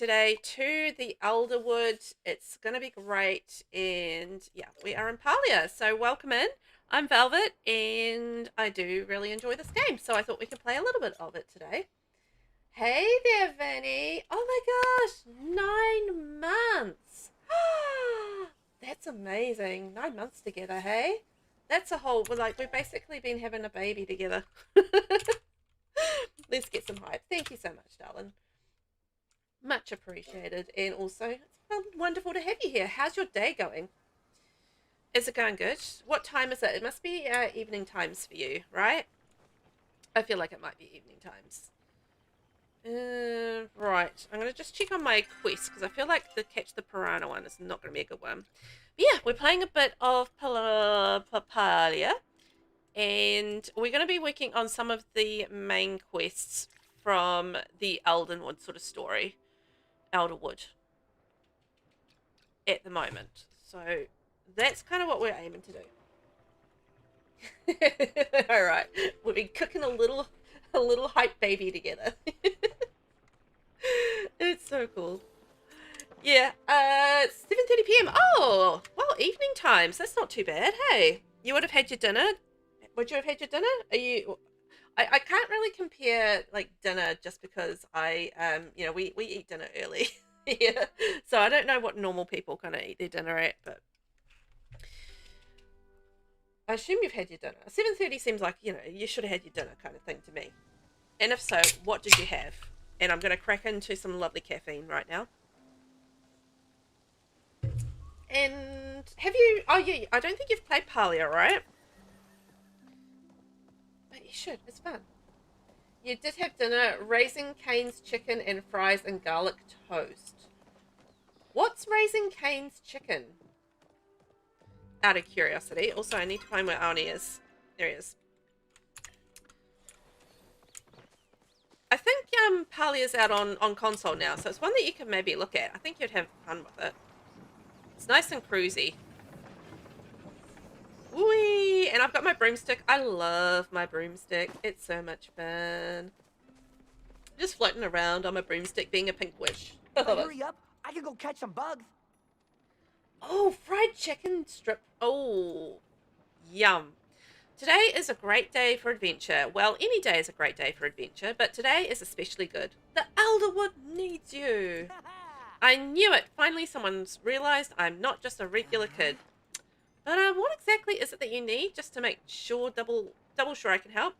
today to the Elderwood. It's going to be great. And yeah, we are in Palia. So welcome in. I'm Velvet and I do really enjoy this game. So I thought we could play a little bit of it today. Hey there, Vinny. Oh my gosh, 9 months. That's amazing. 9 months together, hey? That's a whole, we've basically been having a baby together. Let's get some hype. Thank you so much, darling. Much appreciated. And also, it's wonderful to have you here. How's your day going? Is it going good? What time is it? It must be evening times for you, right? I feel like it might be evening times. Right. I'm going to just check on my quest because I feel like the Catch the Piranha one is not going to be a good one. But yeah, we're playing a bit of Palia. And we're going to be working on some of the main quests from the Eldenwood sort of story. Elderwood. At the moment. So that's kind of what we're aiming to do. Alright. We've been cooking a little hype baby together. It's so cool. Yeah, 7:30 p.m. Oh, well, evening times. That's not too bad, hey. You would have had your dinner. Would you have had your dinner? Are you... I can't really compare, like, dinner just because you know, we eat dinner early. Yeah. So I don't know what normal people kind of eat their dinner at, but... I assume you've had your dinner. 7:30 seems like, you know, you should have had your dinner kind of thing to me. And if so, what did you have? And I'm going to crack into some lovely caffeine right now. And have you... Oh, yeah, I don't think you've played Palia, right? But you should. It's fun. You did have dinner, Raising Cane's chicken and fries and garlic toast. What's Raising Cane's chicken? Out of curiosity. Also, I need to find where Arnie is. There he is. I think Palia's out on console now, so it's one that you can maybe look at. I think you'd have fun with it. It's nice and cruisy. Whee! And I've got my broomstick. I love my broomstick. It's so much fun. Just floating around on my broomstick being a pink witch. Hurry up! I can go catch some bugs. Oh, fried chicken strip. Oh, yum. Today is a great day for adventure. Well, any day is a great day for adventure, but today is especially good. The Elderwood needs you. I knew it. Finally, someone's realized I'm not just a regular kid. But what exactly is it that you need just to make sure, double sure I can help?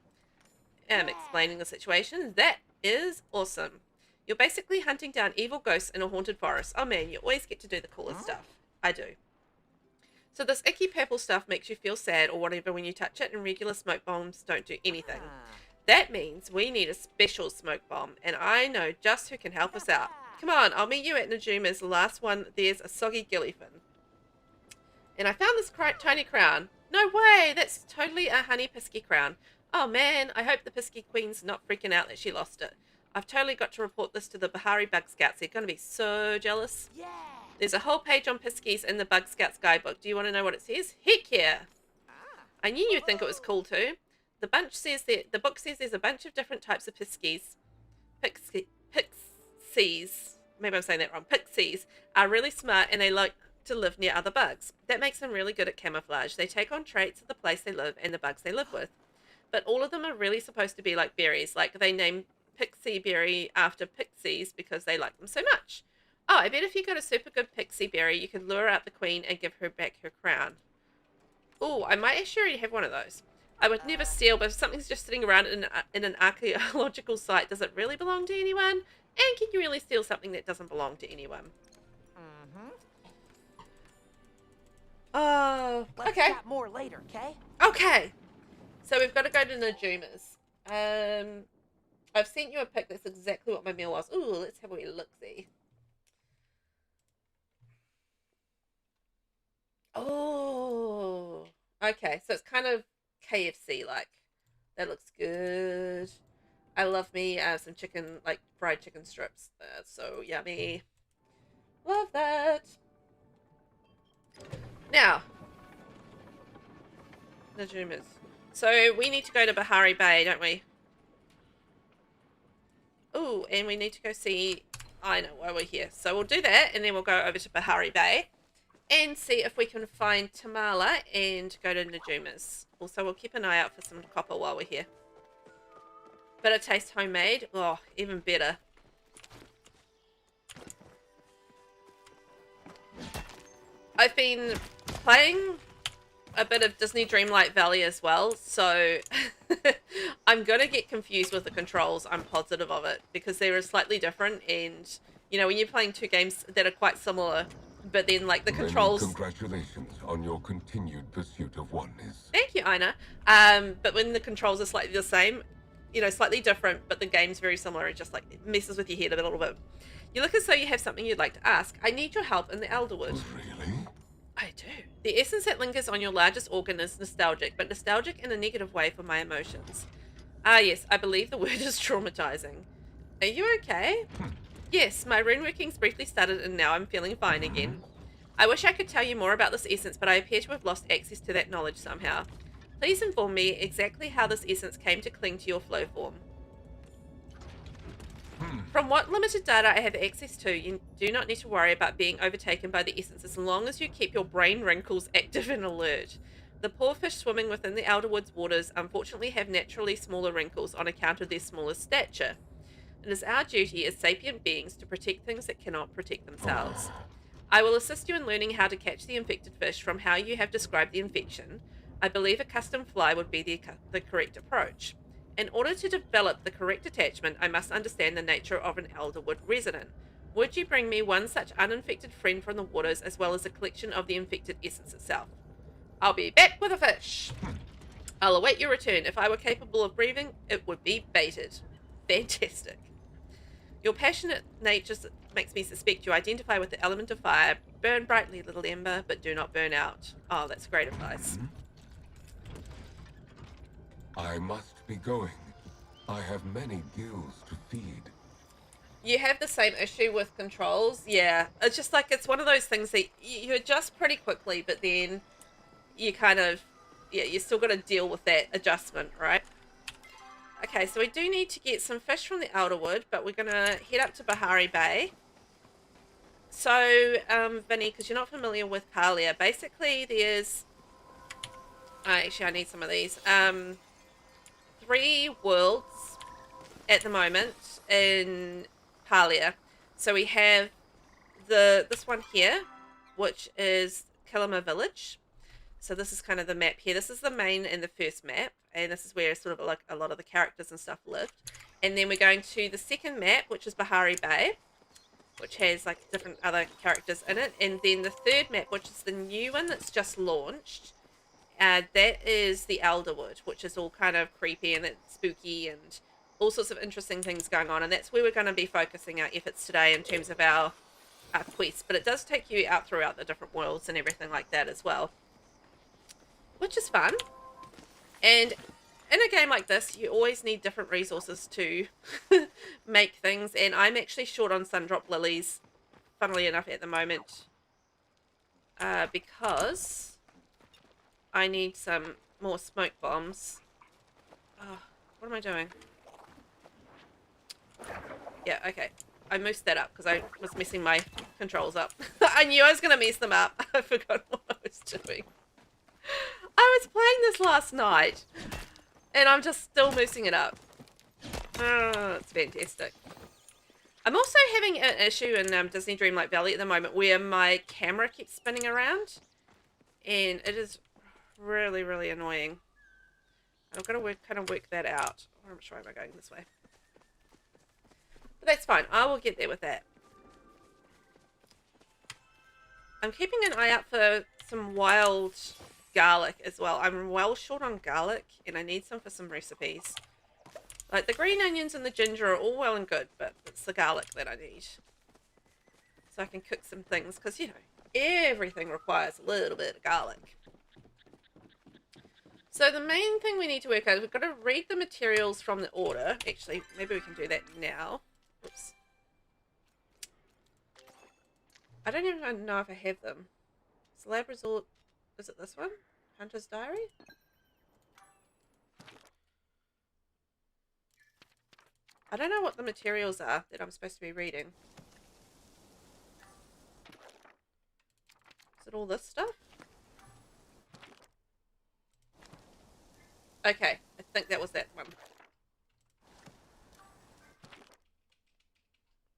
Explaining the situation. That is awesome. You're basically hunting down evil ghosts in a haunted forest. Oh man, you always get to do the coolest stuff. I do. So this icky purple stuff makes you feel sad or whatever when you touch it, and regular smoke bombs don't do anything. That means we need a special smoke bomb, and I know just who can help us out. Come on, I'll meet you at Najuma's. The last one, there's a soggy gillyfin. And I found this tiny crown. No way, that's totally a honey pisky crown. Oh man, I hope the pisky queen's not freaking out that she lost it. I've totally got to report this to the Bahari Bug Scouts. They're going to be so jealous. Yeah. There's a whole page on piskies in the Bug Scouts guidebook. Do you want to know what it says? Heck yeah. I knew you'd think it was cool too. The book says there's a bunch of different types of piskies. Pixies. Maybe I'm saying that wrong. Pixies are really smart and they like to live near other bugs. That makes them really good at camouflage. They take on traits of the place they live and the bugs they live with. But all of them are really supposed to be like berries. Like they name Pixie Berry after pixies because they like them so much. Oh, I bet if you got a super good pixie berry, you could lure out the queen and give her back her crown. Oh, I might actually already have one of those. I would never steal, but if something's just sitting around in an archaeological site, does it really belong to anyone? And can you really steal something that doesn't belong to anyone? Oh, Let's okay. chat more later, okay? Okay. So we've got to go to Najuma's. I've sent you a pic. That's exactly what my meal was. Ooh, let's have a wee look-see. Oh, okay. So it's kind of KFC-like. That looks good. I love me some chicken, like fried chicken strips. That's so yummy. Love that. Now, Najuma's. So we need to go to Bahari Bay, don't we? Ooh, and we need to go see I know why we're here. So we'll do that, and then we'll go over to Bahari Bay and see if we can find Tamala and go to Najuma's. Also, we'll keep an eye out for some copper while we're here. But it tastes homemade. Oh, even better. I've been playing a bit of Disney Dreamlight Valley as well, so I'm going to get confused with the controls. I'm positive of it, because they are slightly different, and, you know, when you're playing two games that are quite similar, but then, like, the controls... Congratulations on your continued pursuit of oneness. Thank you, Ina. But when the controls are slightly the same, you know, slightly different, but the game's very similar, it just, like, it messes with your head a little bit. You look as though you have something you'd like to ask. I need your help in the Elderwood. Really? I do. The essence that lingers on your largest organ is nostalgic, but nostalgic in a negative way for my emotions. Ah, yes, I believe the word is traumatizing. Are you okay? Yes, my rune workings briefly started and now I'm feeling fine again. I wish I could tell you more about this essence, but I appear to have lost access to that knowledge somehow. Please inform me exactly how this essence came to cling to your flow form. From what limited data I have access to, you do not need to worry about being overtaken by the essence as long as you keep your brain wrinkles active and alert. The poor fish swimming within the Elderwood's waters unfortunately have naturally smaller wrinkles on account of their smaller stature. It is our duty as sapient beings to protect things that cannot protect themselves. I will assist you in learning how to catch the infected fish from how you have described the infection. I believe a custom fly would be the correct approach. In order to develop the correct attachment, I must understand the nature of an Elderwood resident. Would you bring me one such uninfected friend from the waters as well as a collection of the infected essence itself? I'll be back with a fish. I'll await your return. If I were capable of breathing, it would be baited. Fantastic. Your passionate nature makes me suspect you identify with the element of fire. Burn brightly, little ember, but do not burn out. Oh, that's great advice. I must be going. I have many gills to feed. You have the same issue with controls. Yeah, it's just like, it's one of those things that you adjust pretty quickly, but then you kind of, yeah, you still got to deal with that adjustment, right? Okay, so we do need to get some fish from the Elderwood, but we're going to head up to Bahari Bay. So, Vinny, because you're not familiar with Palia, basically there's... actually, I need some of these. 3 worlds at the moment in Palia. So we have this one here, which is Kilima Village. So this is kind of the map here. This is the main and the first map, and this is where sort of like a lot of the characters and stuff lived. And then we're going to the second map, which is Bahari Bay, which has like different other characters in it. And then the third map, which is the new one that's just launched, that is the Elderwood, which is all kind of creepy and it's spooky and all sorts of interesting things going on. And that's where we're going to be focusing our efforts today in terms of our quest. But it does take you out throughout the different worlds and everything like that as well, which is fun. And in a game like this, you always need different resources to make things. And I'm actually short on Sundrop Lilies, funnily enough, at the moment, because I need some more smoke bombs. Oh, what am I doing? Yeah, okay. I moosed that up because I was messing my controls up. I knew I was going to mess them up. I forgot what I was doing. I was playing this last night, and I'm just still moosing it up. Oh, it's fantastic. I'm also having an issue in Disney Dreamlight Valley at the moment where my camera keeps spinning around, and it is really, really annoying. I've got to kind of work that out. I'm sure I'm going this way. But that's fine. I will get there with that. I'm keeping an eye out for some wild garlic as well. I'm well short on garlic, and I need some for some recipes. Like, the green onions and the ginger are all well and good, but it's the garlic that I need. So I can cook some things, because, you know, everything requires a little bit of garlic. So the main thing we need to work out is we've got to read the materials from the order. Actually, maybe we can do that now. Oops. I don't even know if I have them. It's Lab Resort. Is it this one? Hunter's Diary? I don't know what the materials are that I'm supposed to be reading. at all this stuff. Okay, I think that was that one.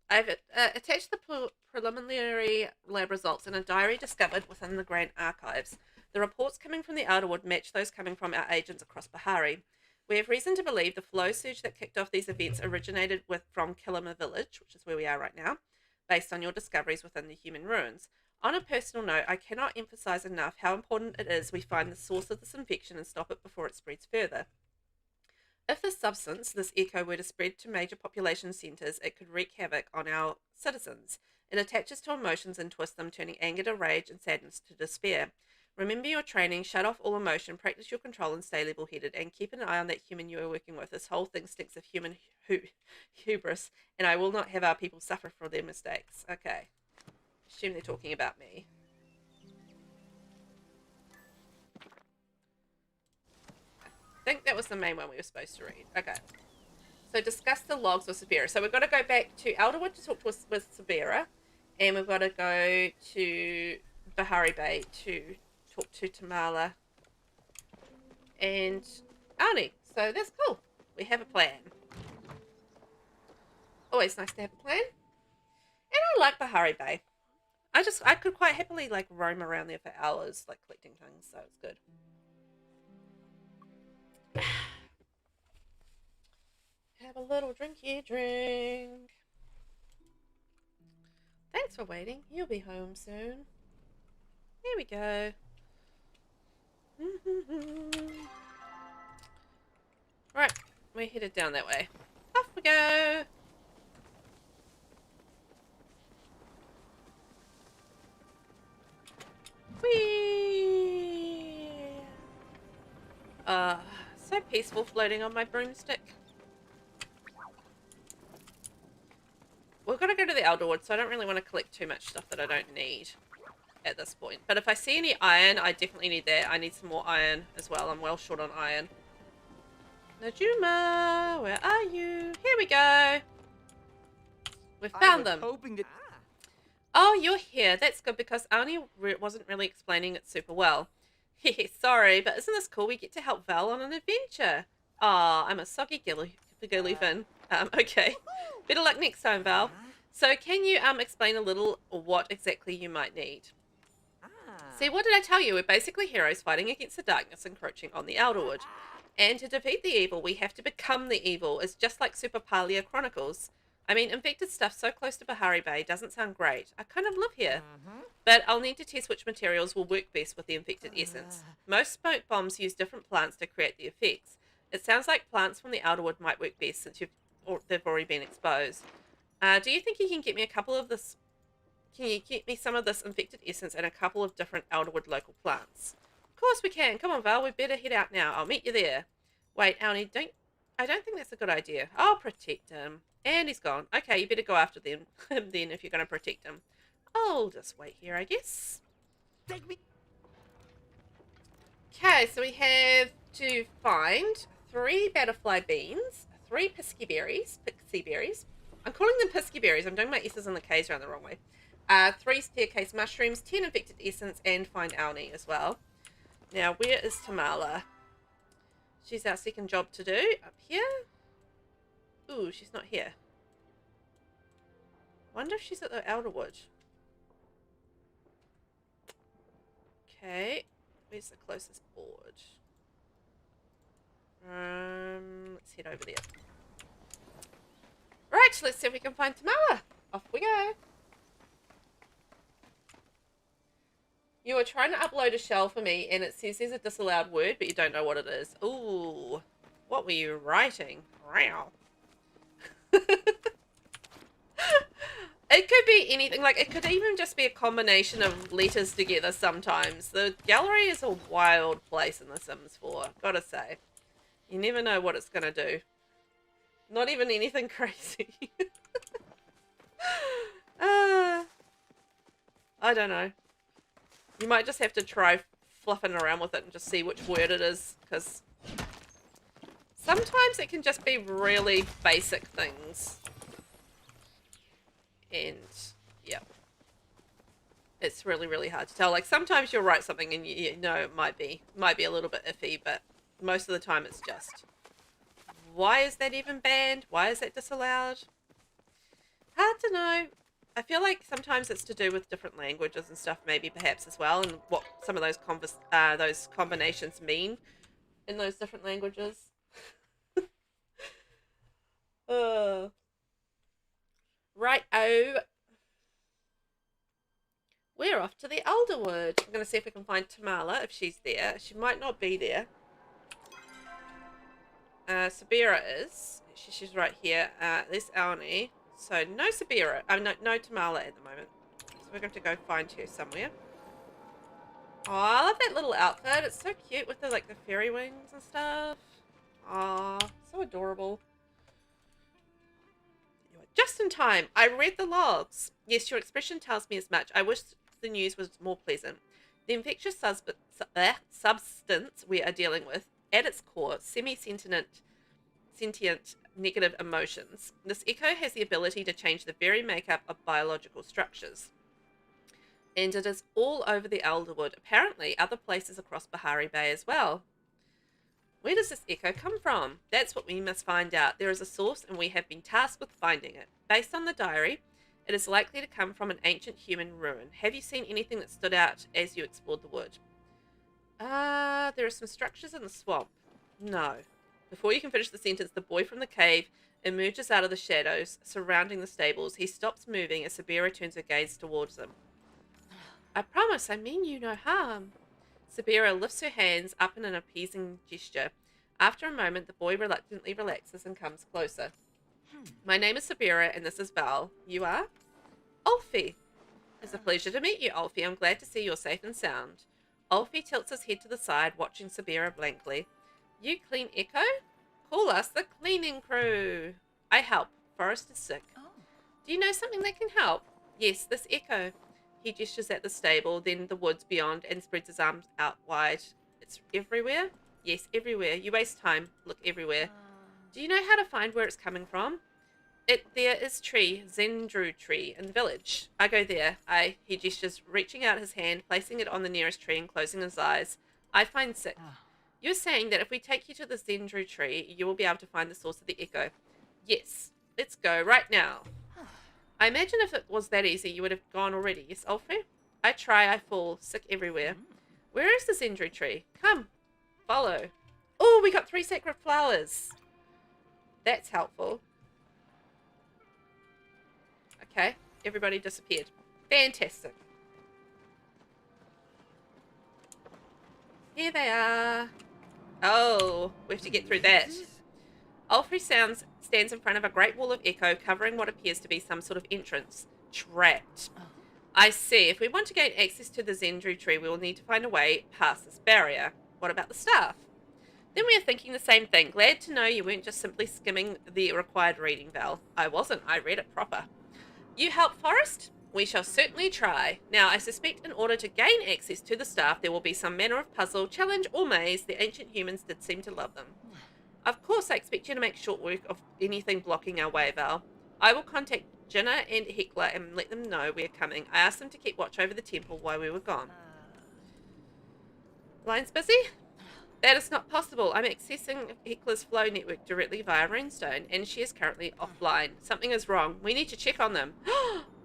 I've attached the preliminary lab results in a diary discovered within the Grand Archives. The reports coming from the Elderwood match those coming from our agents across Bahari. We have reason to believe the flow surge that kicked off these events originated from Kilima Village, which is where we are right now, based on your discoveries within the human ruins. On a personal note, I cannot emphasize enough how important it is we find the source of this infection and stop it before it spreads further. If this substance, this echo, were to spread to major population centres, it could wreak havoc on our citizens. It attaches to emotions and twists them, turning anger to rage and sadness to despair. Remember your training, shut off all emotion, practice your control and stay level-headed, and keep an eye on that human you are working with. This whole thing stinks of human hubris, and I will not have our people suffer for their mistakes. Okay. Assume they're talking about me. I think that was the main one we were supposed to read. Okay. So discuss the logs with Severa. So we've got to go back to Elderwood to talk with Severa. And we've got to go to Bahari Bay to talk to Tamala and Arnie. So that's cool. We have a plan. Always nice to have a plan. And I like Bahari Bay. I could quite happily like roam around there for hours, like collecting things, so it's good. Have a little drinky drink. Thanks for waiting. You'll be home soon. Here we go. Right, we're headed down that way. Off we go. Whee! So peaceful floating on my broomstick. We're gonna go to the Elderwood, so I don't really want to collect too much stuff that I don't need at this point. But if I see any iron, I definitely need that. I need some more iron as well. I'm well short on iron. Najuma, where are you? Here we go. We found them. Hoping that... Oh, you're here. That's good because Arnie wasn't really explaining it super well. Hehe, sorry, but isn't this cool? We get to help Val on an adventure. Aw, I'm a soggy fin. Okay. Better luck next time, Val. So can you explain a little what exactly you might need? See, what did I tell you? We're basically heroes fighting against the darkness encroaching on the Elderwood. And to defeat the evil, we have to become the evil. It's just like Super Palia Chronicles. I mean, infected stuff so close to Bahari Bay doesn't sound great. I kind of live here. But I'll need to test which materials will work best with the infected essence. Most smoke bombs use different plants to create the effects. It sounds like plants from the Elderwood might work best since they've already been exposed. Do you think you can get me a couple of this... Can you get me some of this infected essence and a couple of different Elderwood local plants? Of course we can. Come on, Val. We better head out now. I'll meet you there. Wait, Arnie, I don't think that's a good idea. I'll protect him. And he's gone. Okay, you better go after him then if you're going to protect him. I'll just wait here, I guess. Take me. Okay, so we have to find 3 butterfly beans, 3 pixie berries. I'm calling them pixie berries. I'm doing my S's and the K's around the wrong way. 3 staircase mushrooms, 10 infected essence, and find Arnie as well. Now, where is Tamala? She's our second job to do. Up here? Ooh, she's not here. Wonder if she's at the Elderwood. Okay. Where's the closest board? Let's head over there. Right, let's see if we can find Tamala. Off we go. You were trying to upload a shell for me and it says there's a disallowed word, but you don't know what it is. Ooh. What were you writing? Wow. It could be anything. Like, it could even just be a combination of letters together sometimes. The gallery is a wild place in The Sims 4, gotta say. You never know what it's gonna do. Not even anything crazy. I don't know. You might just have to try fluffing around with it and just see which word it is, because sometimes it can just be really basic things. And, yeah. It's really, really hard to tell. Like, sometimes you'll write something and you know it might be a little bit iffy, but most of the time it's just, why is that even banned? Why is that disallowed? Hard to know. I feel like sometimes it's to do with different languages and stuff, maybe perhaps as well, and what some of those combinations mean in those different languages. Right, oh. We're off to the Elderwood. I'm going to see if we can find Tamala, if she's there. She might not be there. Sabira is. She's right here. There's Alni. So, no Sabira. No Tamala at the moment. So, we're going to go find her somewhere. Oh, I love that little outfit. It's so cute with the, like, the fairy wings and stuff. Aw, so adorable. Just in time. I read the logs. Yes, your expression tells me as much. I wish the news was more pleasant. The infectious substance we are dealing with, at its core, sentient negative emotions. This echo has the ability to change the very makeup of biological structures. And it is all over the Elderwood. Apparently, other places across Bahari Bay as well. Where does this echo come from? That's what we must find out. There is a source and we have been tasked with finding it. Based on the diary, it is likely to come from an ancient human ruin. Have you seen anything that stood out as you explored the wood? There are some structures in the swamp. No. Before you can finish the sentence, the boy from the cave emerges out of the shadows surrounding the stables. He stops moving as Sabira turns her gaze towards him. I promise I mean you no harm. Sabira lifts her hands up in an appeasing gesture. After a moment, the boy reluctantly relaxes and comes closer. My name is Sabira, and this is Val. You are? Ulfie. It's a pleasure to meet you, Ulfie. I'm glad to see you're safe and sound. Ulfie tilts his head to the side, watching Sabira blankly. You clean Echo? Call us the cleaning crew. I help. Forrest is sick. Oh. Do you know something that can help? Yes, this Echo. He gestures at the stable, then the woods beyond, and spreads his arms out wide. It's everywhere? Yes, everywhere. You waste time. Look everywhere. Do you know how to find where it's coming from? There is tree, Zendru tree, in the village. I go there. He gestures, reaching out his hand, placing it on the nearest tree and closing his eyes. I find sick. You're saying that if we take you to the Zendru tree, you will be able to find the source of the echo. Yes. Let's go right now. I imagine if it was that easy, you would have gone already. Yes, Alfred? I try, I fall, sick everywhere. Where is the Zendru tree? Come, follow. Oh, we got 3 sacred flowers. That's helpful. Okay, everybody disappeared. Fantastic. Here they are. Oh, we have to get through that. Alfred stands in front of a great wall of echo, covering what appears to be some sort of entrance. Trapped. I see. If we want to gain access to the Zendru tree, we will need to find a way past this barrier. What about the staff? Then we are thinking the same thing. Glad to know you weren't just simply skimming the required reading, Val. I wasn't. I read it proper. You help Forrest? We shall certainly try. Now, I suspect in order to gain access to the staff, there will be some manner of puzzle, challenge, or maze. The ancient humans did seem to love them. Of course, I expect you to make short work of anything blocking our way, Val. I will contact Jenna and Heckler and let them know we're coming. I asked them to keep watch over the temple while we were gone. Line's busy? That is not possible. I'm accessing Heckler's flow network directly via Runestone, and she is currently offline. Something is wrong. We need to check on them.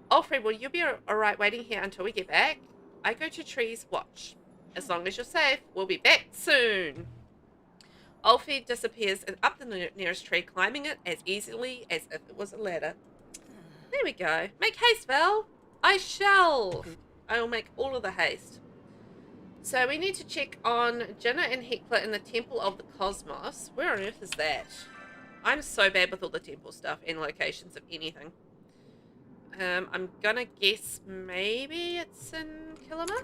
Alfred, will you be alright waiting here until we get back? I go to Tree's watch. As long as you're safe, we'll be back soon. Alfie disappears and up the nearest tree, climbing it as easily as if it was a ladder. There we go. Make haste, Val. I shall. I will make all of the haste. So we need to check on Jenna and Heckler in the Temple of the Cosmos. Where on earth is that? I'm so bad with all the temple stuff and locations of anything. I'm gonna guess maybe it's in Kilima?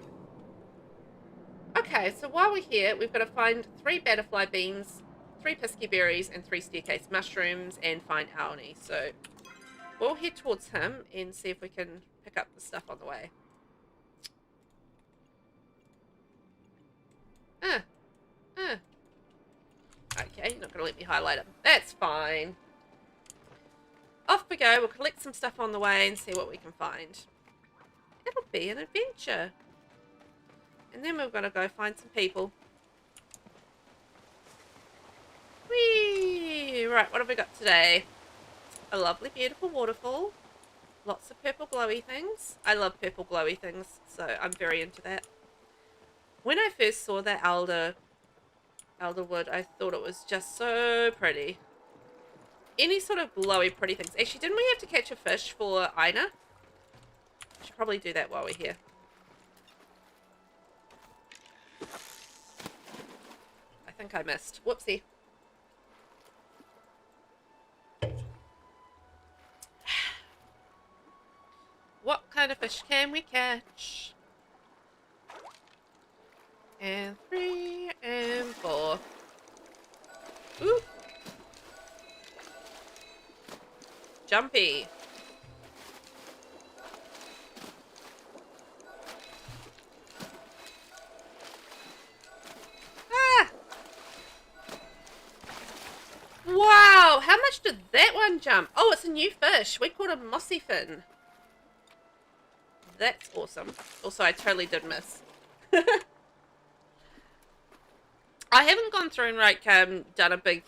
Okay, so while we're here, we've got to find 3 butterfly beans, 3 pisky berries, and 3 staircase mushrooms, and find Aoni. So we'll head towards him and see if we can pick up the stuff on the way. Okay, you're not going to let me highlight it. That's fine. Off we go. We'll collect some stuff on the way and see what we can find. It'll be an adventure. And then we're gonna go find some people. Whee! Right, what have we got today? A lovely, beautiful waterfall. Lots of purple glowy things. I love purple glowy things, so I'm very into that. When I first saw that Elderwood, I thought it was just so pretty. Any sort of glowy, pretty things. Actually, didn't we have to catch a fish for Ina? Should probably do that while we're here. I think I missed. Whoopsie. What kind of fish can we catch? And 3 and 4. Ooh. Jumpy. Ah! Wow, how much did that one jump? Oh, it's a new fish. We caught a mossy fin. That's awesome. Also, I totally did miss. I haven't gone through and like done a big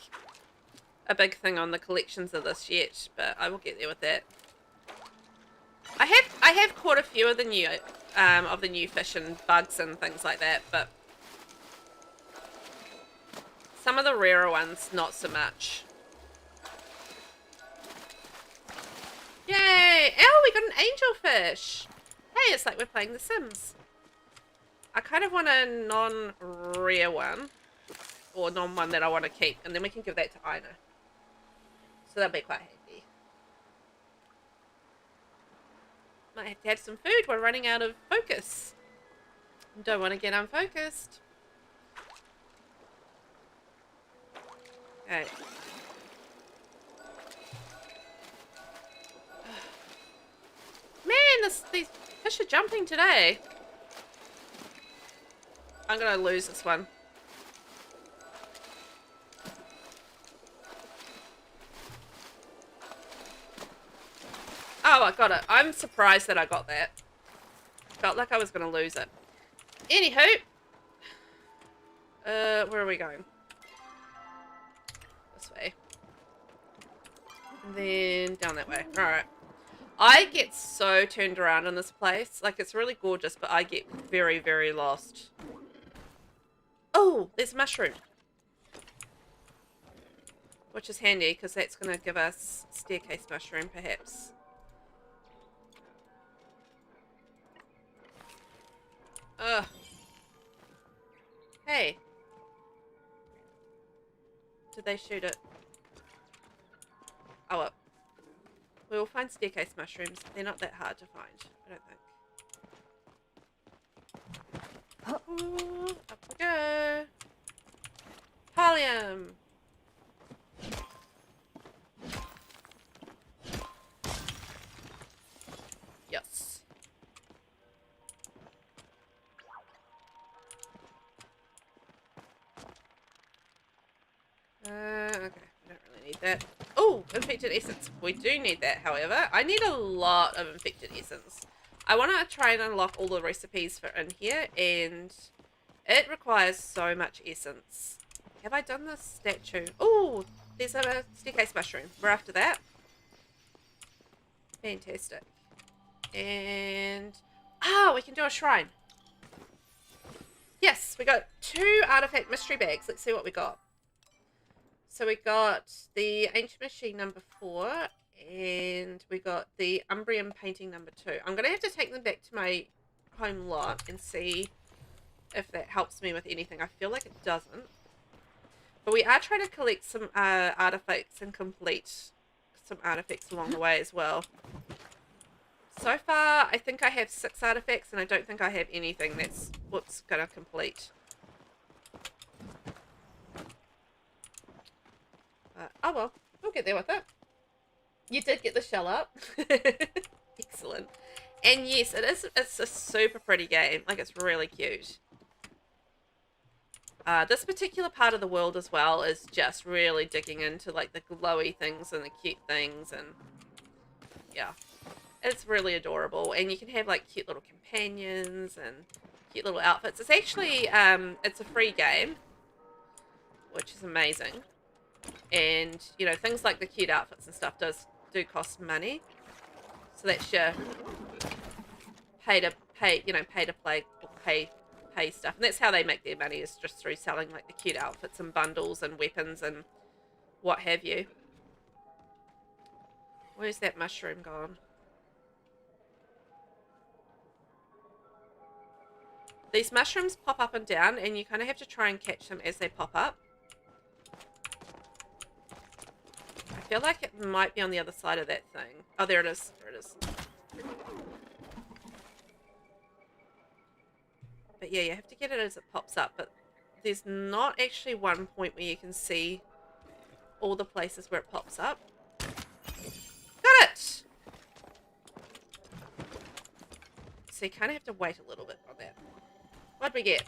thing on the collections of this yet, but I will get there with that. I have caught a few of the new fish and bugs and things like that, but some of the rarer ones not so much. Yay! Oh, we got an angelfish. Hey, it's like we're playing The Sims. I kind of want a non-rare one. Or non-one that I want to keep. And then we can give that to Ina. So that'll be quite handy. Might have to have some food. We're running out of focus. Don't want to get unfocused. Okay. Man, these fish are jumping today. I'm going to lose this one. Oh, I got it. I'm surprised that I got that. Felt like I was going to lose it. Anywho. Where are we going? This way. And then down that way. Alright. I get so turned around in this place. Like, it's really gorgeous, but I get very, very lost. Oh, there's a mushroom. Which is handy, because that's going to give us staircase mushroom, perhaps. Ugh. Hey. Did they shoot it? Oh, well. We will find staircase mushrooms. They're not that hard to find, I don't think. Ooh, up we go. Palium. Yes. Okay. I don't really need that. Oh, infected essence. We do need that, however. I need a lot of infected essence. I want to try and unlock all the recipes for in here, and it requires so much essence. Have I done this statue? Oh, there's a staircase mushroom. We're after that. Fantastic. And... ah, we can do a shrine. Yes, we got 2 artifact mystery bags. Let's see what we got. So we got the ancient machine number 4, and we got the Umbrian painting number 2. I'm going to have to take them back to my home lot and see if that helps me with anything. I feel like it doesn't. But we are trying to collect some artifacts and complete some artifacts along the way as well. So far, I think I have 6 artifacts, and I don't think I have anything that's what's going to complete. Oh well, we'll get there with it. You did get the shell up. Excellent. And yes, it's a super pretty game. Like, it's really cute. This particular part of the world as well is just really digging into like the glowy things and the cute things, and yeah. It's really adorable, and you can have like cute little companions and cute little outfits. It's actually it's a free game, which is amazing. And you know, things like the cute outfits and stuff do cost money. So that's your pay to play or pay stuff. And that's how they make their money, is just through selling like the cute outfits and bundles and weapons and what have you. Where's that mushroom gone? These mushrooms pop up and down, and you kind of have to try and catch them as they pop up. I feel like it might be on the other side of that thing. Oh, there it is. There it is. But yeah, you have to get it as it pops up. But there's not actually one point where you can see all the places where it pops up. Got it! So you kind of have to wait a little bit on that. What'd we get?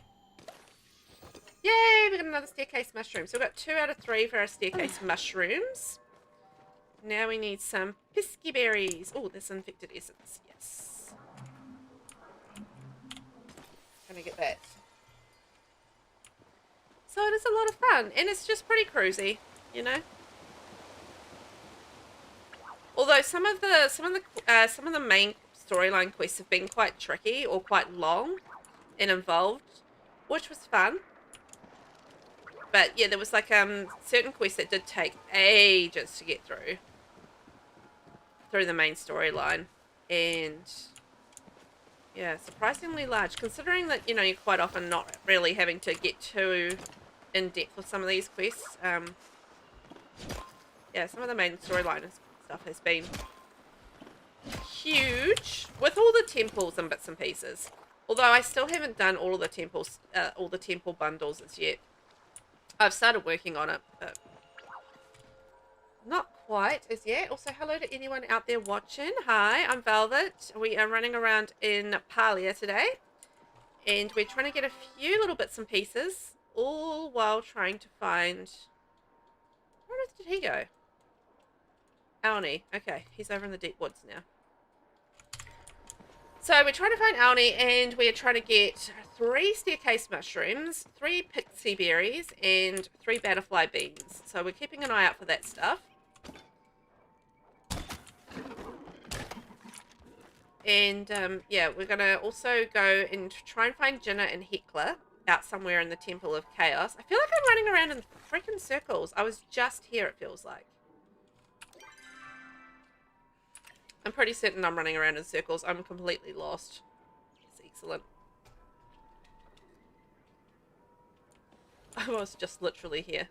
Yay! We got another staircase mushroom. So we've got 2 out of 3 for our staircase mushrooms. Now we need some pisky berries. Oh, this infected essence. Yes. Gonna get that. So it is a lot of fun, and it's just pretty cruisy, you know. Although some of the main storyline quests have been quite tricky or quite long and involved, which was fun. But yeah, there was like certain quests that did take ages to get through the main storyline, and yeah, surprisingly large, considering that, you know, you're quite often not really having to get too in depth with some of these quests. Yeah, some of the main storyline stuff has been huge, with all the temples and bits and pieces. Although I still haven't done all of the temples, all the temple bundles as yet. I've started working on it, but not quite as yet. Also, hello to anyone out there watching. Hi, I'm Velvet. We are running around in Palia today, and we're trying to get a few little bits and pieces, all while trying to find... Where did he go? Alni. Okay, he's over in the deep woods now. So we're trying to find Alni, and we're trying to get 3 staircase mushrooms, 3 pixie berries, and 3 butterfly beans. So we're keeping an eye out for that stuff. And yeah, we're going to also go and try and find Jinna and Heckler out somewhere in the Temple of Chaos. I feel like I'm running around in freaking circles. I was just here, it feels like. I'm pretty certain I'm running around in circles. I'm completely lost. It's excellent. I was just literally here.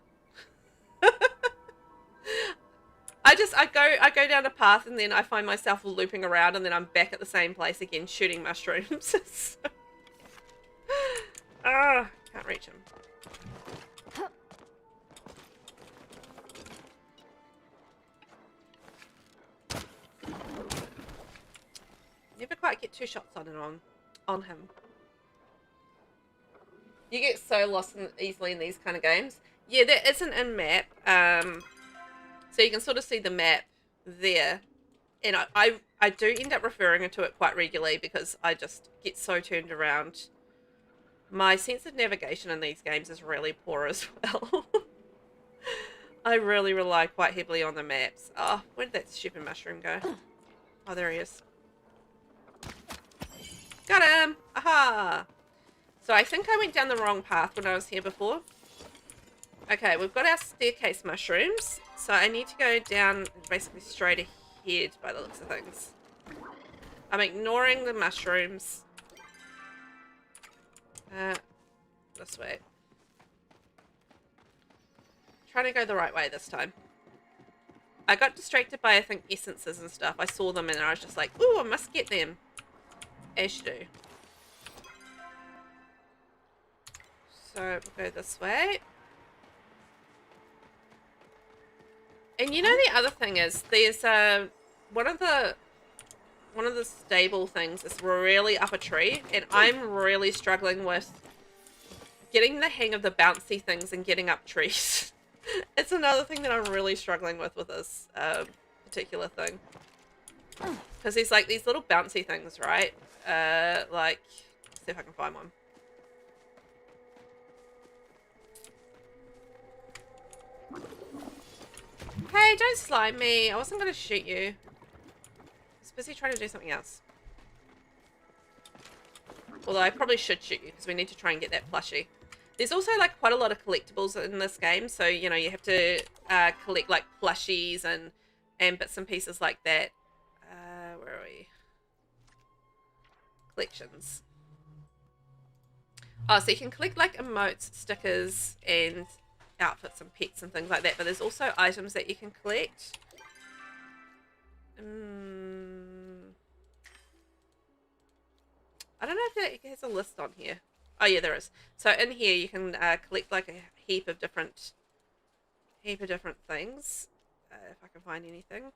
I go down a path, and then I find myself looping around, and then I'm back at the same place again, shooting mushrooms. Can't reach him. Never quite get 2 shots on him. You get so lost easily in these kind of games. Yeah, there isn't a map. So you can sort of see the map there. And I do end up referring to it quite regularly because I just get so turned around. My sense of navigation in these games is really poor as well. I really rely quite heavily on the maps. Oh, where did that stupid mushroom go? Oh, there he is. Got him! Aha! So I think I went down the wrong path when I was here before. Okay, we've got our staircase mushrooms. So I need to go down basically straight ahead by the looks of things. I'm ignoring the mushrooms. This way. Trying to go the right way this time. I got distracted by, I think, essences and stuff. I saw them and I was just like, ooh, I must get them. As you do. So we'll go this way. And you know, the other thing is there's one of the stable things is really up a tree, and I'm really struggling with getting the hang of the bouncy things and getting up trees. It's another thing that I'm really struggling with this particular thing. Because there's like these little bouncy things, right? Like, let's see if I can find one. Hey, don't slime me. I wasn't going to shoot you. I was busy trying to do something else. Although I probably should shoot you because we need to try and get that plushie. There's also like quite a lot of collectibles in this game. So, you know, you have to collect like plushies and bits and pieces like that. Where are we? Collections. Oh, so you can collect like emotes, stickers, and outfits and pets and things like that. But there's also items that you can collect. I don't know if it has a list on here. Oh yeah, there is. So in here you can collect like a heap of different things. If I can find anything.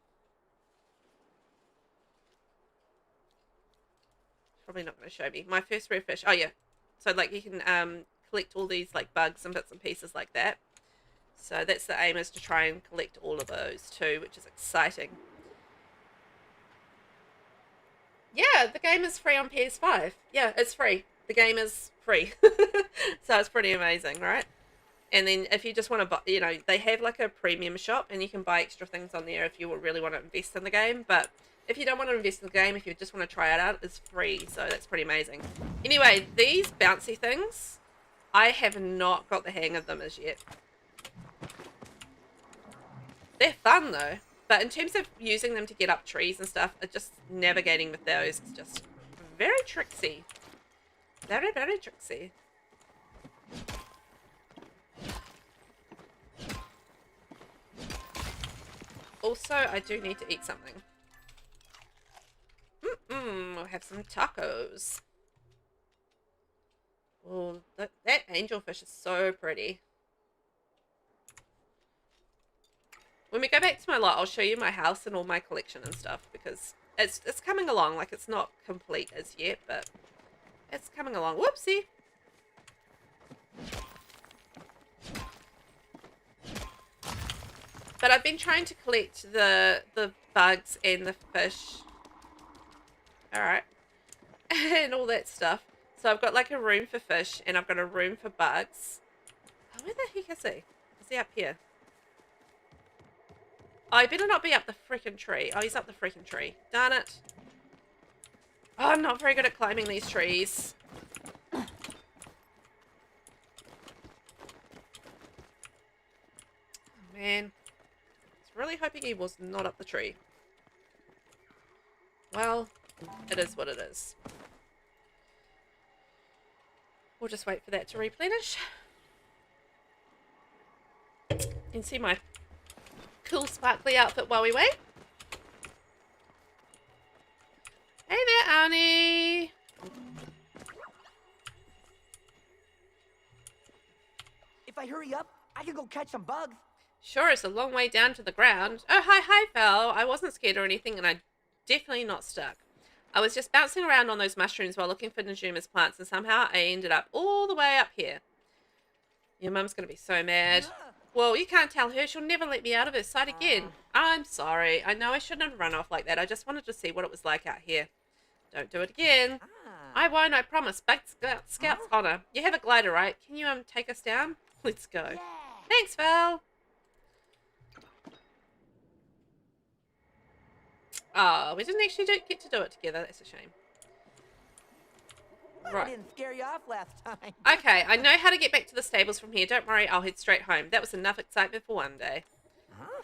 Probably not going to show me. My first rare fish. Oh yeah. So like you can collect all these like bugs and bits and pieces like that. So that's the aim, is to try and collect all of those too, which is exciting. Yeah, the game is free on PS5. Yeah, it's free. The game is free. So it's pretty amazing, right? And then if you just want to buy, you know, they have like a premium shop and you can buy extra things on there if you really want to invest in the game. But if you don't want to invest in the game, if you just want to try it out, it's free. So that's pretty amazing. Anyway, these bouncy things, I have not got the hang of them as yet. They're fun though. But in terms of using them to get up trees and stuff, just navigating with those is just very tricksy. Very, very tricksy. Also, I do need to eat something. We'll have some tacos. Oh, that angelfish is so pretty. When we go back to my lot, I'll show you my house and all my collection and stuff, because it's coming along. Like, it's not complete as yet, but it's coming along. Whoopsie. But I've been trying to collect the bugs and the fish. Alright. And all that stuff. So I've got like a room for fish and I've got a room for bugs. Oh, where the heck is he? Is he up here? Oh, he better not be up the freaking tree. Oh, he's up the freaking tree. Darn it. Oh, I'm not very good at climbing these trees. Oh, man. I was really hoping he was not up the tree. Well, it is what it is. We'll just wait for that to replenish. And see my cool sparkly outfit while we wait. Hey there, Arnie. If I hurry up, I can go catch some bugs. Sure, it's a long way down to the ground. Oh, hi, Val. I wasn't scared or anything, and I'm definitely not stuck. I was just bouncing around on those mushrooms while looking for Najuma's plants, and somehow I ended up all the way up here. Your mum's going to be so mad. Well, you can't tell her. She'll never let me out of her sight again. I'm sorry. I know I shouldn't have run off like that. I just wanted to see what it was like out here. Don't do it again. I won't, I promise. Bug Scout's honor. You have a glider, right? Can you take us down? Let's go. Yeah. Thanks, Val. Oh, we didn't actually get to do it together. That's a shame. I Right. didn't scare you off last time. Okay, I know how to get back to the stables from here. Don't worry, I'll head straight home. That was enough excitement for one day.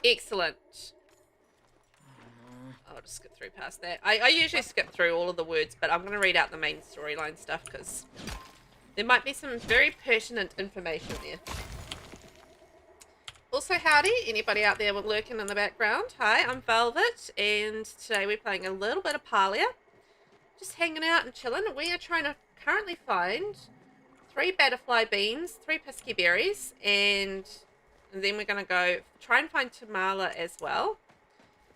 Excellent. I'll just skip through past that. I usually skip through all of the words, but I'm going to read out the main storyline stuff because there might be some very pertinent information there. Also, howdy, anybody out there lurking in the background? Hi, I'm Velvet, and today we're playing a little bit of Palia. Just hanging out and chilling. We are trying to currently find 3 butterfly beans, 3 pesky berries, and then we're going to go try and find Tamala as well.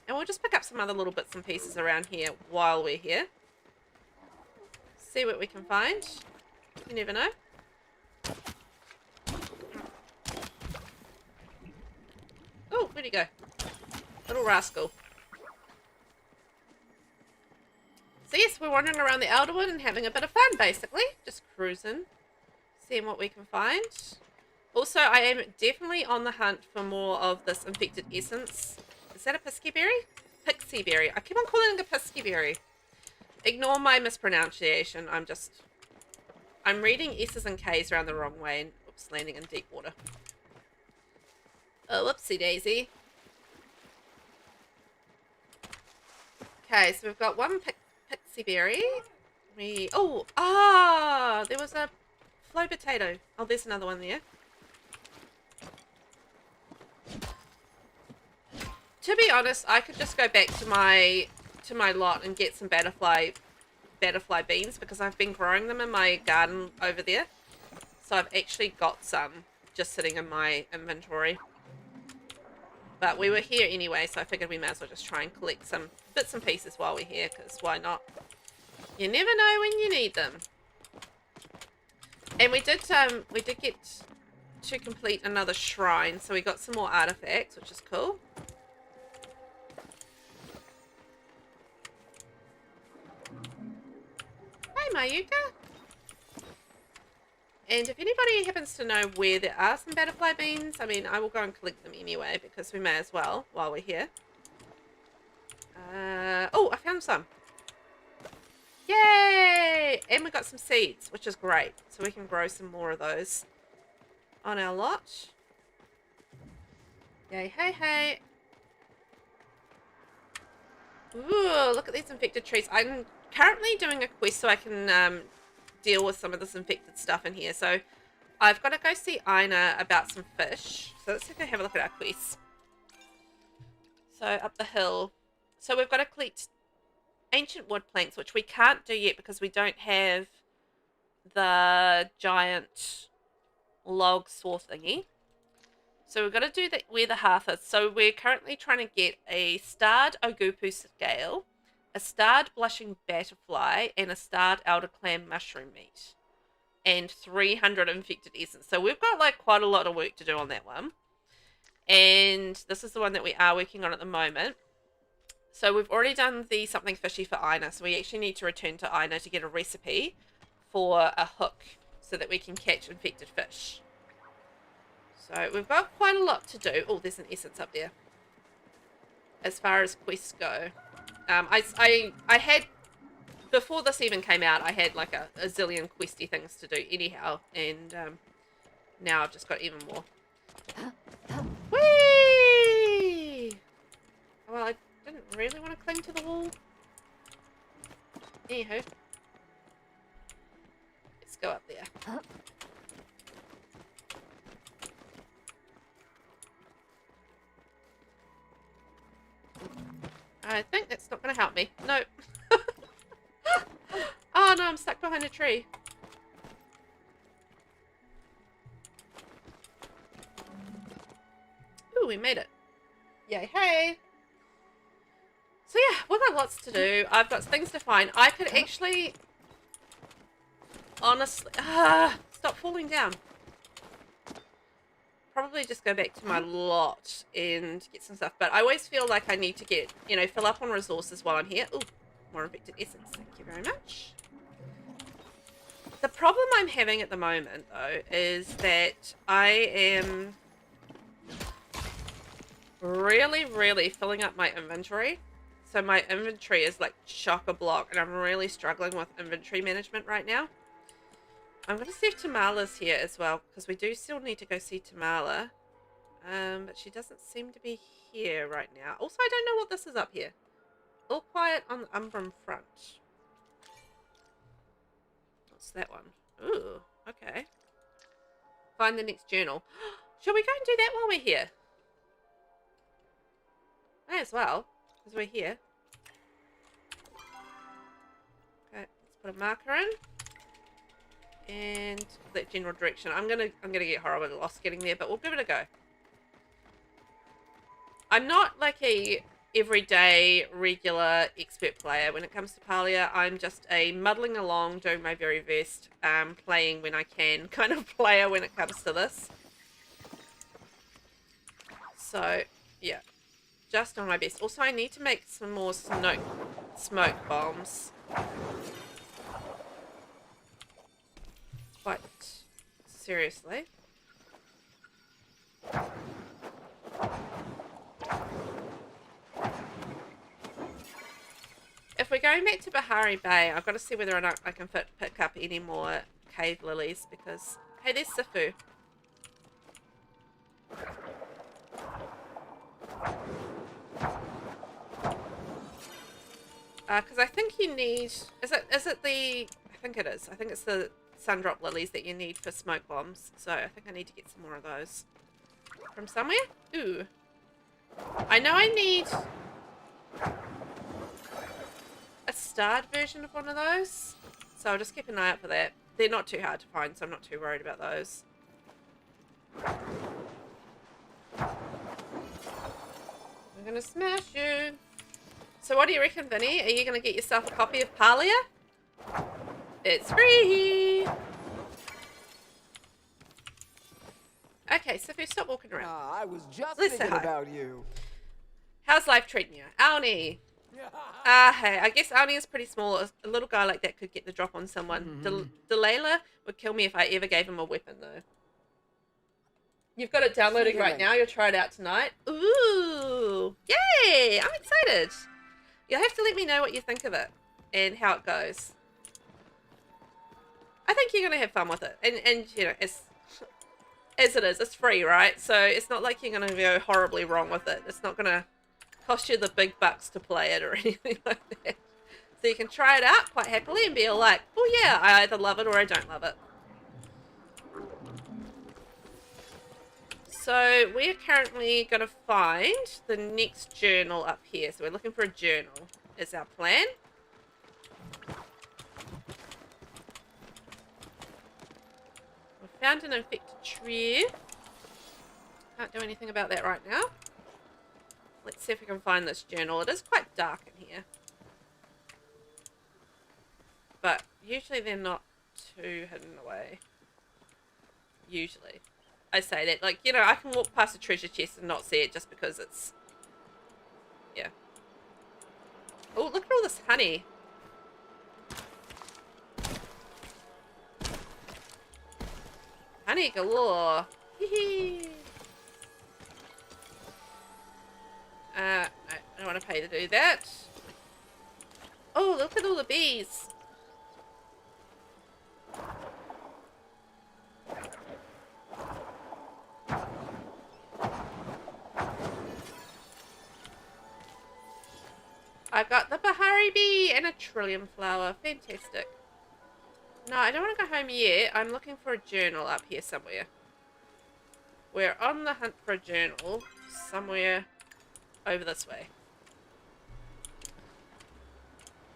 And we'll just pick up some other little bits and pieces around here while we're here. See what we can find. You never know. Oh, where'd he go? Little rascal. we're wandering around the Elderwood and having a bit of fun, basically. Just cruising. Seeing what we can find. Also, I am definitely on the hunt for more of this infected essence. Is that a pisky berry? Pixie berry. I keep on calling it a pisky berry. Ignore my mispronunciation. I'm reading S's and K's around the wrong way and oops, landing in deep water. Oh, whoopsie daisy. Okay, so we've got one pixie berry. There was a flow potato. Oh, there's another one there. To be honest, I could just go back to my lot and get some butterfly beans because I've been growing them in my garden over there. So I've actually got some just sitting in my inventory. But we were here anyway, so I figured we might as well just try and collect some bits and pieces while we're here, because why not? You never know when you need them. And we did get to complete another shrine, so we got some more artifacts, which is cool. Hey, Mayuka. And if anybody happens to know where there are some butterfly beans, I mean, I will go and collect them anyway, because we may as well while we're here. Oh, I found some. Yay! And we got some seeds, which is great. So we can grow some more of those on our lot. Yay, hey, hey. Ooh, look at these infected trees. I'm currently doing a quest so I can deal with some of this infected stuff in here. So I've got to go see Ina about some fish. So let's go have a look at our quest. So up the hill. So we've got to collect ancient wood planks, which we can't do yet because we don't have the giant log saw thingy. So we've got to do that where the hearth is. So we're currently trying to get a starred Ogupu scale, a starred blushing butterfly, and a starred elder clam mushroom meat, and 300 infected essence. So we've got like quite a lot of work to do on that one. And this is the one that we are working on at the moment. So we've already done the something fishy for Ina. So we actually need to return to Ina to get a recipe for a hook so that we can catch infected fish. So we've got quite a lot to do. Oh, there's an essence up there. As far as quests go. I had, before this even came out, I had like a zillion questy things to do anyhow. And now I've just got even more. Whee! Well, I didn't really want to cling to the wall. Anywho. Let's go up there. I think that's not going to help me. No. Oh no, I'm stuck behind a tree. Ooh, we made it. Yay, hey. So yeah, we've got lots to do. I've got things to find. I could actually... Honestly... stop falling down. Probably just go back to my lot and get some stuff. But I always feel like I need to get, you know, fill up on resources while I'm here. Ooh, more infected essence. Thank you very much. The problem I'm having at the moment, though, is that I am really filling up my inventory. So my inventory is like chock-a-block, and I'm really struggling with inventory management right now. I'm going to see if Tamala's here as well, because we do still need to go see Tamala. But she doesn't seem to be here right now. Also, I don't know what this is up here. All quiet on the Umbrum front. What's that one? Ooh, okay. Find the next journal. Shall we go and do that while we're here? May as well, because we're here. Okay, let's put a marker in. And that general direction. I'm gonna get horribly lost getting there, but we'll give it a go. I'm not like a everyday regular expert player when it comes to Palia. I'm just a muddling along, doing my very best, playing when I can kind of player when it comes to this. So yeah, just on my best. Also, I need to make some more snow. smoke bombs. Quite seriously. If we're going back to Bahari Bay, I've got to see whether or not I can pick up any more cave lilies because... Hey, there's Sifu. Because I think you need... Is it the... I think it is. I think it's the sundrop lilies that you need for smoke bombs. So I think I need to get some more of those. From somewhere? Ooh. I know I need... a starred version of one of those, so I'll just keep an eye out for that. They're not too hard to find, so I'm not too worried about those. I'm gonna smash you. So what do you reckon, Vinny? Are you gonna get yourself a copy of Palia? It's free! Okay, so if you stop walking around. I was just Let's say thinking hi. about you. How's life treating you? Aoni! Hey, I guess Aoni is pretty small. A little guy like that could get the drop on someone. Delilah would kill me if I ever gave him a weapon, though. You've got it downloading right now. You'll try it out tonight. Ooh! Yay! I'm excited. You'll have to let me know what you think of it and how it goes. I think you're going to have fun with it. And you know, as it is, it's free, right? So it's not like you're going to go horribly wrong with it. It's not going to cost you the big bucks to play it or anything like that. So you can try it out quite happily and be all like, oh yeah, I either love it or I don't love it. So we're currently going to find the next journal up here. So we're looking for a journal is our plan. We found an infected tree. Can't do anything about that right now. Let's see if we can find this journal. It is quite dark in here. But usually they're not too hidden away. Usually. I say that. Like, you know, I can walk past a treasure chest and not see it just because it's... Yeah. Oh, look at all this honey. Honey galore. Hee. I don't want to pay to do that. Oh, look at all the bees. I got the Bahari bee and a trillium flower. Fantastic. No, I don't want to go home yet. I'm looking for a journal up here somewhere. We're on the hunt for a journal somewhere over this way.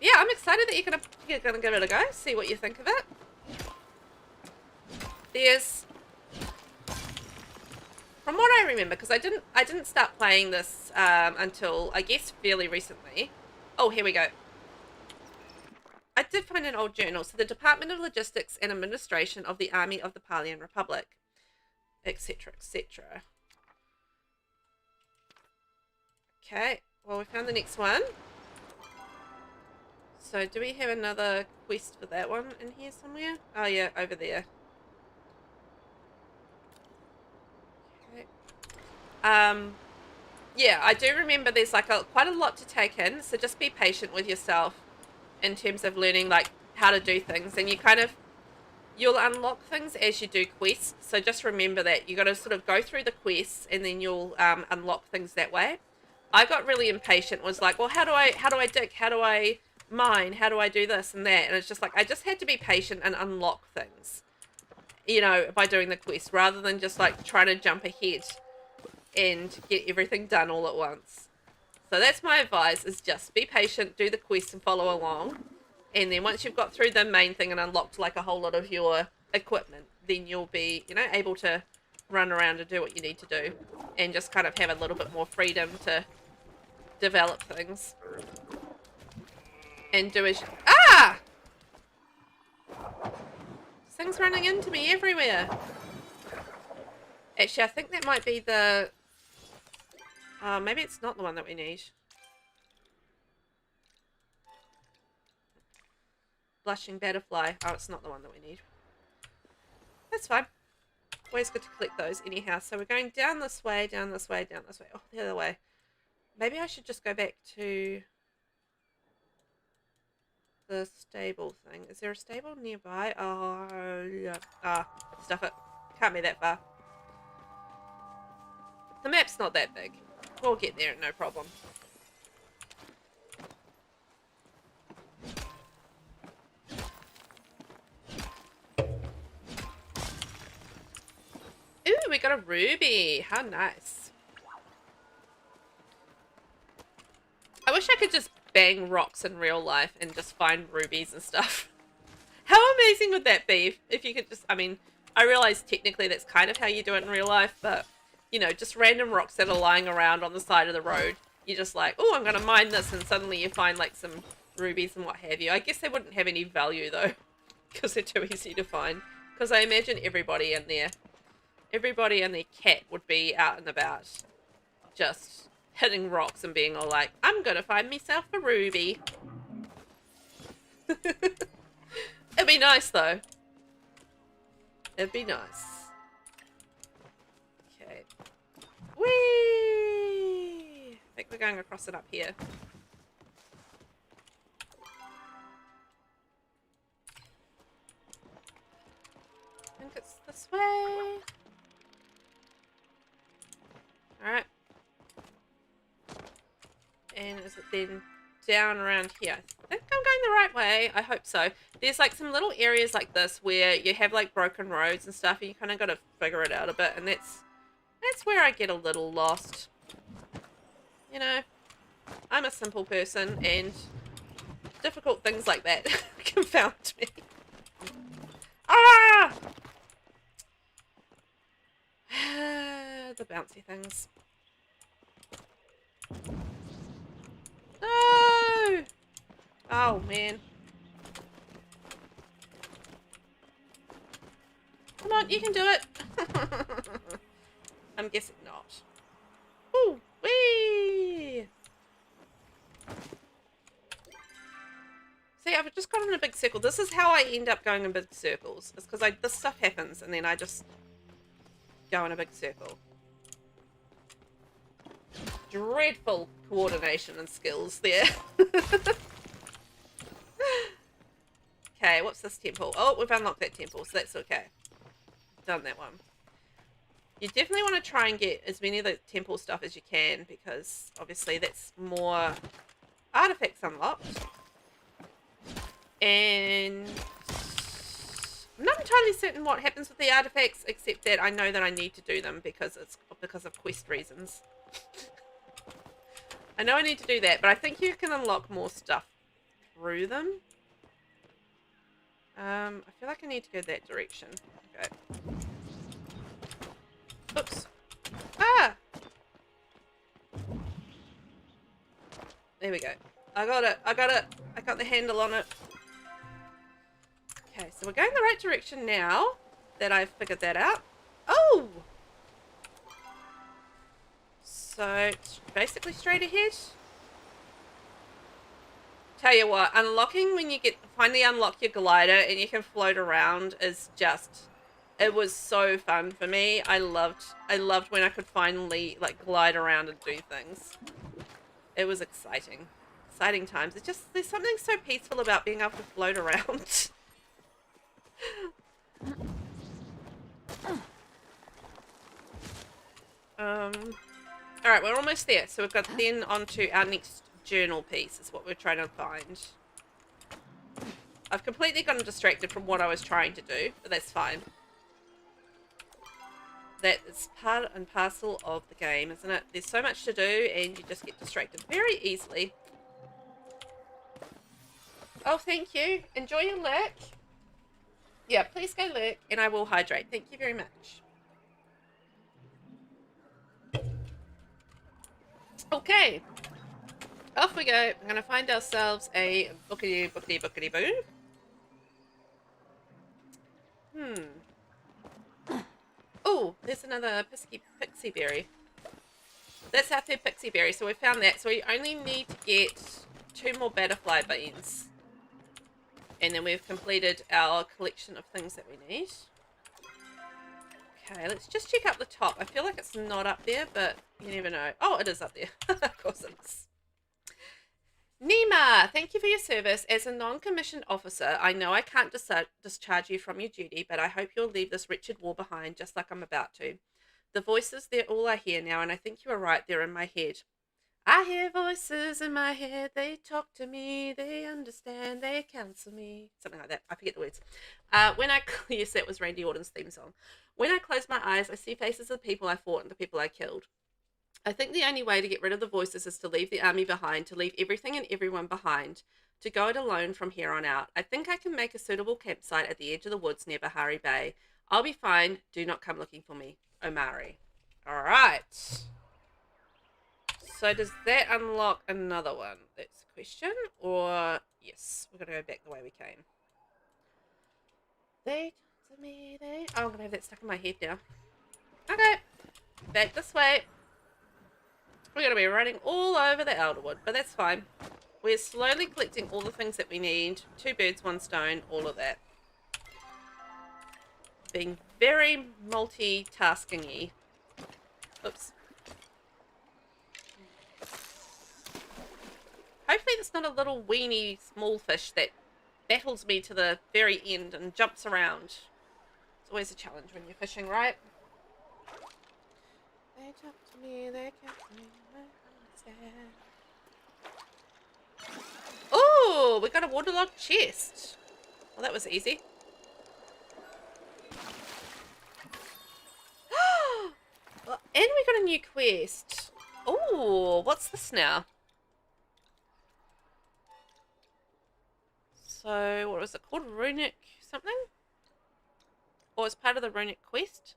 Yeah, I'm excited that you're gonna give it a go. See what you think of it. There's, from what I remember, because I didn't start playing this until I guess fairly recently. Oh, here we go. I did find an old journal. So the Department of Logistics and Administration of the Army of the Palian Republic, etc., etc. Okay, well, we found the next one. So do we have another quest for that one in here somewhere? Oh yeah, over there. Okay. Yeah, I do remember there's like quite a lot to take in, so just be patient with yourself in terms of learning like how to do things, and you'll unlock things as you do quests. So just remember that you got to sort of go through the quests and then you'll unlock things that way. I got really impatient, was like, well, how do I dig? How do I mine? How do I do this and that? And it's just like, I just had to be patient and unlock things, you know, by doing the quest rather than just like trying to jump ahead and get everything done all at once. So that's my advice, is just be patient, do the quest and follow along. And then once you've got through the main thing and unlocked like a whole lot of your equipment, then you'll be, you know, able to run around and do what you need to do and just kind of have a little bit more freedom to develop things. And do as... Ah! This thing's running into me everywhere. Actually, I think that might be the... maybe it's not the one that we need. blushing butterfly. Oh, it's not the one that we need. That's fine. Always good to collect those anyhow. So we're going down this way, down this way, down this way. Oh, the other way. Maybe I should just go back to the stable thing. Is there a stable nearby? Oh, yeah. Ah, stuff it. Can't be that far. The map's not that big. We'll get there, no problem. Ooh, we got a ruby. How nice. I wish I could just bang rocks in real life and just find rubies and stuff. How amazing would that be if you could just, I mean, I realize technically that's kind of how you do it in real life, but, you know, just random rocks that are lying around on the side of the road. You're just like, oh, I'm going to mine this, and suddenly you find, like, some rubies and what have you. I guess they wouldn't have any value, though, because they're too easy to find. Because I imagine everybody and their cat would be out and about, just hitting rocks and being all like, I'm going to find myself a ruby. It'd be nice, though. It'd be nice. Okay. Whee! I think we're going across it up here. I think it's this way. Alright. And is it then down around here? I think I'm going the right way. I hope so. There's like some little areas like this where you have like broken roads and stuff, and you kind of got to figure it out a bit, and that's where I get a little lost. You know, I'm a simple person, and difficult things like that confound me. Ah! The bouncy things. No! Oh, man. Come on, you can do it. I'm guessing not. Ooh, wee! See, I've just gone in a big circle. This is how I end up going in big circles. It's because this stuff happens, and then I just go in a big circle. Dreadful coordination and skills there. Okay, what's this temple? Oh, we've unlocked that temple, so that's okay. Done that one. You definitely want to try and get as many of the temple stuff as you can, because obviously that's more artifacts unlocked. And I'm not entirely certain what happens with the artifacts, except that I know that I need to do them because of quest reasons. I know I need to do that, but I think you can unlock more stuff through them. I feel like I need to go that direction. Okay. Oops. Ah! There we go. I got it. I got it. I got the handle on it. Okay, so we're going the right direction now that I've figured that out. Oh! So, it's basically straight ahead. Tell you what, unlocking when you finally unlock your glider and you can float around is just, it was so fun for me. I loved when I could finally like glide around and do things. It was exciting. Exciting times. It's just, there's something so peaceful about being able to float around. Alright, we're almost there. So we've got then onto our next journal piece is what we're trying to find. I've completely gotten distracted from what I was trying to do, but that's fine. That is part and parcel of the game, isn't it? There's so much to do and you just get distracted very easily. Oh, thank you. Enjoy your lurk. Yeah, please go lurk and I will hydrate. Thank you very much. Okay. Off we go. We're going to find ourselves a bookity boo. Oh, there's another pixie berry. That's our third pixie berry, so we found that. So we only need to get 2 more butterfly beans. And then we've completed our collection of things that we need. Okay, let's just check up the top. I feel like it's not up there, but you never know. Oh, it is up there. Of course it is. Nima, thank you for your service. As a non-commissioned officer, I know I can't discharge you from your duty, but I hope you'll leave this wretched war behind, just like I'm about to. The voices, they're all I hear now, and I think you are right, they're in my head. I hear voices in my head, they talk to me, they understand, they counsel me. Something like that. I forget the words. Yes, that was Randy Orton's theme song. When I close my eyes, I see faces of the people I fought and the people I killed. I think the only way to get rid of the voices is to leave the army behind, to leave everything and everyone behind, to go it alone from here on out. I think I can make a suitable campsite at the edge of the woods near Bahari Bay. I'll be fine. Do not come looking for me. Omari. All right. So does that unlock another one? That's the question. Or, yes, we're going to go back the way we came. They talk to me, they... Oh, I'm going to have that stuck in my head now. Okay. Back this way. We're going to be running all over the Elderwood, but that's fine. We're slowly collecting all the things that we need. 2 birds, 1 stone, all of that. Being very multitasking-y. Oops. Hopefully it's not a little weeny small fish that battles me to the very end and jumps around. It's always a challenge when you're fishing, right? They talk to me, they count me, I understand. Oh, we got a waterlogged chest. Well, that was easy. Well, and we got a new quest. Oh, what's this now? So, what was it called? Runic something? Or it's part of the Runic quest?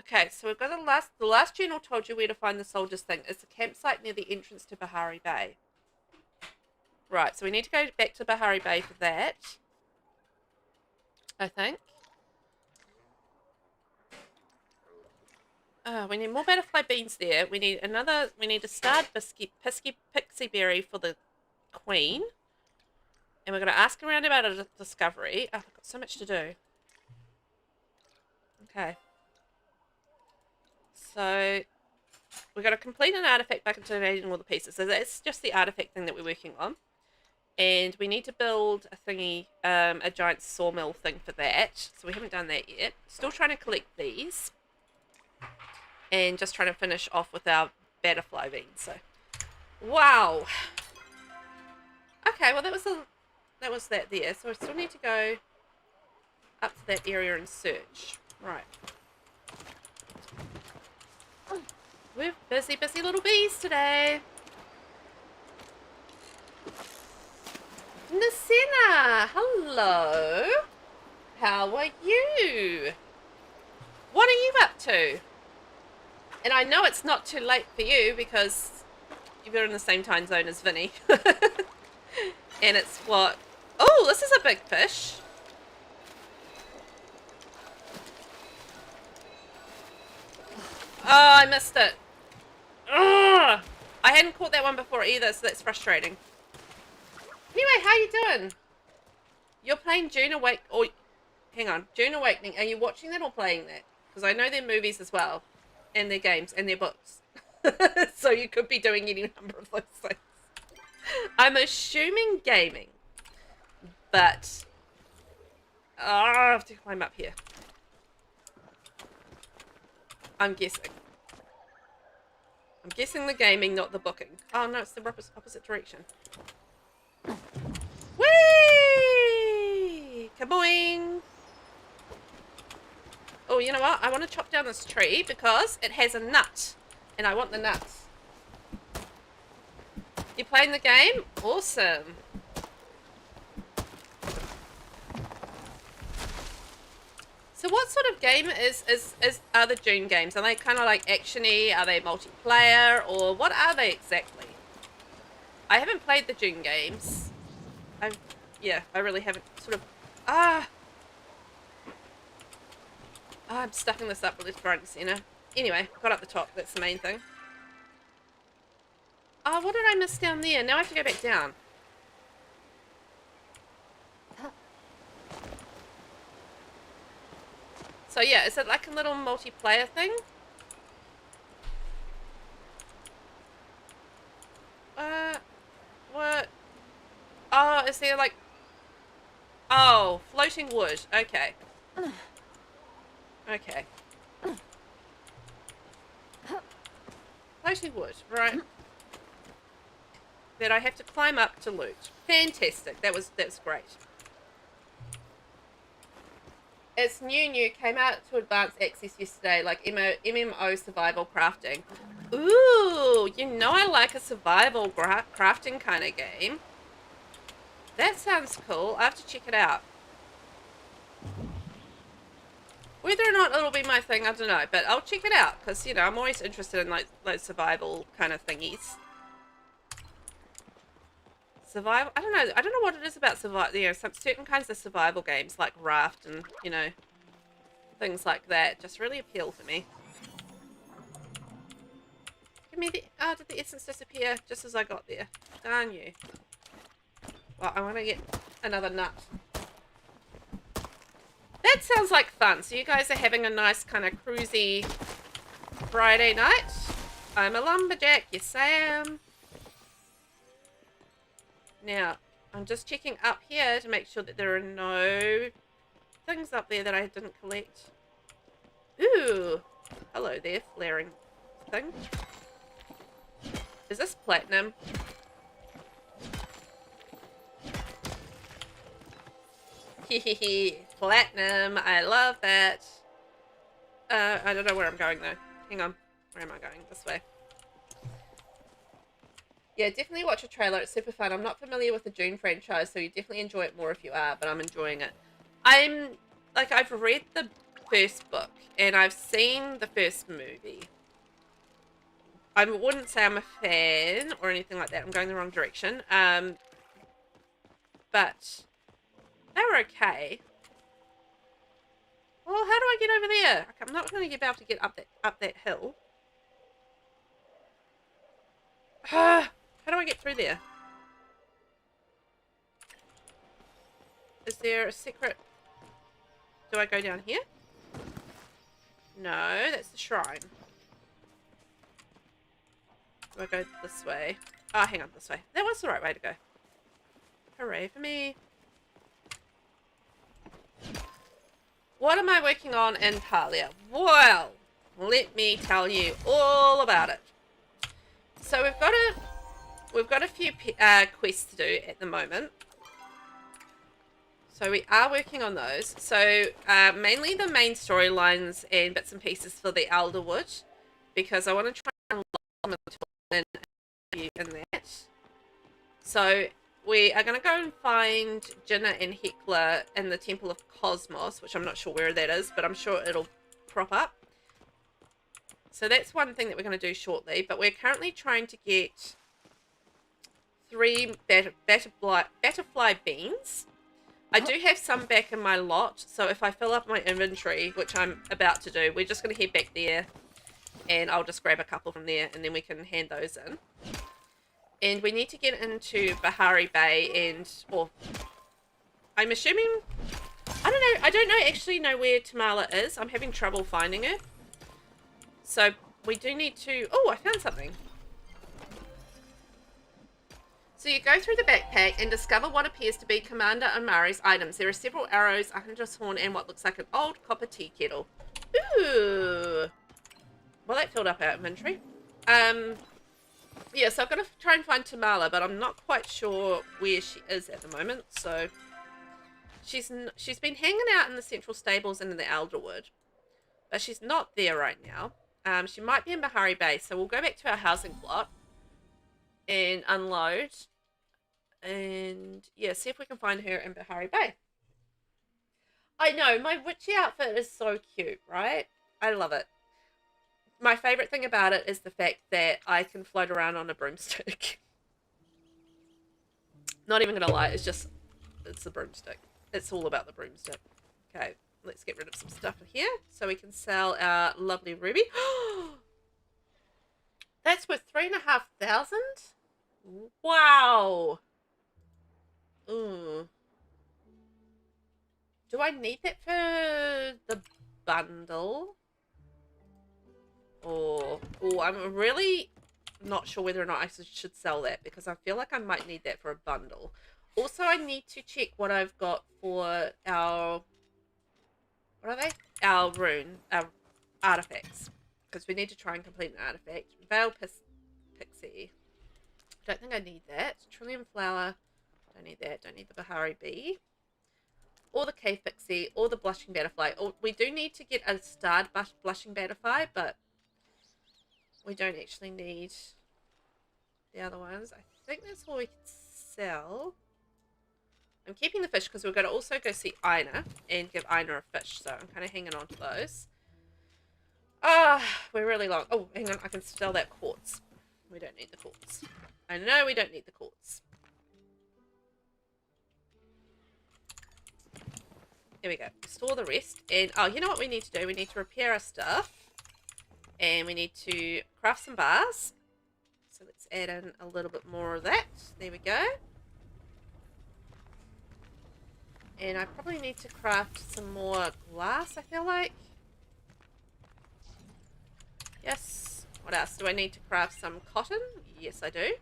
Okay, so we've got the last journal told you where to find the soldiers thing. It's a campsite near the entrance to Bahari Bay. Right, so we need to go back to Bahari Bay for that. I think. We need more butterfly beans there. We need a starred pixie berry for the queen. And we're going to ask around about a discovery. Oh, I've got so much to do. Okay. So, we've got to complete an artifact by donating all the pieces. So that's just the artifact thing that we're working on. And we need to build a thingy, a giant sawmill thing for that. So we haven't done that yet. Still trying to collect these. And just trying to finish off with our butterfly beans. So, wow. Okay, well that was that there. So I still need to go up to that area and search. Right. We're busy little bees today. Nasina, hello. How are you? What are you up to? And I know it's not too late for you because you're in the same time zone as Vinny. And it's what? Oh, this is a big fish. Oh, I missed it. Ugh. I hadn't caught that one before either, so that's frustrating. Anyway, how you doing? You're playing June Awake... Oh, hang on. June Awakening. Are you watching that or playing that? Because I know they're movies as well. And their games. And their books. So you could be doing any number of those things. I'm assuming gaming. But... Oh, I have to climb up here. I'm guessing. I'm guessing the gaming, not the booking. Oh no, it's the opposite direction. Whee! Kaboing! Oh, you know what? I want to chop down this tree because it has a nut. And I want the nuts. You playing the game? Awesome. So what sort of game are the June games? Are they kind of like action-y? Are they multiplayer? Or what are they exactly? I haven't played the June games. Yeah, I really haven't sort of... I'm stuffing this up with this front and center. Anyway, got up the top. That's the main thing. Oh, what did I miss down there? Now I have to go back down. So yeah, is it like a little multiplayer thing? What? Oh, is there like... Oh, floating wood. Okay. Okay. Floating wood, right. That I have to climb up to loot. Fantastic. That's great. It's new. Came out to advanced access yesterday, like MMO survival crafting. Ooh, you know I like a survival crafting kind of game. That sounds cool. I have to check it out. Whether or not it'll be my thing, I don't know. But I'll check it out, because, you know, I'm always interested in, like, those survival kind of thingies. Survival? I don't know what it is about survival. You know, some certain kinds of survival games, like Raft and, you know, things like that, just really appeal to me. Give me the... Oh, did the essence disappear just as I got there? Darn you. Well, I want to get another nut. That sounds like fun. So you guys are having a nice kind of cruisy Friday night. I'm a lumberjack. Yes, I am. Now, I'm just checking up here to make sure that there are no things up there that I didn't collect. Ooh. Hello there, flaring thing. Is this platinum? Hehehe. Platinum. I love that. I don't know where I'm going though. Hang on. Where am I going? This way. Yeah, definitely watch a trailer. It's super fun. I'm not familiar with the Dune franchise, so you definitely enjoy it more if you are, but I'm enjoying it. I've read the first book, and I've seen the first movie. I wouldn't say I'm a fan or anything like that. I'm going the wrong direction. But they were okay. Well, how do I get over there? I'm not going to be able to get up that hill. How do I get through there? Is there a secret? Do I go down here? No, that's the shrine. Do I go this way? Oh, hang on, this way. That was the right way to go. Hooray for me. What am I working on in Palia? Well, let me tell you all about it. So we've got a few quests to do at the moment. So we are working on those. So mainly the main storylines and bits and pieces for the Elderwood, because I want to try and unlock them in that. So we are going to go and find Jinna and Heckler in the Temple of Cosmos, which I'm not sure where that is, but I'm sure it'll crop up. So that's one thing that we're going to do shortly, but we're currently trying to get 3 butterfly beans. I do have some back in my lot, so if I fill up my inventory, which I'm about to do, we're just going to head back there, and I'll just grab a couple from there, and then we can hand those in. And we need to get into Bahari Bay or I'm assuming, I don't actually know where Tamala is. I'm having trouble finding her. So we do need to, oh, I found something. So you go through the backpack and discover what appears to be Commander Amari's items. There are several arrows, a hunter's horn, and what looks like an old copper tea kettle. Ooh. Well, that filled up our inventory. Yeah, so I've got to try and find Tamala, but I'm not quite sure where she is at the moment. So she's been hanging out in the central stables and in the Elderwood, but she's not there right now. She might be in Bahari Bay, so we'll go back to our housing plot and unload, and yeah, see if we can find her in Bahari Bay. I know, my witchy outfit is so cute, right? I love it. My favorite thing about it is the fact that I can float around on a broomstick. Not even gonna lie, it's the broomstick. It's all about the broomstick. Okay, let's get rid of some stuff in here so we can sell our lovely ruby. That's worth 3,500? Wow. Ooh. Do I need that for the bundle? Or... Oh, I'm really not sure whether or not I should sell that because I feel like I might need that for a bundle. Also, I need to check what I've got for our... What are they? Our rune. Our artifacts. Because we need to try and complete an artifact. Veil Pixie. Don't think I need that. Trillium Flower. Don't need that. Don't need the Bahari Bee. Or the Cave Pixie. Or the Blushing Butterfly. Or we do need to get a starred Blushing Butterfly, but we don't actually need the other ones. I think that's all we can sell. I'm keeping the fish because we're going to also go see Ina and give Ina a fish. So I'm kind of hanging on to those. Ah, we're really long. Oh, hang on. I can sell that quartz. We don't need the quartz. I know we don't need the quartz. There we go. Store the rest. And, oh, you know what we need to do? We need to repair our stuff. And we need to craft some bars. So let's add in a little bit more of that. There we go. And I probably need to craft some more glass, I feel like. Yes. What else? Do I need to craft some cotton? Yes, I do.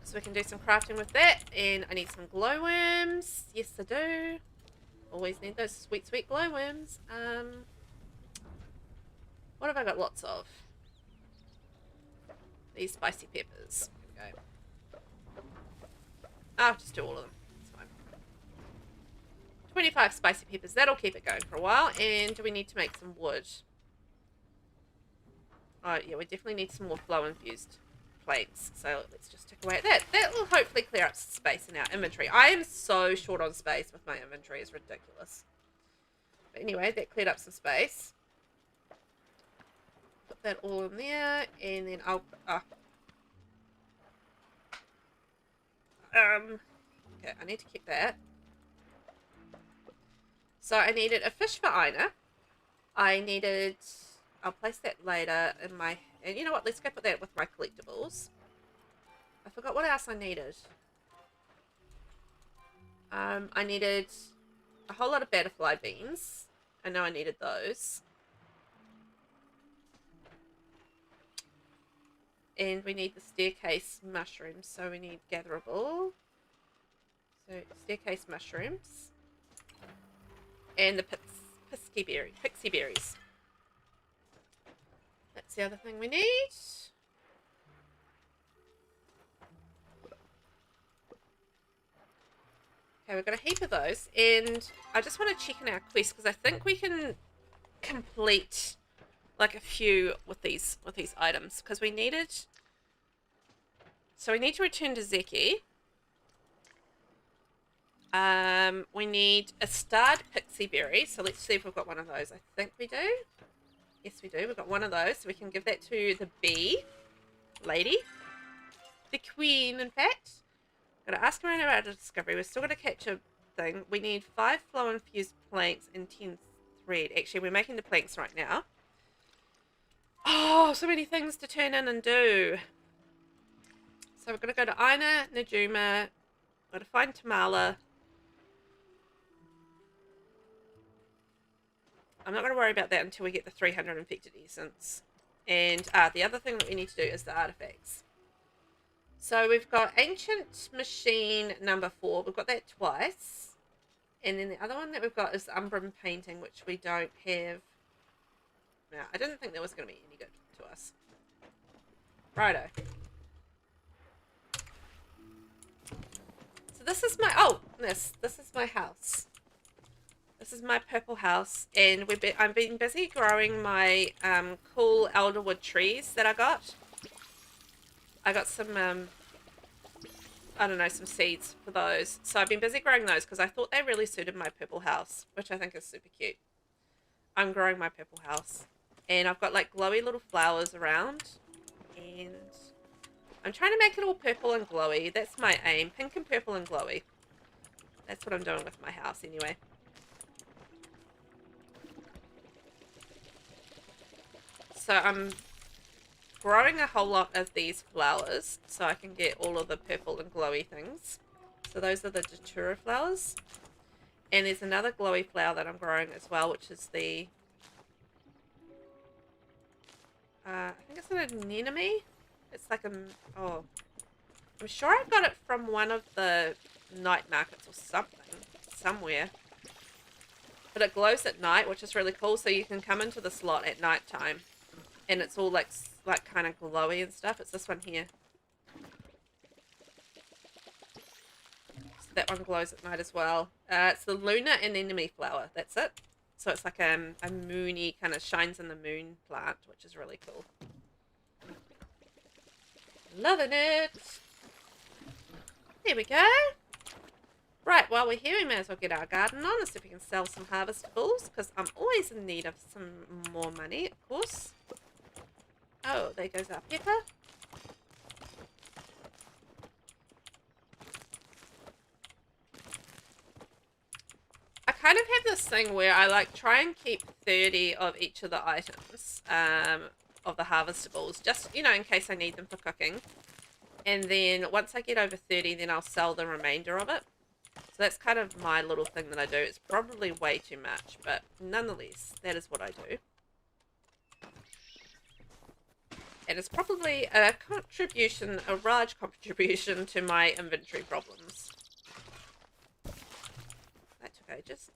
So we can do some crafting with that. And I need some glowworms. Yes, I do. Always need those sweet, sweet glowworms. What have I got lots of? These spicy peppers. There we go. I'll just do all of them. It's fine. 25 spicy peppers. That'll keep it going for a while. And do we need to make some wood? Oh, yeah, we definitely need some more flow-infused planks. So let's just take away at that. That will hopefully clear up space in our inventory. I am so short on space with my inventory. It's ridiculous. But anyway, that cleared up some space. Put that all in there. And then I'll... okay, I need to keep that. So I needed a fish for Ina. I needed... I'll place that later in my... And you know what? Let's go put that with my collectibles. I forgot what else I needed. I needed a whole lot of butterfly beans. I know I needed those. And we need the staircase mushrooms. So we need gatherable. So staircase mushrooms. And the pixie berries. That's the other thing we need. Okay, we've got a heap of those. And I just want to check in our quest because I think we can complete like a few with these items. Because we needed... So we need to return to Zeki. We need a starred pixie berry. So let's see if we've got one of those. I think we do. Yes, we do. We've got one of those. So we can give that to the bee lady. The queen, in fact. Got to ask around about a discovery. We're still going to catch a thing. We need 5 flow-infused planks and 10 thread. Actually, we're making the planks right now. Oh, so many things to turn in and do. So we're going to go to Ina, Najuma. Got to find Tamala. I'm not going to worry about that until we get the 300 infected essence. And the other thing that we need to do is the artifacts. So we've got Ancient Machine number 4. We've got that twice. And then the other one that we've got is the Umbrum Painting, which we don't have. No, I didn't think that was going to be any good to us. Righto. So this is my... Oh, this is my house. This is my purple house, and I've been busy growing my cool Elderwood trees that I got. I got some, I don't know, some seeds for those. So I've been busy growing those because I thought they really suited my purple house, which I think is super cute. I'm growing my purple house, and I've got like glowy little flowers around, and I'm trying to make it all purple and glowy. That's my aim, pink and purple and glowy. That's what I'm doing with my house anyway. So I'm growing a whole lot of these flowers so I can get all of the purple and glowy things. So those are the datura flowers. And there's another glowy flower that I'm growing as well, which is the... I think it's an anemone. It's like a... Oh. I'm sure I got it from one of the night markets or something. Somewhere. But it glows at night, which is really cool. So you can come into the slot at night time. And it's all like kind of glowy and stuff. It's this one here. So that one glows at night as well. It's the lunar anemone flower. That's it. So it's like a moony kind of shines in the moon plant, which is really cool. Loving it. There we go. Right, while we're here, we may as well get our garden on and see if we can sell some harvestables, because I'm always in need of some more money, of course. Oh, there goes our pepper. I kind of have this thing where I like try and keep 30 of each of the items of the harvestables, just, you know, in case I need them for cooking. And then once I get over 30, then I'll sell the remainder of it. So that's kind of my little thing that I do. It's probably way too much, but nonetheless, that is what I do. And it's probably a contribution, a large contribution to my inventory problems. That took ages.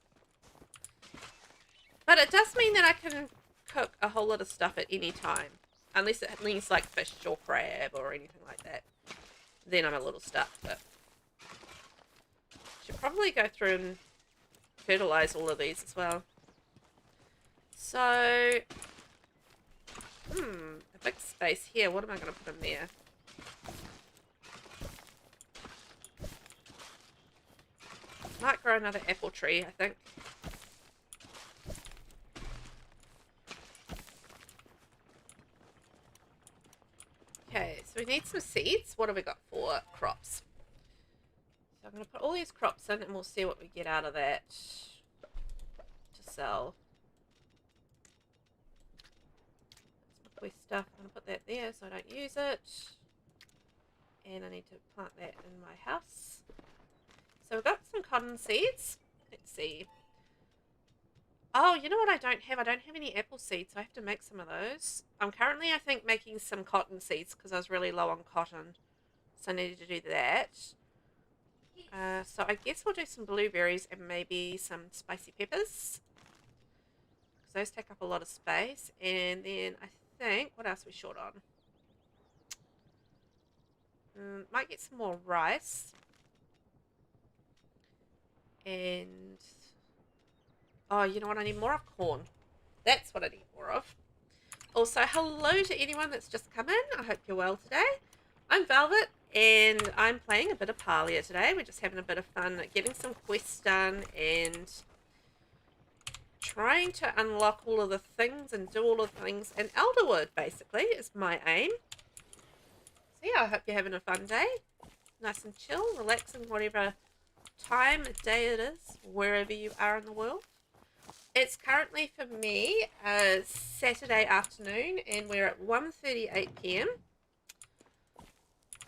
But it does mean that I can cook a whole lot of stuff at any time. Unless it means like fish or crab or anything like that. Then I'm a little stuck, but... Should probably go through and fertilize all of these as well. So... a big space here. What am I going to put in there? Might grow another apple tree, I think. Okay, so we need some seeds. What have we got for crops? So I'm going to put all these crops in and we'll see what we get out of that to sell. Stuff. I'm going to put that there so I don't use it. And I need to plant that in my house. So we've got some cotton seeds. Let's see. Oh, you know what I don't have? I don't have any apple seeds, so I have to make some of those. I'm currently, I think, making some cotton seeds because I was really low on cotton. So I needed to do that. So I guess we'll do some blueberries and maybe some spicy peppers. Because those take up a lot of space. And then I think, what else are we short on? Might get some more rice. And, oh, you know what? I need more of corn. That's what I need more of. Also, hello to anyone that's just come in. I hope you're well today. I'm Velvet, and I'm playing a bit of Palia today. We're just having a bit of fun getting some quests done and trying to unlock all of the things and do all of the things in Elderwood, basically, is my aim. So yeah, I hope you're having a fun day. Nice and chill, relaxing, whatever time of day it is, wherever you are in the world. It's currently, for me, Saturday afternoon, and we're at 1:38 PM.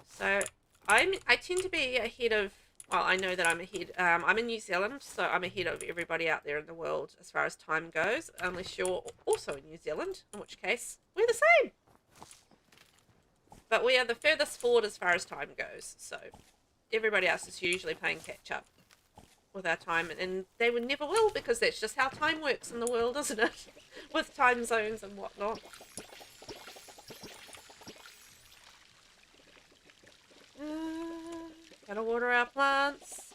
So I tend to be ahead of... Well, I know that I'm ahead. I'm in New Zealand, so I'm ahead of everybody out there in the world as far as time goes, unless you're also in New Zealand, in which case we're the same. But we are the furthest forward as far as time goes, so everybody else is usually playing catch up with our time, and they would never will, because that's just how time works in the world, isn't it? With time zones and whatnot. Gotta water our plants.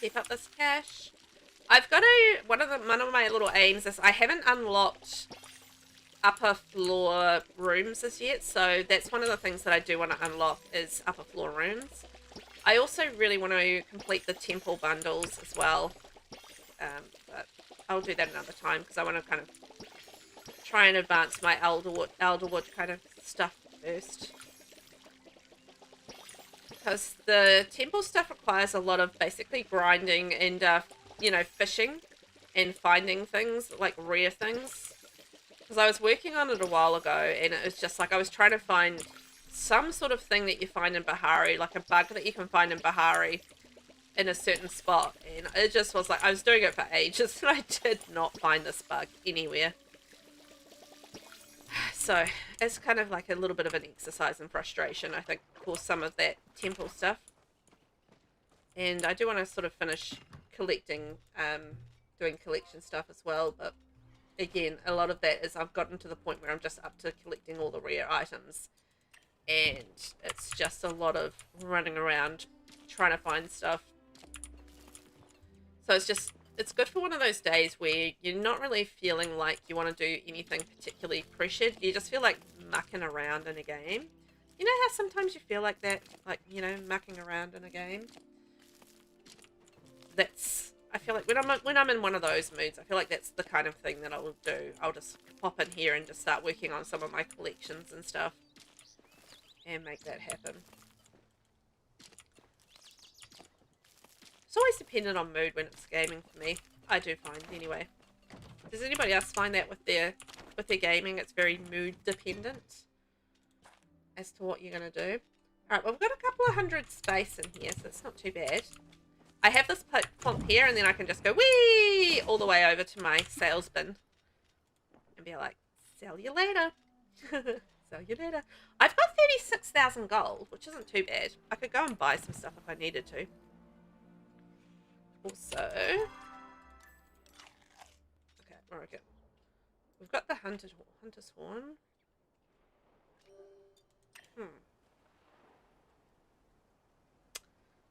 Keep up this cash. I've got to... One of my little aims is I haven't unlocked upper floor rooms as yet. So that's one of the things that I do want to unlock is upper floor rooms. I also really want to complete the temple bundles as well. But I'll do that another time because I want to kind of try and advance my Elderwood kind of stuff first. Because the temple stuff requires a lot of basically grinding and, you know, fishing and finding things, like rare things. Because I was working on it a while ago, and it was just like I was trying to find some sort of thing that you find in Bahari, like a bug that you can find in Bahari in a certain spot. And it just was like, I was doing it for ages, and I did not find this bug anywhere. So it's kind of like a little bit of an exercise in frustration, I think, for some of that temple stuff. And I do want to sort of finish collecting, doing collection stuff as well. But again, a lot of that is I've gotten to the point where I'm just up to collecting all the rare items. And it's just a lot of running around trying to find stuff. So it's good for one of those days where you're not really feeling like you want to do anything particularly pressured. You just feel like mucking around in a game. You know how sometimes you feel like that? Like, you know, mucking around in a game? I feel like when I'm in one of those moods, I feel like that's the kind of thing that I will do. I'll just pop in here and just start working on some of my collections and stuff. And make that happen. It's always dependent on mood when it's gaming for me. I do find anyway. Does anybody else find that with their gaming? It's very mood dependent as to what you're gonna do. Alright, well, we've got a couple of hundred space in here, so it's not too bad. I have this plump here, and then I can just go whee all the way over to my sales bin and be like, sell you later. Sell you later. I've got 36,000 gold, which isn't too bad. I could go and buy some stuff if I needed to. Also, okay, where are we? We've got the hunter's horn.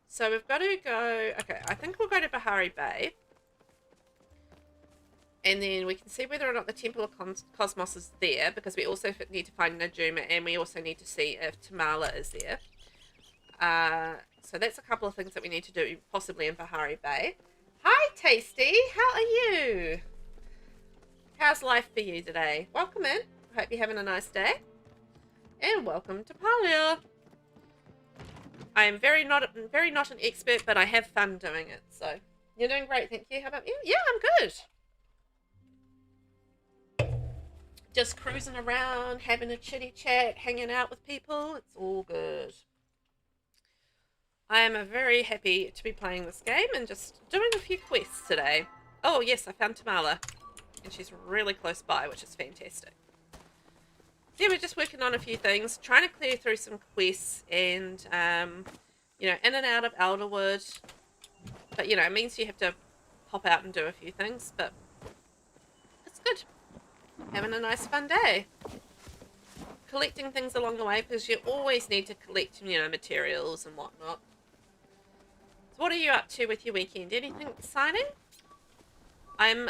So we've got to go. Okay, I think we'll go to Bahari Bay, and then we can see whether or not the Temple of Cosmos is there, because we also need to find Najuma, and we also need to see if Tamala is there. So that's a couple of things that we need to do, possibly in Bahari Bay. Hi, Tasty. How are you? How's life for you today? Welcome in. Hope you're having a nice day. And welcome to Palia. I am very not an expert, but I have fun doing it. So you're doing great, thank you. How about you? Yeah, I'm good. Just cruising around, having a chitty chat, hanging out with people. It's all good. I am very happy to be playing this game and just doing a few quests today. Oh yes, I found Tamala, and she's really close by, which is fantastic. Yeah, we're just working on a few things, trying to clear through some quests, and you know, in and out of Elderwood. But you know, it means you have to pop out and do a few things, but it's good. Having a nice fun day. Collecting things along the way, because you always need to collect, you know, materials and whatnot. So what are you up to with your weekend? Anything exciting? I'm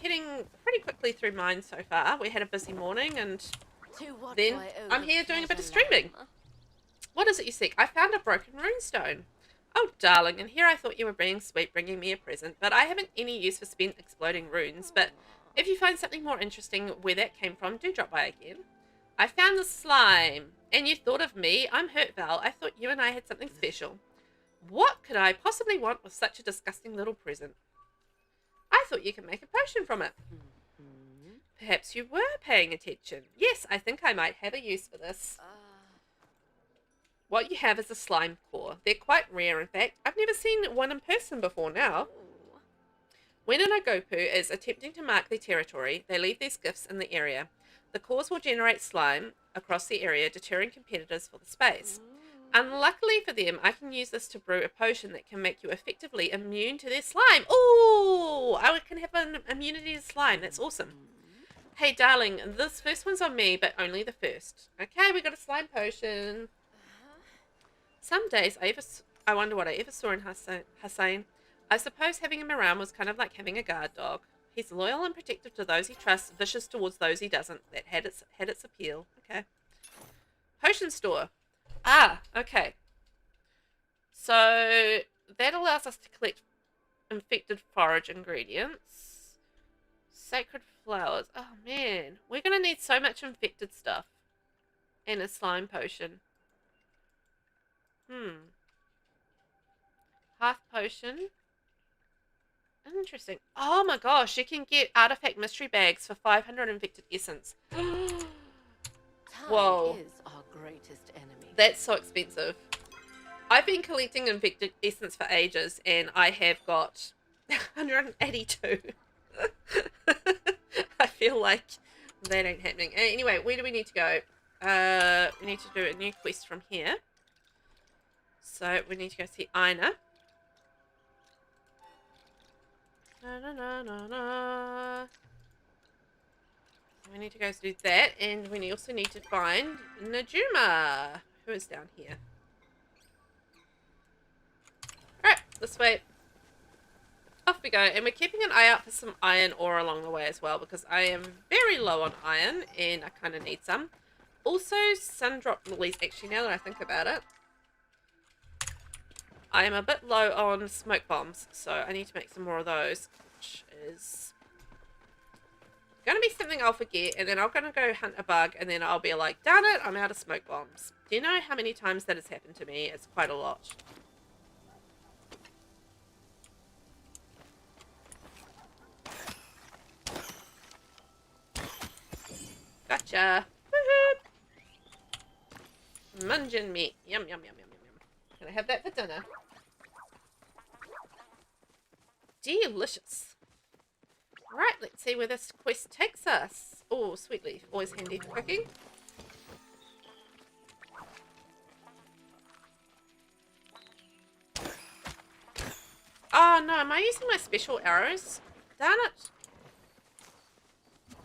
heading pretty quickly through mine so far. We had a busy morning, and then I'm here doing a bit of streaming. What is it you seek? I found a broken runestone. Oh, darling, and here I thought you were being sweet, bringing me a present, but I haven't any use for spent exploding runes. But if you find something more interesting where that came from, do drop by again. I found the slime, and you thought of me. I'm hurt, Val. I thought you and I had something special. What could I possibly want with such a disgusting little present? I thought you could make a potion from it. Perhaps you were paying attention. Yes, I think I might have a use for this. What you have is a slime core. They're quite rare, in fact. I've never seen one in person before now. When an Agopu is attempting to mark their territory, they leave these gifts in the area. The cores will generate slime across the area, deterring competitors for the space. Unluckily for them, I can use this to brew a potion that can make you effectively immune to their slime. Oh, I can have an immunity to slime. That's awesome. Hey, darling, this first one's on me, but only the first. Okay, we got a slime potion. Some days, I wonder what I ever saw in Hussein. I suppose having him around was kind of like having a guard dog. He's loyal and protective to those he trusts, vicious towards those he doesn't. That had its appeal. Okay. Potion store. Ah, okay. So that allows us to collect infected forage ingredients. Sacred flowers. Oh man, we're gonna need so much infected stuff. And a slime potion. Hearth potion. Interesting. Oh my gosh, you can get artifact mystery bags for 500 infected essence. Time Whoa, is our greatest enemy. that's so expensive. I've been collecting infected essence for ages, and I have got 182. I feel like that ain't happening. Anyway, where do we need to go? We need to do a new quest from here. So we need to go see Ina. Na, na, na, na, na. We need to go do that, and we also need to find Najuma, who is down here. Alright, this way. Off we go, and we're keeping an eye out for some iron ore along the way as well, because I am very low on iron, and I kind of need some. Also, Sundrop lilies, actually, now that I think about it. I am a bit low on smoke bombs, so I need to make some more of those, which is going to be something I'll forget, and then I'm going to go hunt a bug, and then I'll be like, darn it, I'm out of smoke bombs. Do you know how many times that has happened to me? It's quite a lot. Gotcha. Woohoo! Mungin meat. Yum, yum, yum, yum, yum, yum. Can I have that for dinner? Delicious. Right, let's see where this quest takes us. Oh, sweet leaf. Always handy for cooking. Oh no, am I using my special arrows? Darn it.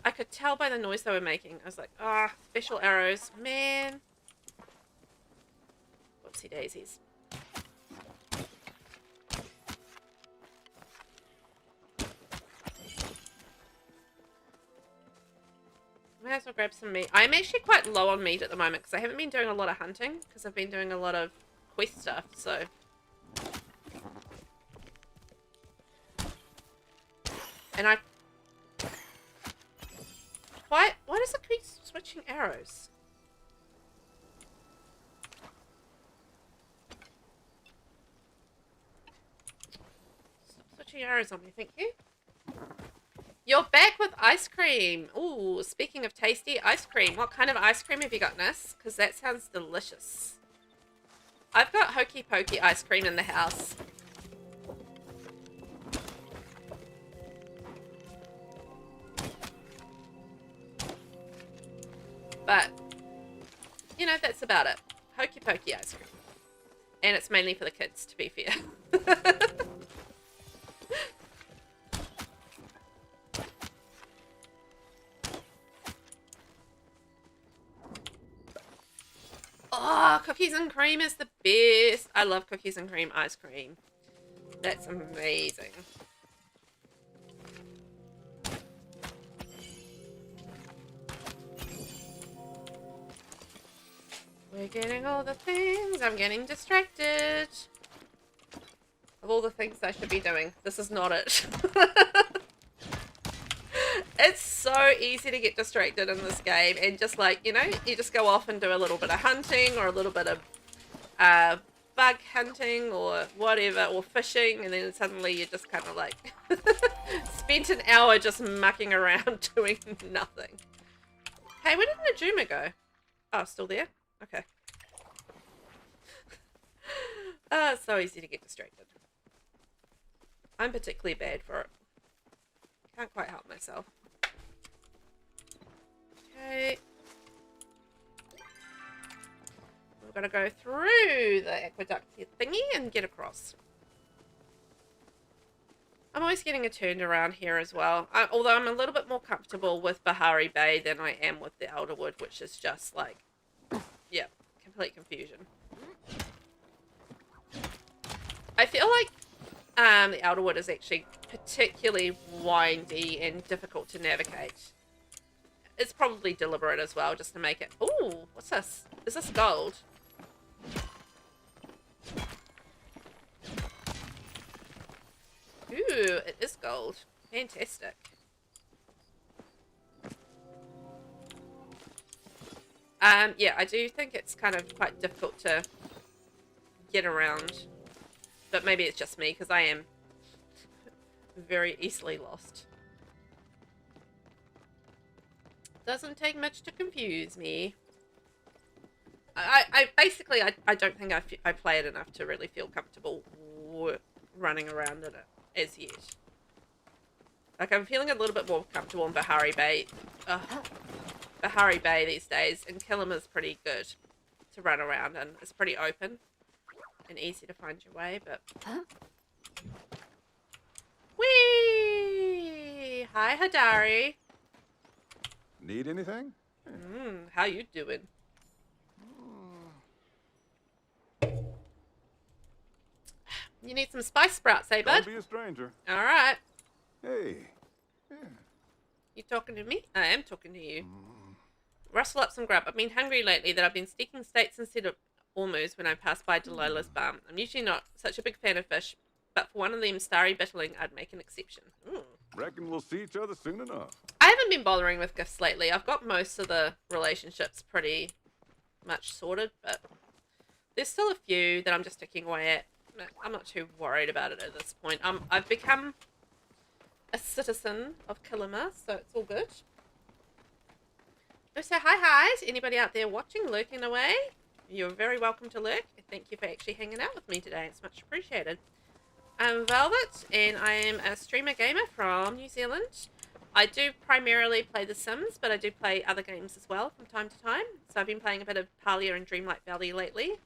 I could tell by the noise they were making. I was like, ah, special arrows. Man. Whoopsie daisies. Might as well grab some meat. I'm actually quite low on meat at the moment because I haven't been doing a lot of hunting because I've been doing a lot of quest stuff, so. And I why does it keep switching arrows? Stop switching arrows on me, thank you. You're back with ice cream. Ooh, speaking of tasty ice cream, what kind of ice cream have you got, Ness? Because that sounds delicious. I've got Hokey Pokey ice cream in the house. But, you know, that's about it. Hokey Pokey ice cream. And it's mainly for the kids, to be fair. Oh, cookies and cream is the best. I love cookies and cream ice cream. That's amazing. We're getting all the things. I'm getting distracted. Of all the things I should be doing, this is not it. It's so easy to get distracted in this game and just like, you know, you just go off and do a little bit of hunting or a little bit of bug hunting or whatever, or fishing, and then suddenly you're just kind of like spent an hour just mucking around doing nothing. Hey, where did Najuma go? Oh, still there? Okay. It's so easy to get distracted. I'm particularly bad for it. Can't quite help myself. Okay. We're gonna go through the aqueduct thingy and get across. I'm always getting a turned around here as well. Although I'm a little bit more comfortable with Bahari Bay than I am with the Elderwood, which is just like, yeah, complete confusion. I feel like the Elderwood is actually particularly windy and difficult to navigate. It's probably deliberate as well, just to make it... Ooh, what's this? Is this gold? Ooh, it is gold. Fantastic. Yeah, I do think it's kind of quite difficult to get around. But maybe it's just me, because I am very easily lost. Doesn't take much to confuse me. I basically, I don't think I play it enough to really feel comfortable running around in it as yet. Like, I'm feeling a little bit more comfortable in Bahari Bay. Bahari Bay these days, and Killima's pretty good to run around in. It's pretty open and easy to find your way, but... Whee! Hi, Hadari. Need anything? How you doing? You need some spice sprouts, eh, bud? Don't be a stranger. Alright. Hey. You talking to me? I am talking to you. Rustle up some grub. I've been hungry lately that I've been sticking steaks instead of ormus when I pass by Delilah's barn. I'm usually not such a big fan of fish, but for one of them starry bittling, I'd make an exception. Reckon we'll see each other soon enough. I haven't been bothering with gifts lately. I've got most of the relationships pretty much sorted, but there's still a few that I'm just sticking away at. I'm not too worried about it at this point. I've become a citizen of Kilima, so it's all good. Oh, so hi to anybody out there watching, lurking away. You're very welcome to lurk. Thank you for actually hanging out with me today. It's much appreciated. I'm Velvet, and I am a streamer gamer from New Zealand. I do primarily play The Sims, but I do play other games as well from time to time. So I've been playing a bit of Palia and Dreamlight Valley lately.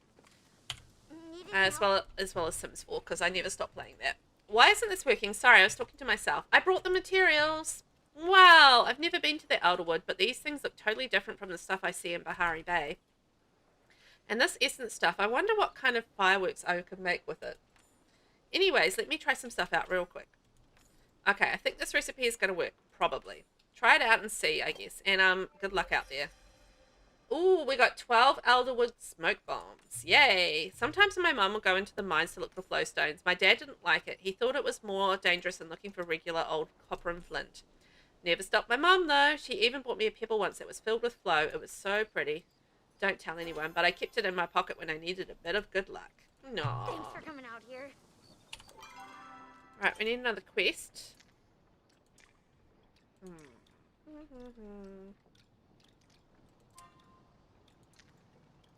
As well as Sims 4, because I never stop playing that. Why isn't this working? Sorry, I was talking to myself. I brought the materials. Wow, I've never been to the Elderwood, but these things look totally different from the stuff I see in Bahari Bay. And this essence stuff, I wonder what kind of fireworks I could make with it. Anyways, let me try some stuff out real quick. Okay, I think this recipe is going to work, probably. Try it out and see, I guess. And good luck out there. Ooh, we got 12 Elderwood smoke bombs. Yay! Sometimes my mum will go into the mines to look for flowstones. My dad didn't like it. He thought it was more dangerous than looking for regular old copper and flint. Never stopped my mum, though. She even bought me a pebble once that was filled with flow. It was so pretty. Don't tell anyone, but I kept it in my pocket when I needed a bit of good luck. No. Thanks for coming out here. Right, we need another quest.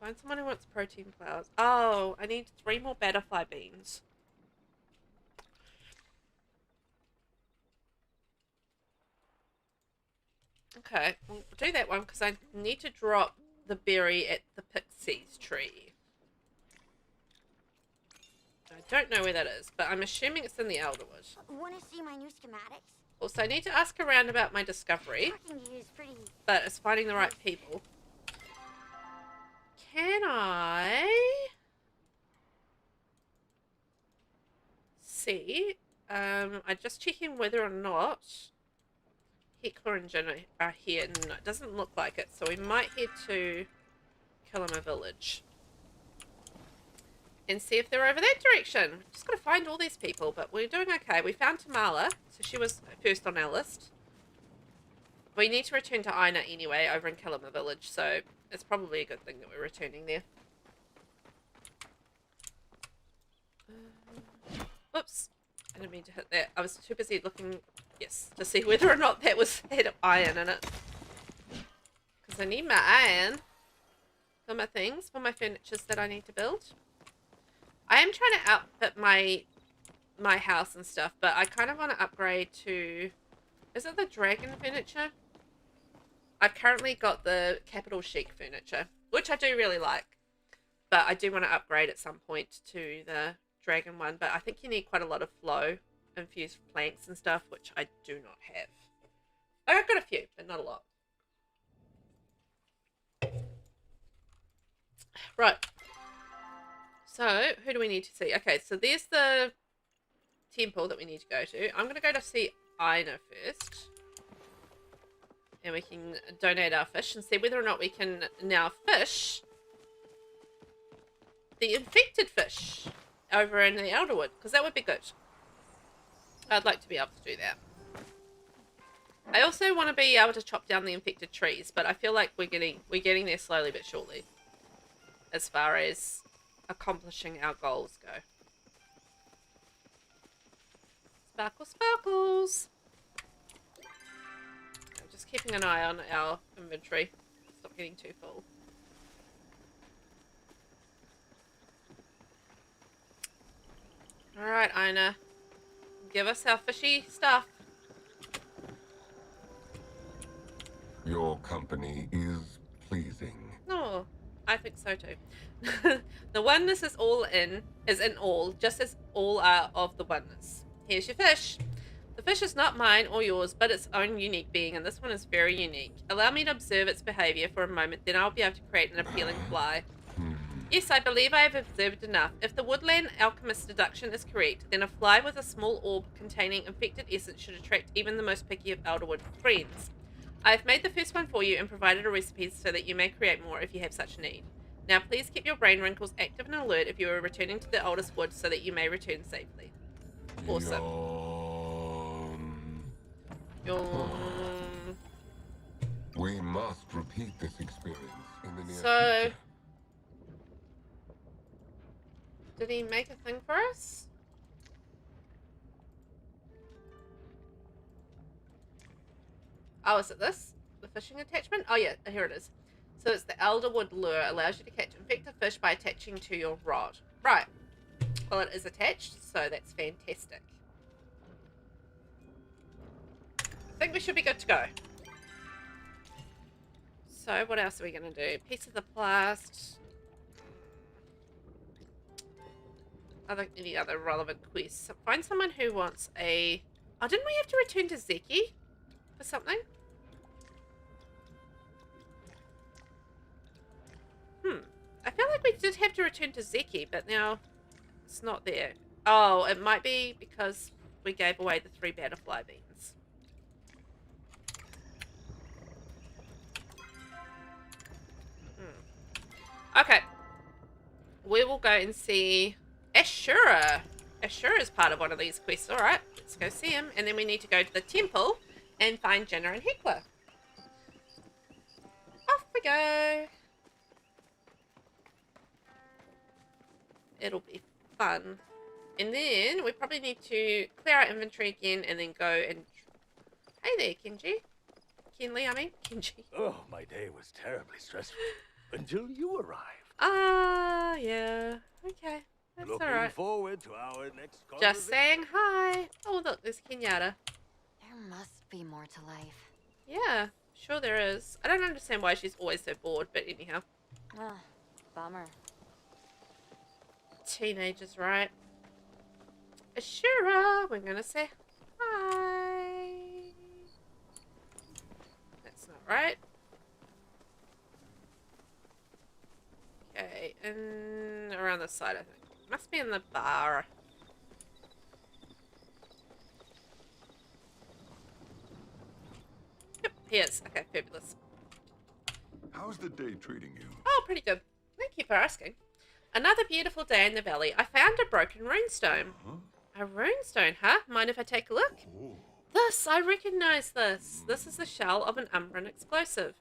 Find someone who wants protein flowers. Oh, I need 3 more butterfly beans. Okay, we'll do that one because I need to drop the berry at the Pixie's tree. I don't know where that is, but I'm assuming it's in the Elderwood. Want to see my new schematics? Also, I need to ask around about my discovery, but it's finding the right people. Can I see? I'm just checking whether or not Heckler and Jen are here. No, it doesn't look like it, so we might head to Kilima Village and see if they're over that direction. Just got to find all these people, but we're doing okay. We found Tamala, so she was first on our list. We need to return to Aina anyway, over in Kilima Village, so it's probably a good thing that we're returning there. Oops. I didn't mean to hit that. I was too busy looking, yes, to see whether or not that had iron in it. Because I need my iron for my things, for my furnitures that I need to build. I am trying to outfit my house and stuff, but I kind of want to upgrade to... Is it the dragon furniture? I've currently got the capital chic furniture, which I do really like. But I do want to upgrade at some point to the dragon one. But I think you need quite a lot of flow infused planks and stuff, which I do not have. I've got a few, but not a lot. Right. So, who do we need to see? Okay, so there's the temple that we need to go to. I'm going to go to see Aina first. And we can donate our fish and see whether or not we can now fish the infected fish over in the Elderwood, because that would be good. I'd like to be able to do that. I also want to be able to chop down the infected trees, but I feel like we're getting there slowly but surely as far as accomplishing our goals go. Sparkle, sparkles. I'm just keeping an eye on our inventory. Stop getting too full. Alright, Ina. Give us our fishy stuff. Your company is pleasing. Oh, I think so too. The oneness is in all, just as all are of the oneness. Here's your fish. The fish is not mine or yours, but its own unique being, and this one is very unique. Allow me to observe its behavior for a moment, then I'll be able to create an appealing fly. Yes, I believe I have observed enough. If the woodland alchemist's deduction is correct, then a fly with a small orb containing infected essence should attract even the most picky of Elderwood friends. I have made the first one for you and provided a recipe so that you may create more if you have such a need. Now please keep your brain wrinkles active and alert if you are returning to the oldest wood so that you may return safely. Awesome. Yawn. We must repeat this experience in the near So, future. did he make a thing for us? Oh, is it this? The fishing attachment? Oh yeah, here it is. So it's the Elderwood lure. Allows you to catch infected fish by attaching to your rod. Right. Well, it is attached, so that's fantastic. I think we should be good to go. So what else are we going to do? Piece of the plast. Any other relevant quests? Find someone who wants a... Oh, didn't we have to return to Zeki for something? I feel like we did have to return to Zeki, but now it's not there. Oh, it might be because we gave away the 3 butterfly beans. Okay. We will go and see Ashura. Ashura is part of one of these quests. Alright, let's go see him. And then we need to go to the temple and find Jenna and Hecla. Off we go. It'll be fun. And then we probably need to clear our inventory again and then go and... Hey there, Kenji. Kenley, I mean. Kenji. Oh, my day was terribly stressful until you arrived. Ah, yeah. Okay. That's Looking alright. forward to our next Just conversation. saying hi. Oh, look, there's Kenyatta. There must be more to life. Yeah, sure there is. I don't understand why she's always so bored, but anyhow. Ah, bummer. Teenagers, right? Ashura, we're gonna say hi. That's not right. Okay, and around the side, I think. Must be in the bar. Yep, he is. Okay, fabulous. How's the day treating you? Oh, pretty good. Thank you for asking. Another beautiful day in the valley. I found a broken runestone. A runestone, huh? Mind if I take a look? This, I recognize this. This is the shell of an Umbran explosive.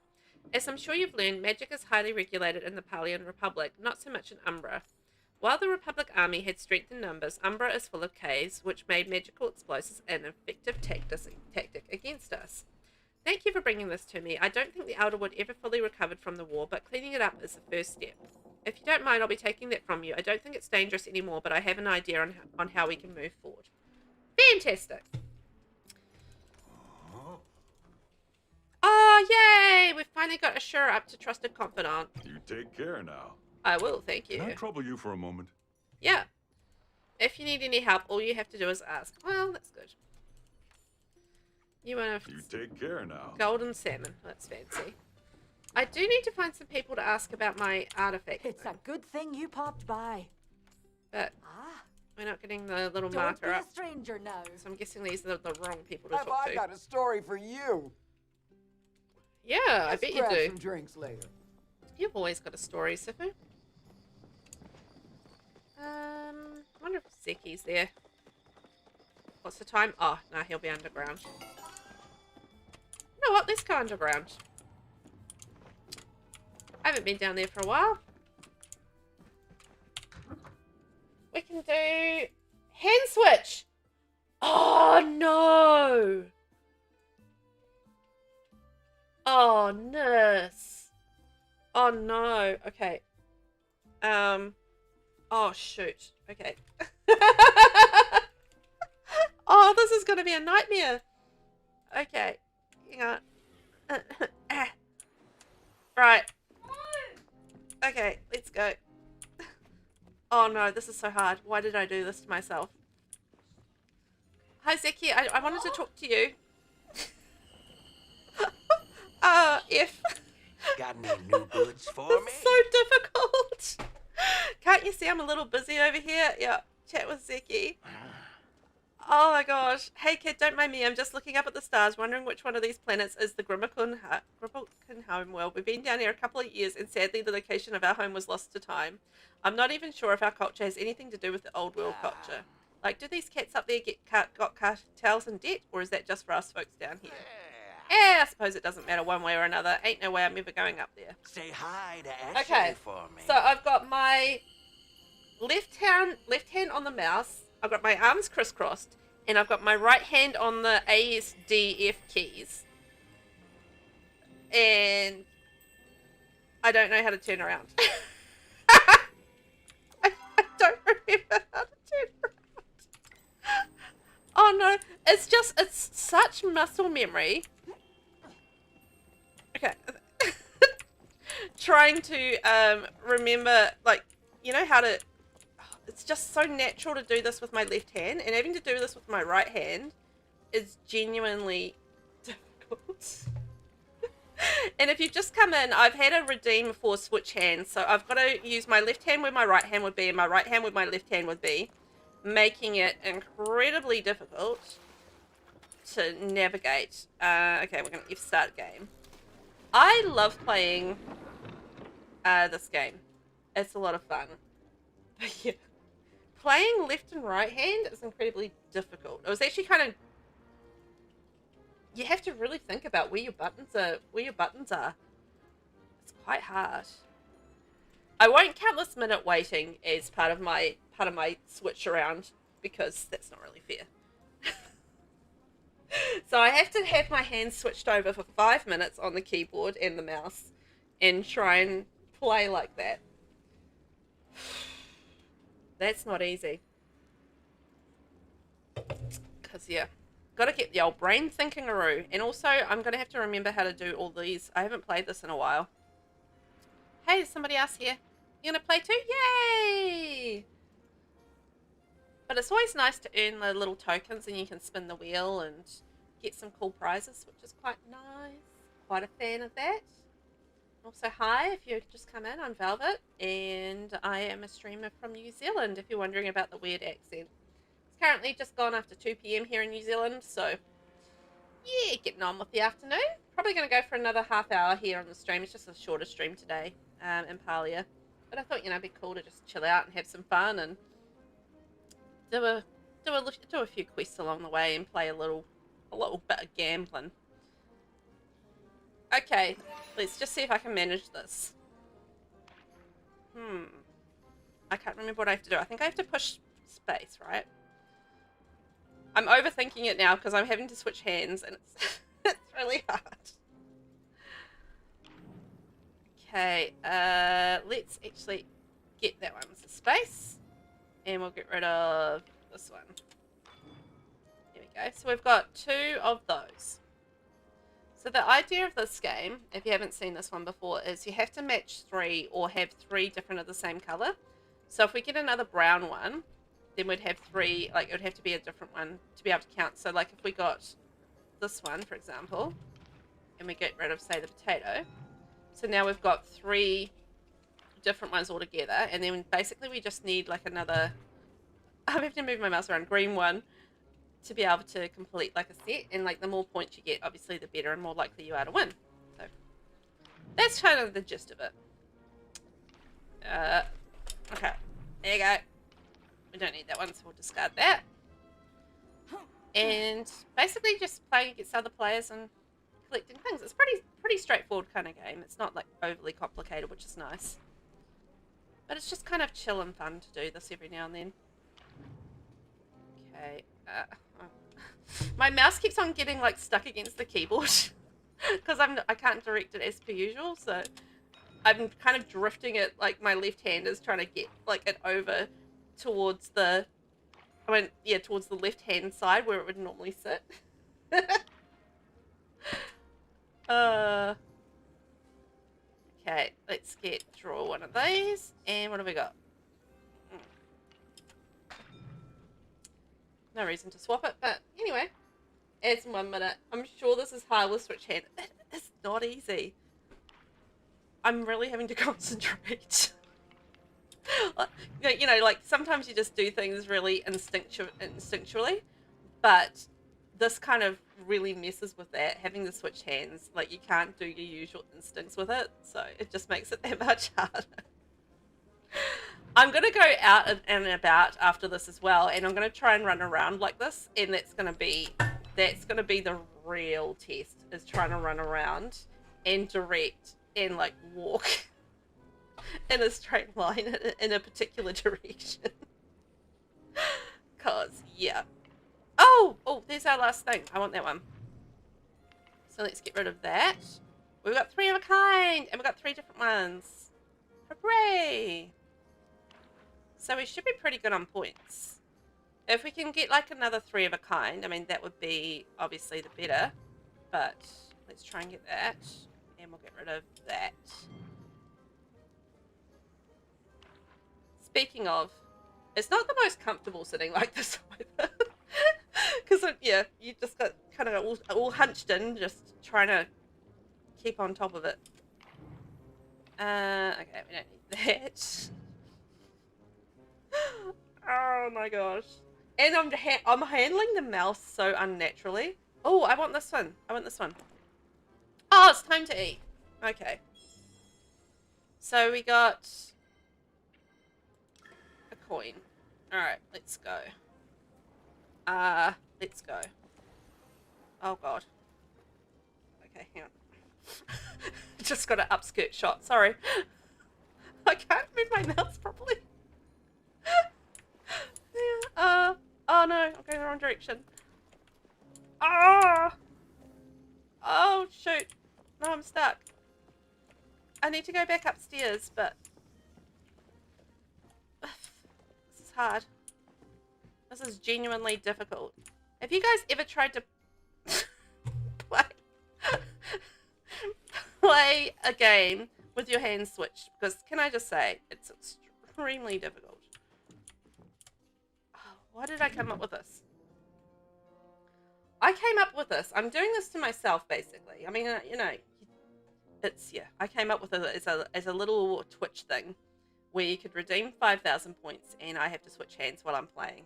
As I'm sure you've learned, magic is highly regulated in the Palian Republic, not so much in Umbra. While the Republic army had strength in numbers, Umbra is full of caves, which made magical explosives an effective tactic against us. Thank you for bringing this to me. I don't think the Elderwood ever fully recovered from the war, but cleaning it up is the first step. If you don't mind, I'll be taking that from you. I don't think it's dangerous anymore, but I have an idea on how we can move forward. Fantastic! Oh, yay! We've finally got Ashura up to Trusted Confidant. You take care now. I will, thank you. Can I trouble you for a moment? Yeah. If you need any help, all you have to do is ask. Well, that's good. You want You take care now. golden salmon. That's fancy. I do need to find some people to ask about my artifact. It's a good thing you popped by. But Ah, we're not getting the little don't marker be a up. stranger now. So I'm guessing these are the wrong people to Have talk I to. got a story for you? Yeah, I Let's bet you grab do. some drinks later. You've always got a story, Sifu. I wonder if Zeki's there. What's the time? Oh, no, he'll be underground. You know what? Let's go underground. I haven't been down there for a while. We can do hand switch. Oh, Oh, shoot. Okay. Oh, this is going to be a nightmare. Okay. Hang on. Right. Okay, let's go. Oh no, this is so hard. Why did I do this to myself? Hi, Zeki. I wanted to talk to you. If. Got any new goods for me? It's so difficult. Can't you see I'm a little busy over here? Yeah, chat with Zeki. Oh my gosh. Hey kid, don't mind me. I'm just looking up at the stars, wondering which one of these planets is the Grimmekun home world. We've been down here a couple of years, and sadly the location of our home was lost to time. I'm not even sure if our culture has anything to do with the old world culture. Like, do these cats up there got cartels in debt, or is that just for us folks down here? I suppose it doesn't matter one way or another. Ain't no way I'm ever going up there. Say hi to Ashley Okay, for me. so I've got my left hand on the mouse. I've got my arms crisscrossed, and I've got my right hand on the A, S, D, F keys. And I don't know how to turn around. I don't remember how to turn around. Oh no, it's such muscle memory. Okay. Trying to remember, like, you know how to... It's just so natural to do this with my left hand, and having to do this with my right hand is genuinely difficult. And if you've just come in, I've had a redeem for switch hands, so I've got to use my left hand where my right hand would be, and my right hand where my left hand would be, making it incredibly difficult to navigate. Okay, we're going to start game. I love playing this game. It's a lot of fun. But yeah. Playing left and right hand is incredibly difficult. It was actually kind of... You have to really think about where your buttons are. It's quite hard. I won't count this minute waiting as part of my switch around, because that's not really fair. So I have to have my hands switched over for 5 minutes on the keyboard and the mouse and try and play like that. That's not easy. Because, yeah, got to get the old brain thinking-aroo. And also, I'm going to have to remember how to do all these. I haven't played this in a while. Hey, there's somebody else here. You going to play too? Yay! But it's always nice to earn the little tokens, and you can spin the wheel and get some cool prizes, which is quite nice. Quite a fan of that. Also, hi, if you've just come in, I'm Velvet, and I am a streamer from New Zealand, if you're wondering about the weird accent. It's currently just gone after 2 PM here in New Zealand, so yeah, getting on with the afternoon. Probably going to go for another half hour here on the stream. It's just a shorter stream today in Palia. But I thought, you know, it'd be cool to just chill out and have some fun and do a few quests along the way and play a little bit of gambling. Okay, let's just see if I can manage this. I can't remember what I have to do. I think I have to push space, right? I'm overthinking it now because I'm having to switch hands and it's it's really hard. Okay, let's actually get that one as a space. And we'll get rid of this one. There we go. So we've got 2 of those. So the idea of this game, if you haven't seen this one before, is you have to match 3 or have 3 different of the same color. So if we get another brown one, then we'd have 3, like it would have to be a different one to be able to count. So like if we got this one, for example, and we get rid of, say, the potato. So now we've got 3 different ones all together. And then basically we just need like another, I have to move my mouse around, green one, to be able to complete like a set, and like the more points you get, obviously the better and more likely you are to win. So that's kind of the gist of it. Okay, there you go. We don't need that one, so we'll discard that. And basically just playing against other players and collecting things. It's pretty straightforward kind of game. It's not like overly complicated, which is nice. But it's just kind of chill and fun to do this every now and then. Okay. My mouse keeps on getting like stuck against the keyboard because I can't direct it as per usual, so I'm kind of drifting it, like my left hand is trying to get like it over towards the, yeah, towards the left hand side where it would normally sit. Okay, let's draw one of these, and what have we got? No reason to swap it, but anyway, it's 1 minute. I'm sure this is hard with switch hand. It's not easy. I'm really having to concentrate. You know, like sometimes you just do things really instinctually, but this kind of really messes with that. Having the switch hands, like you can't do your usual instincts with it, so it just makes it that much harder. I'm going to go out and about after this as well, and I'm going to try and run around like this, and that's going to be the real test, is trying to run around and direct and like walk in a straight line in a particular direction. Cause yeah. Oh, there's our last thing. I want that one. So let's get rid of that. We've got 3 of a kind, and we've got 3 different ones. Hooray! So we should be pretty good on points. If we can get like another 3 of a kind, I mean, that would be obviously the better. But let's try and get that. And we'll get rid of that. Speaking of, it's not the most comfortable sitting like this either. Because, yeah, you just got kind of all hunched in, just trying to keep on top of it. Okay, we don't need that. Oh my gosh. And I'm handling the mouse so unnaturally. Oh, I want this one. I want this one. Oh, it's time to eat. Okay. So we got a coin. Alright, let's go. Let's go. Oh god. Okay, hang on. Just got an upskirt shot, sorry. I can't move my mouse properly. Yeah, oh no, I'm going the wrong direction. Ah! Oh shoot. No, I'm stuck. I need to go back upstairs, but this is hard. This is genuinely difficult. Have you guys ever tried to play a game with your hands switched? Because can I just say, it's extremely difficult. Oh, why did I come up with this? I came up with this. I'm doing this to myself, basically. I mean, you know, it's, yeah, I came up with it as a little Twitch thing where you could redeem 5,000 points and I have to switch hands while I'm playing.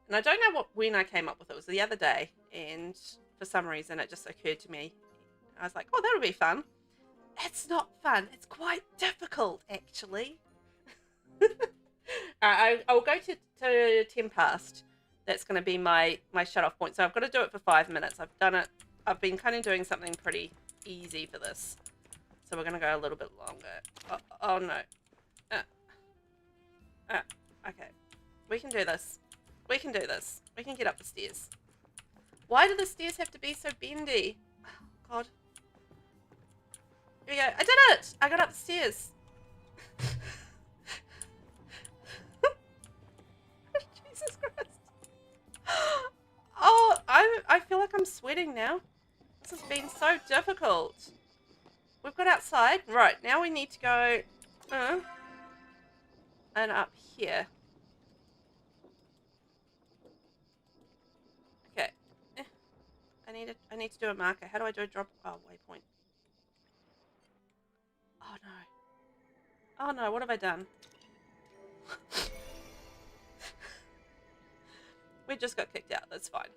And I don't know when I came up with it. It was the other day, and for some reason it just occurred to me. I was like, oh, that would be fun. It's not fun. It's quite difficult, actually. I'll go to 10 past. That's going to be my shut-off point. So I've got to do it for 5 minutes. I've done it. I've been kind of doing something pretty easy for this. So we're going to go a little bit longer. Oh no. Okay. We can do this. We can do this. We can get up the stairs. Why do the stairs have to be so bendy? Oh, God. Here we go. I did it! I got up the stairs. Jesus Christ. Oh, I feel like I'm sweating now. This has been so difficult. We've got outside. Right, now we need to go and up here. Okay. I need to do a marker. How do I do a drop? Oh, waypoint. Oh no. Oh no, what have I done? We just got kicked out. That's fine.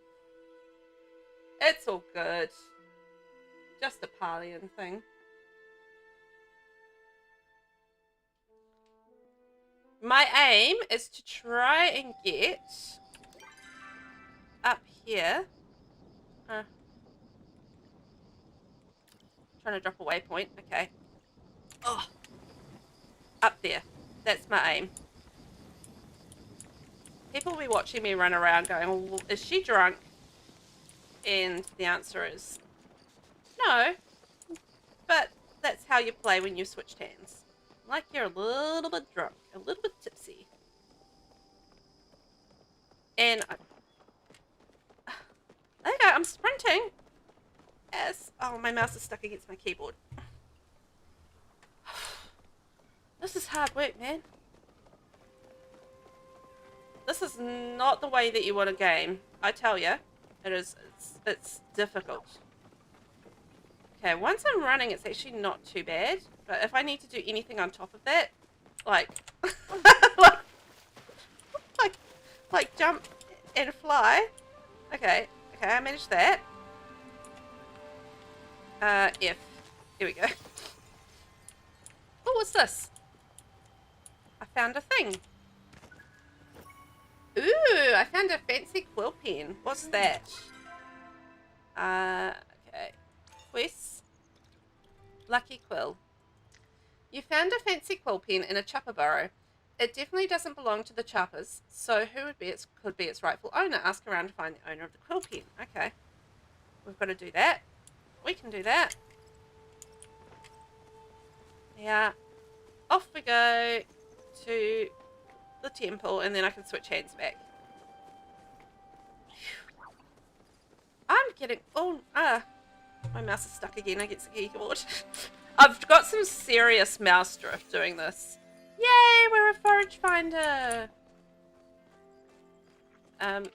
It's all good. Just a Palian thing. My aim is to try and get up here. Trying to drop a waypoint. Okay. Oh. Up there. That's my aim. People will be watching me run around going, well, is she drunk? And the answer is no. But that's how you play when you switched hands. Like you're a little bit drunk, a little bit tipsy. And there you go, I'm sprinting. Yes. Oh, my mouse is stuck against my keyboard. This is hard work, man. This is not the way that you want a game. I tell you, it's difficult. Okay, once I'm running, it's actually not too bad. But if I need to do anything on top of that, like, like jump and fly. Okay, I managed that. F. Here we go. Oh, what's this? I found a thing. Ooh, I found a fancy quill pen. What's that? Okay. Quest. Lucky quill. You found a fancy quill pen in a chopper burrow. It definitely doesn't belong to the choppers, so who could be its rightful owner? Ask around to find the owner of the quill pen. Okay. We've got to do that. We can do that. Yeah. Off we go to the temple, and then I can switch hands back. I'm getting... Oh, my mouse is stuck again against the keyboard. I've got some serious mouse drift doing this. Yay, we're a forage finder. Here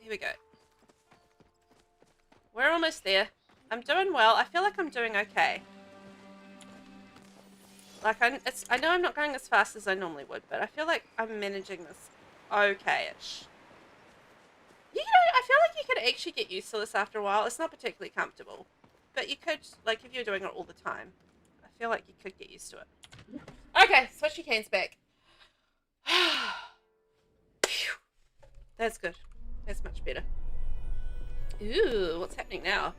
we go. We're almost there. I'm doing well. I feel like I'm doing okay. Like, I know I'm not going as fast as I normally would, but I feel like I'm managing this okay-ish. You know, I feel like you could actually get used to this after a while. It's not particularly comfortable. But you could, like, if you're doing it all the time, I feel like you could get used to it. Okay, switch your hands back. That's good. That's much better. Ooh, what's happening now?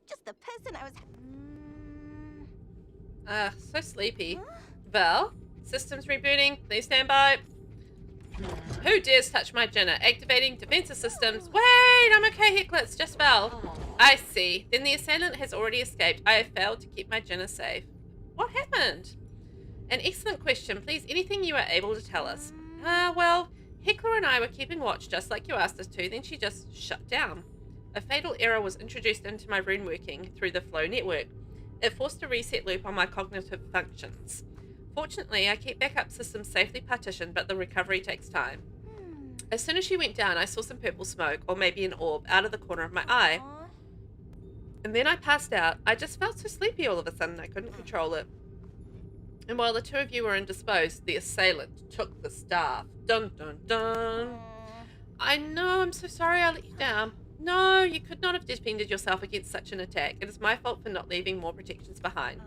Just the person I was... So sleepy. Val, systems rebooting. Please stand by. Who dares touch my Jenna? Activating defensive systems. Wait, I'm okay, Heckler. It's just Val. I see. Then the assailant has already escaped. I have failed to keep my Jenna safe. What happened? An excellent question. Please, anything you are able to tell us. Well, Heckler and I were keeping watch just like you asked us to, then she just shut down. A fatal error was introduced into my rune working through the flow network. It forced a reset loop on my cognitive functions. Fortunately, I keep backup systems safely partitioned, but the recovery takes time. As soon as she went down, I saw some purple smoke, or maybe an orb, out of the corner of my eye. And then I passed out. I just felt so sleepy all of a sudden I couldn't control it. And while the two of you were indisposed, the assailant took the staff. Dun dun dun. I know, I'm so sorry I let you down. No, you could not have defended yourself against such an attack. It is my fault for not leaving more protections behind.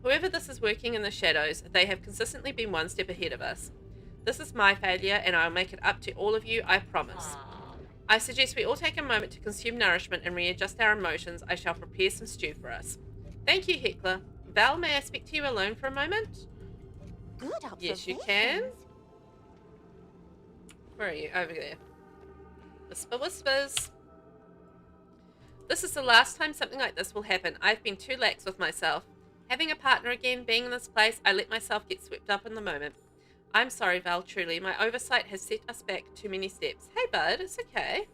Whoever this is working in the shadows, they have consistently been one step ahead of us. This is my failure, and I'll make it up to all of you, I promise. I suggest we all take a moment to consume nourishment and readjust our emotions. I shall prepare some stew for us. Thank you, Heckler. Val, may I speak to you alone for a moment? Good observations. Yes, you can. Where are you? Over there. Whisper whispers. This is the last time something like this will happen. I've been too lax with myself. Having a partner again, being in this place, I let myself get swept up in the moment. I'm sorry, Val, truly. My oversight has set us back too many steps. Hey, bud, it's okay.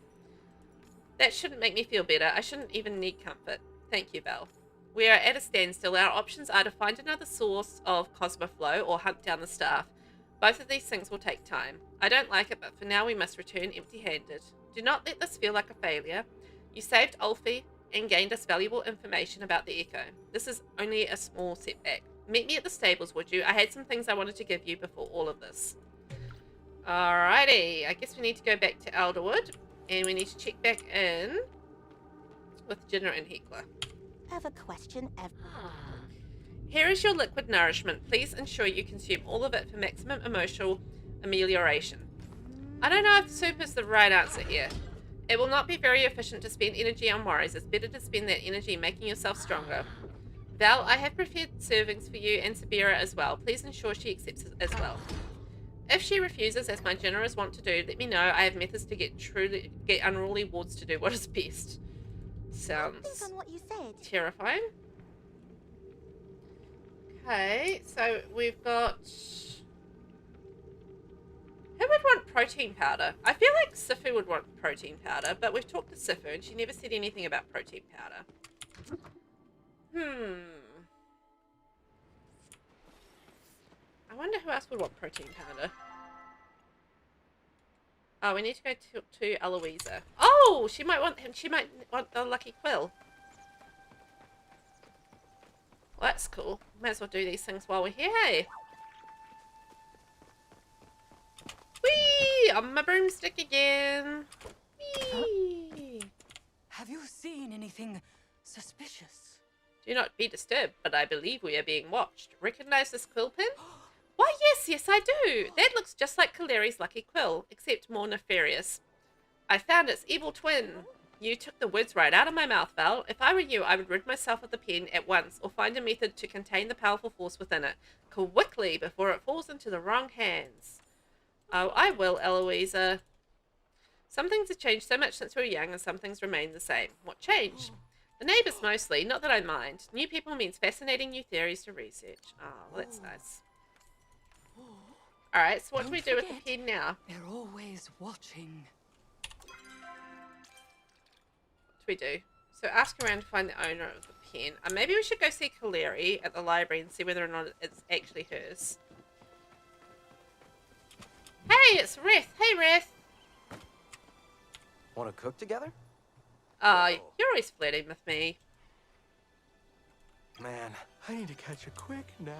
That shouldn't make me feel better. I shouldn't even need comfort. Thank you, Val. We are at a standstill. Our options are to find another source of Cosmoflow or hunt down the staff. Both of these things will take time. I don't like it, but for now we must return empty-handed. Do not let this feel like a failure. You saved Ulfi and gained us valuable information about the Echo. This is only a small setback. Meet me at the stables, would you? I had some things I wanted to give you before all of this. Alrighty. I guess we need to go back to Elderwood. And we need to check back in with Jenna and Heckler. I have a question. Here is your liquid nourishment. Please ensure you consume all of it for maximum emotional amelioration. I don't know if soup is the right answer here. It will not be very efficient to spend energy on worries. It's better to spend that energy making yourself stronger. Val, I have prepared servings for you and Sabira as well. Please ensure she accepts it as well. If she refuses, as my generous want to do, let me know. I have methods to get unruly wards to do what is best. Sounds Think on what you said. terrifying. Okay, so we've got... Who would want protein powder? I feel like Sifu would want protein powder, but we've talked to Sifu and she never said anything about protein powder. I wonder who else would want protein powder. Oh, we need to go to Eloisa. Oh, she might want the lucky quill. Well, that's cool. Might as well do these things while we're here, hey? Whee! On my broomstick again. Whee! Have you seen anything suspicious? Do not be disturbed, but I believe we are being watched. Recognize this quill pin? Why, yes, I do. That looks just like Kaleri's lucky quill, except more nefarious. I found its evil twin. You took the words right out of my mouth, Val. If I were you, I would rid myself of the pen at once, or find a method to contain the powerful force within it, quickly, before it falls into the wrong hands. Oh, I will, Eloisa. Some things have changed so much since we were young, and some things remain the same. What changed? The neighbours mostly, not that I mind. New people means fascinating new theories to research. Oh, well, that's nice. Alright, so what do we do with the pen now? They're always watching. What do we do? So ask around to find the owner of the pen. Maybe we should go see Kaleri at the library and see whether or not it's actually hers. Hey, it's Reth. Hey, Reth. Want to cook together? You're always flirting with me. Man, I need to catch a quick nap.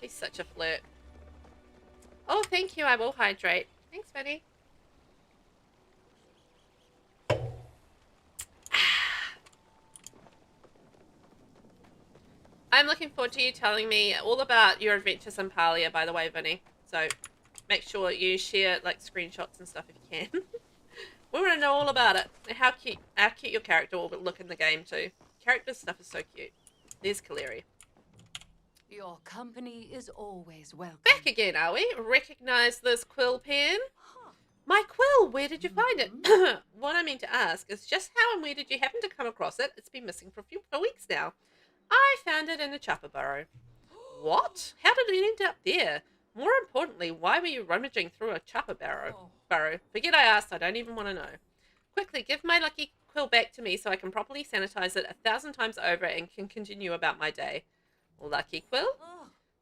He's such a flirt. Oh, thank you. I will hydrate. Thanks, buddy. I'm looking forward to you telling me all about your adventures in Palia, by the way, Vinny. So make sure you share like screenshots and stuff if you can. We want to know all about it. And how cute your character will look in the game too. Character stuff is so cute. There's Kaleri. Your company is always welcome. Back again, are we? Recognize this quill pen? My quill, where did you find it? What I mean to ask is just how and where did you happen to come across it? It's been missing for weeks now. I found it in a chopper burrow. What? How did it end up there? More importantly, why were you rummaging through a chopper burrow? Forget I asked, I don't even want to know. Quickly, give my lucky quill back to me so I can properly sanitize it 1,000 times over and can continue about my day. Lucky quill?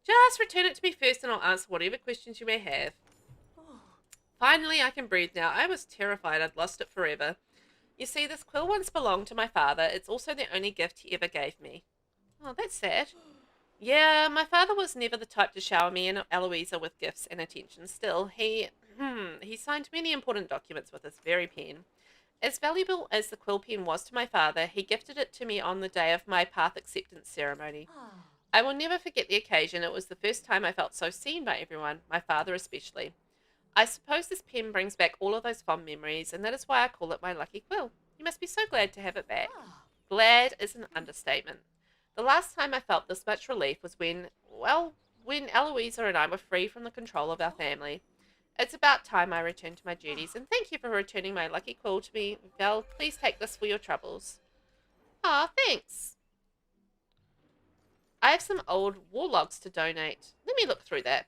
Just return it to me first and I'll answer whatever questions you may have. Finally, I can breathe now. I was terrified I'd lost it forever. You see, this quill once belonged to my father. It's also the only gift he ever gave me. Oh, that's sad. Yeah, my father was never the type to shower me and Eloisa with gifts and attention. Still, he signed many important documents with his very pen. As valuable as the quill pen was to my father, he gifted it to me on the day of my path acceptance ceremony. I will never forget the occasion. It was the first time I felt so seen by everyone, my father especially. I suppose this pen brings back all of those fond memories, and that is why I call it my lucky quill. You must be so glad to have it back. Glad is an understatement. The last time I felt this much relief was when Eloisa and I were free from the control of our family. It's about time I returned to my duties, and thank you for returning my lucky quill to me. Val, please take this for your troubles. Ah, thanks. I have some old war logs to donate. Let me look through that.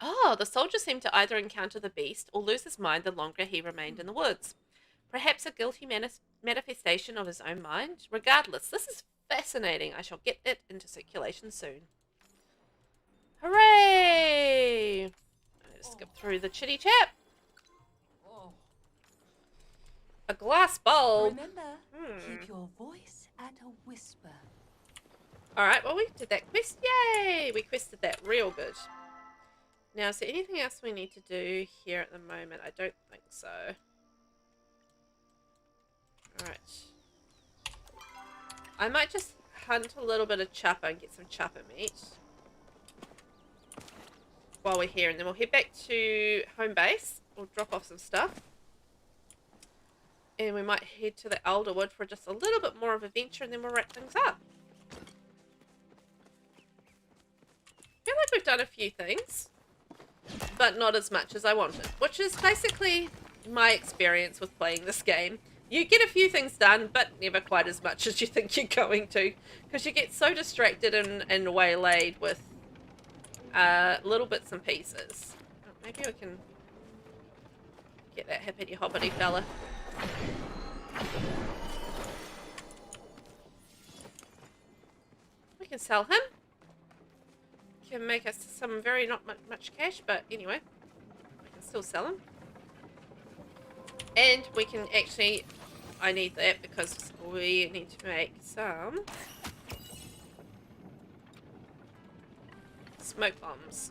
Oh, the soldier seemed to either encounter the beast or lose his mind the longer he remained in the woods. Perhaps a guilty manifestation of his own mind? Regardless, this is fascinating. I shall get it into circulation soon. Hooray! I just skip through the chitty chat. A glass bulb. Remember, keep your voice at a whisper. Alright, well we did that quest. Yay! We quested that real good. Now, is there anything else we need to do here at the moment? I don't think so. Alright. I might just hunt a little bit of chopper and get some chopper meat. while we're here, and then we'll head back to home base. We'll drop off some stuff. And we might head to the Elderwood for just a little bit more of adventure, and then we'll wrap things up. I feel like we've done a few things, but not as much as I wanted, which is basically my experience with playing this game. You get a few things done, but never quite as much as you think you're going to, because you get so distracted and waylaid with little bits and pieces. Oh, maybe we can get that hippity hoppity fella. We can sell him. Can make us some very not much cash, but anyway, we can still sell him. And we can actually, I need that because we need to make some smoke bombs.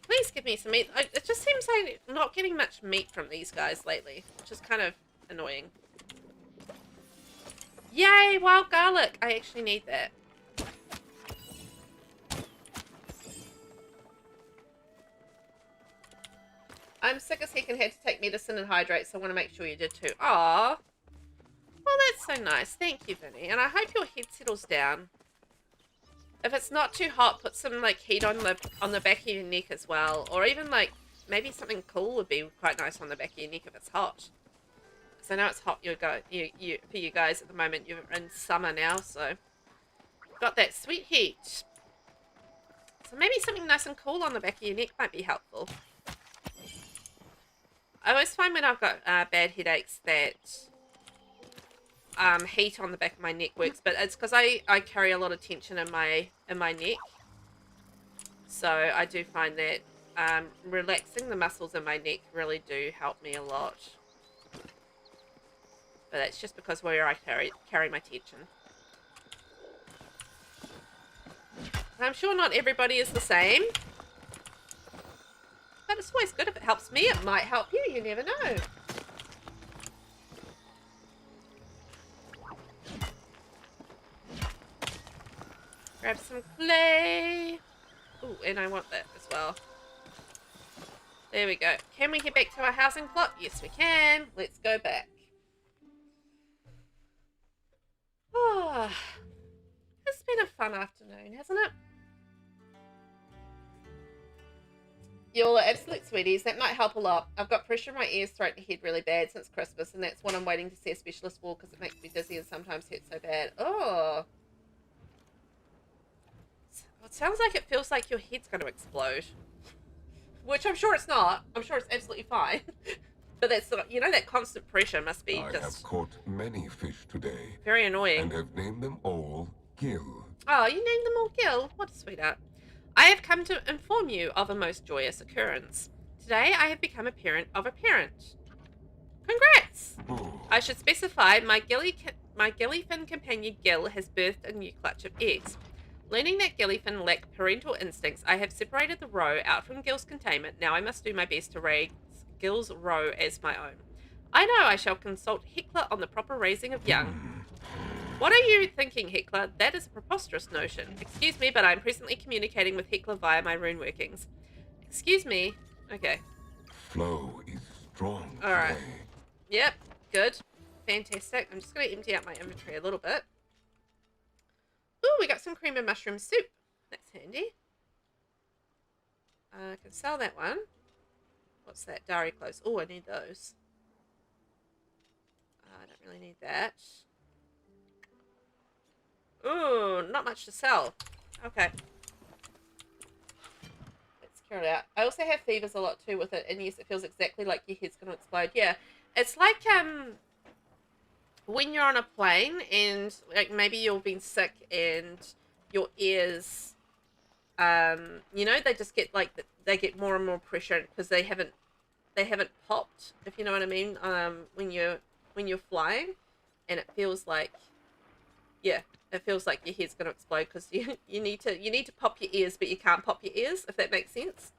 Please give me some meat. It just seems like I'm not getting much meat from these guys lately, which is kind of annoying. Yay, wild garlic. I actually need that. I'm sick as heck and had to take medicine and hydrate, so I want to make sure you did too. Aww. Well, that's so nice. Thank you, Vinny. And I hope your head settles down. If it's not too hot, put some like heat on the back of your neck as well. Or even like maybe something cool would be quite nice on the back of your neck if it's hot. Because I know it's hot for you guys at the moment. You're in summer now, so got that sweet heat. So maybe something nice and cool on the back of your neck might be helpful. I always find when I've got bad headaches that heat on the back of my neck works, but it's because I carry a lot of tension in my neck. So I do find that relaxing the muscles in my neck really do help me a lot. But that's just because where I carry my tension. I'm sure not everybody is the same. But it's always good if it helps me. It might help you. You never know. Grab some clay. Ooh, and I want that as well. There we go. Can we get back to our housing plot? Yes, we can. Let's go back. Oh, it's been a fun afternoon, hasn't it? You all are absolute sweeties. That might help a lot. I've got pressure in my ears, throat, and head really bad since Christmas, and that's what I'm waiting to see a specialist for because it makes me dizzy and sometimes hurts so bad. Oh. It sounds like it feels like your head's going to explode. Which I'm sure it's not. I'm sure it's absolutely fine. But that's, you know, that constant pressure must be I have caught many fish today. Very annoying. And have named them all Gil. Oh, you named them all Gil? What a sweetheart. I have come to inform you of a most joyous occurrence. Today I have become a parent of a parent. Congrats! Oh. I should specify my gillyfin companion Gil has birthed a new clutch of eggs. Learning that gillyfin lack parental instincts, I have separated the roe out from Gil's containment. Now I must do my best to raise Gil's roe as my own. I know I shall consult Heckler on the proper raising of young. What are you thinking, Heckler? That is a preposterous notion. Excuse me, but I'm presently communicating with Heckler via my rune workings. Excuse me. Okay. Flow is strong. All right. today. Yep. Good. Fantastic. I'm just going to empty out my inventory a little bit. Ooh, we got some cream and mushroom soup. That's handy. I can sell that one. What's that? Dairy clothes. Oh, I need those. I don't really need that. Ooh, not much to sell. Okay. Let's clear it out. I also have fevers a lot too with it, and yes, it feels exactly like your head's going to explode. Yeah, it's like when you're on a plane and like maybe you've been sick and your ears, you know, they just get like they get more and more pressure because they haven't popped, if you know what I mean. When you're flying, and it feels like, yeah. It feels like your head's going to explode because you need to pop your ears, but you can't pop your ears, if that makes sense.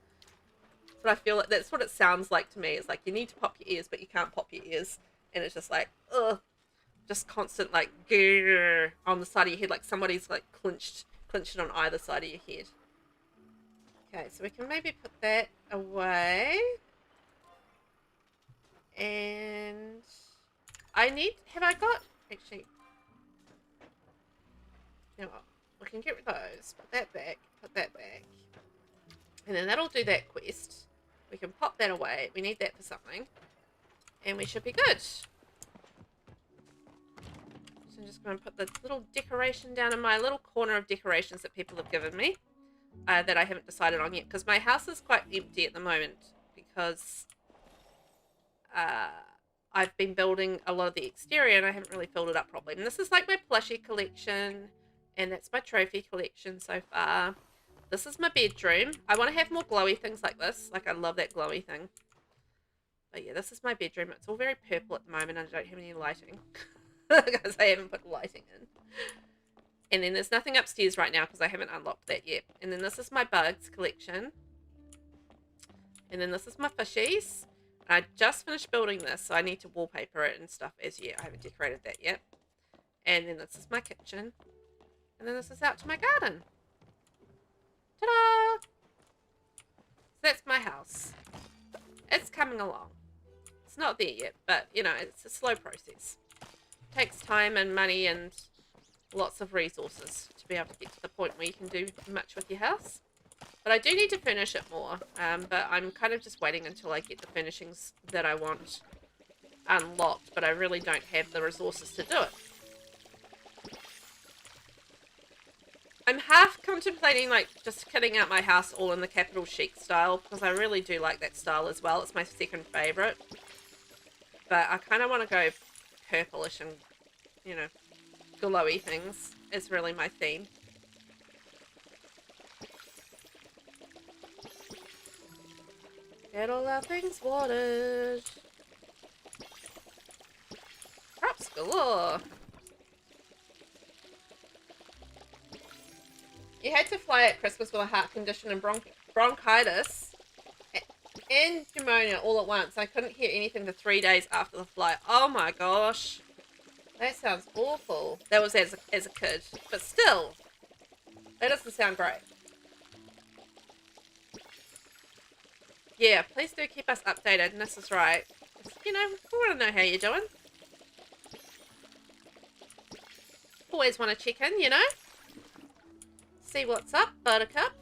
But I feel like that's what it sounds like to me. It's like you need to pop your ears, but you can't pop your ears. And it's just like, ugh. Just constant, like, grrr on the side of your head, like somebody's, like, clenched clinch it on either side of your head. Okay, so we can maybe put that away. And I need, have I got, actually, you know what, we can get rid of those, put that back, and then that'll do that quest. We can pop that away, we need that for something, and we should be good. So I'm just going to put the little decoration down in my little corner of decorations that people have given me, that I haven't decided on yet, because my house is quite empty at the moment, because I've been building a lot of the exterior and I haven't really filled it up properly. And this is like my plushie collection, and that's my trophy collection so far. This is my bedroom. I want to have more glowy things like this. Like, I love that glowy thing. But yeah, this is my bedroom. It's all very purple at the moment. I don't have any lighting because I haven't put lighting in. And then there's nothing upstairs right now because I haven't unlocked that yet. And then this is my bugs collection. And then this is my fishies. I just finished building this, so I need to wallpaper it and stuff as yet. I haven't decorated that yet. And then this is my kitchen. And then this is out to my garden. Ta-da! So that's my house. It's coming along. It's not there yet, but, you know, it's a slow process. It takes time and money and lots of resources to be able to get to the point where you can do much with your house. But I do need to finish it more, but I'm kind of just waiting until I get the furnishings that I want unlocked, but I really don't have the resources to do it. I'm half contemplating, like, just kitting out my house all in the capital chic style, because I really do like that style as well. It's my second favourite. But I kind of want to go purplish and, you know, glowy things is really my theme. Get all our things watered. Crops galore. You had to fly at Christmas with a heart condition and bronchitis and pneumonia all at once. I couldn't hear anything for 3 days after the flight. Oh my gosh. That sounds awful. That was as a kid. But still, that doesn't sound great. Yeah, please do keep us updated, and this is right. You know, we want to know how you're doing. Always want to check in, you know? See what's up, Buttercup.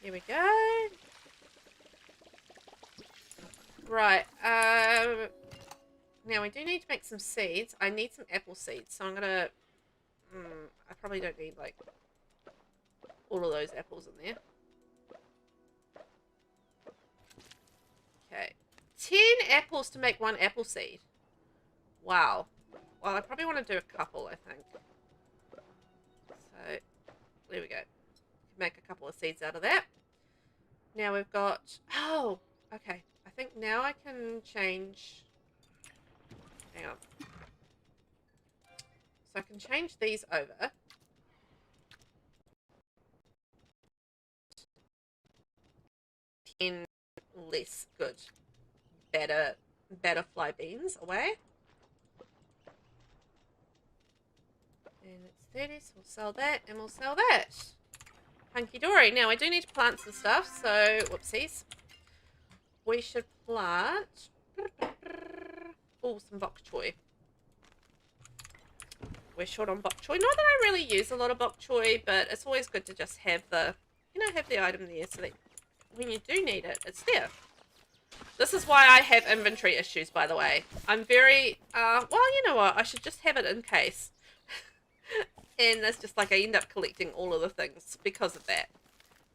Here we go. Right, now we do need to make some seeds. I need some apple seeds, so I'm gonna... I probably don't need, like, all of those apples in there. Okay. 10 apples to make 1 apple seed. Wow. Well, I probably want to do a couple, I think. So, there we go. Make a couple of seeds out of that. Now we've got... Oh, okay. I think now I can change... Hang on. So I can change these over. In less good, better fly beans away. And it's 30, so we'll sell that, and we'll sell that. Hunky dory. Now I do need to plant some stuff, so whoopsies. We should plant some bok choy. We're short on bok choy. Not that I really use a lot of bok choy, but it's always good to just have the, you know, have the item there so that when you do need it, it's there. This is why I have inventory issues, by the way. I'm very, well, you know what? I should just have it in case. And it's just like I end up collecting all of the things because of that.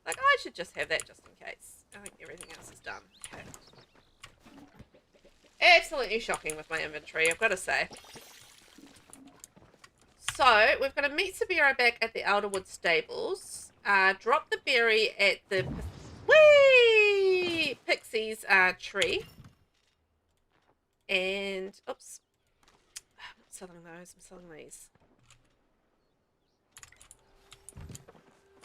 Like, I should just have that just in case. I think everything else is done. Okay. Absolutely shocking with my inventory, I've got to say. So, we've got to meet Sabiro back at the Elderwood stables. Drop the berry at the... Whee! Pixie's tree. And, oops. I'm not selling those, I'm selling these.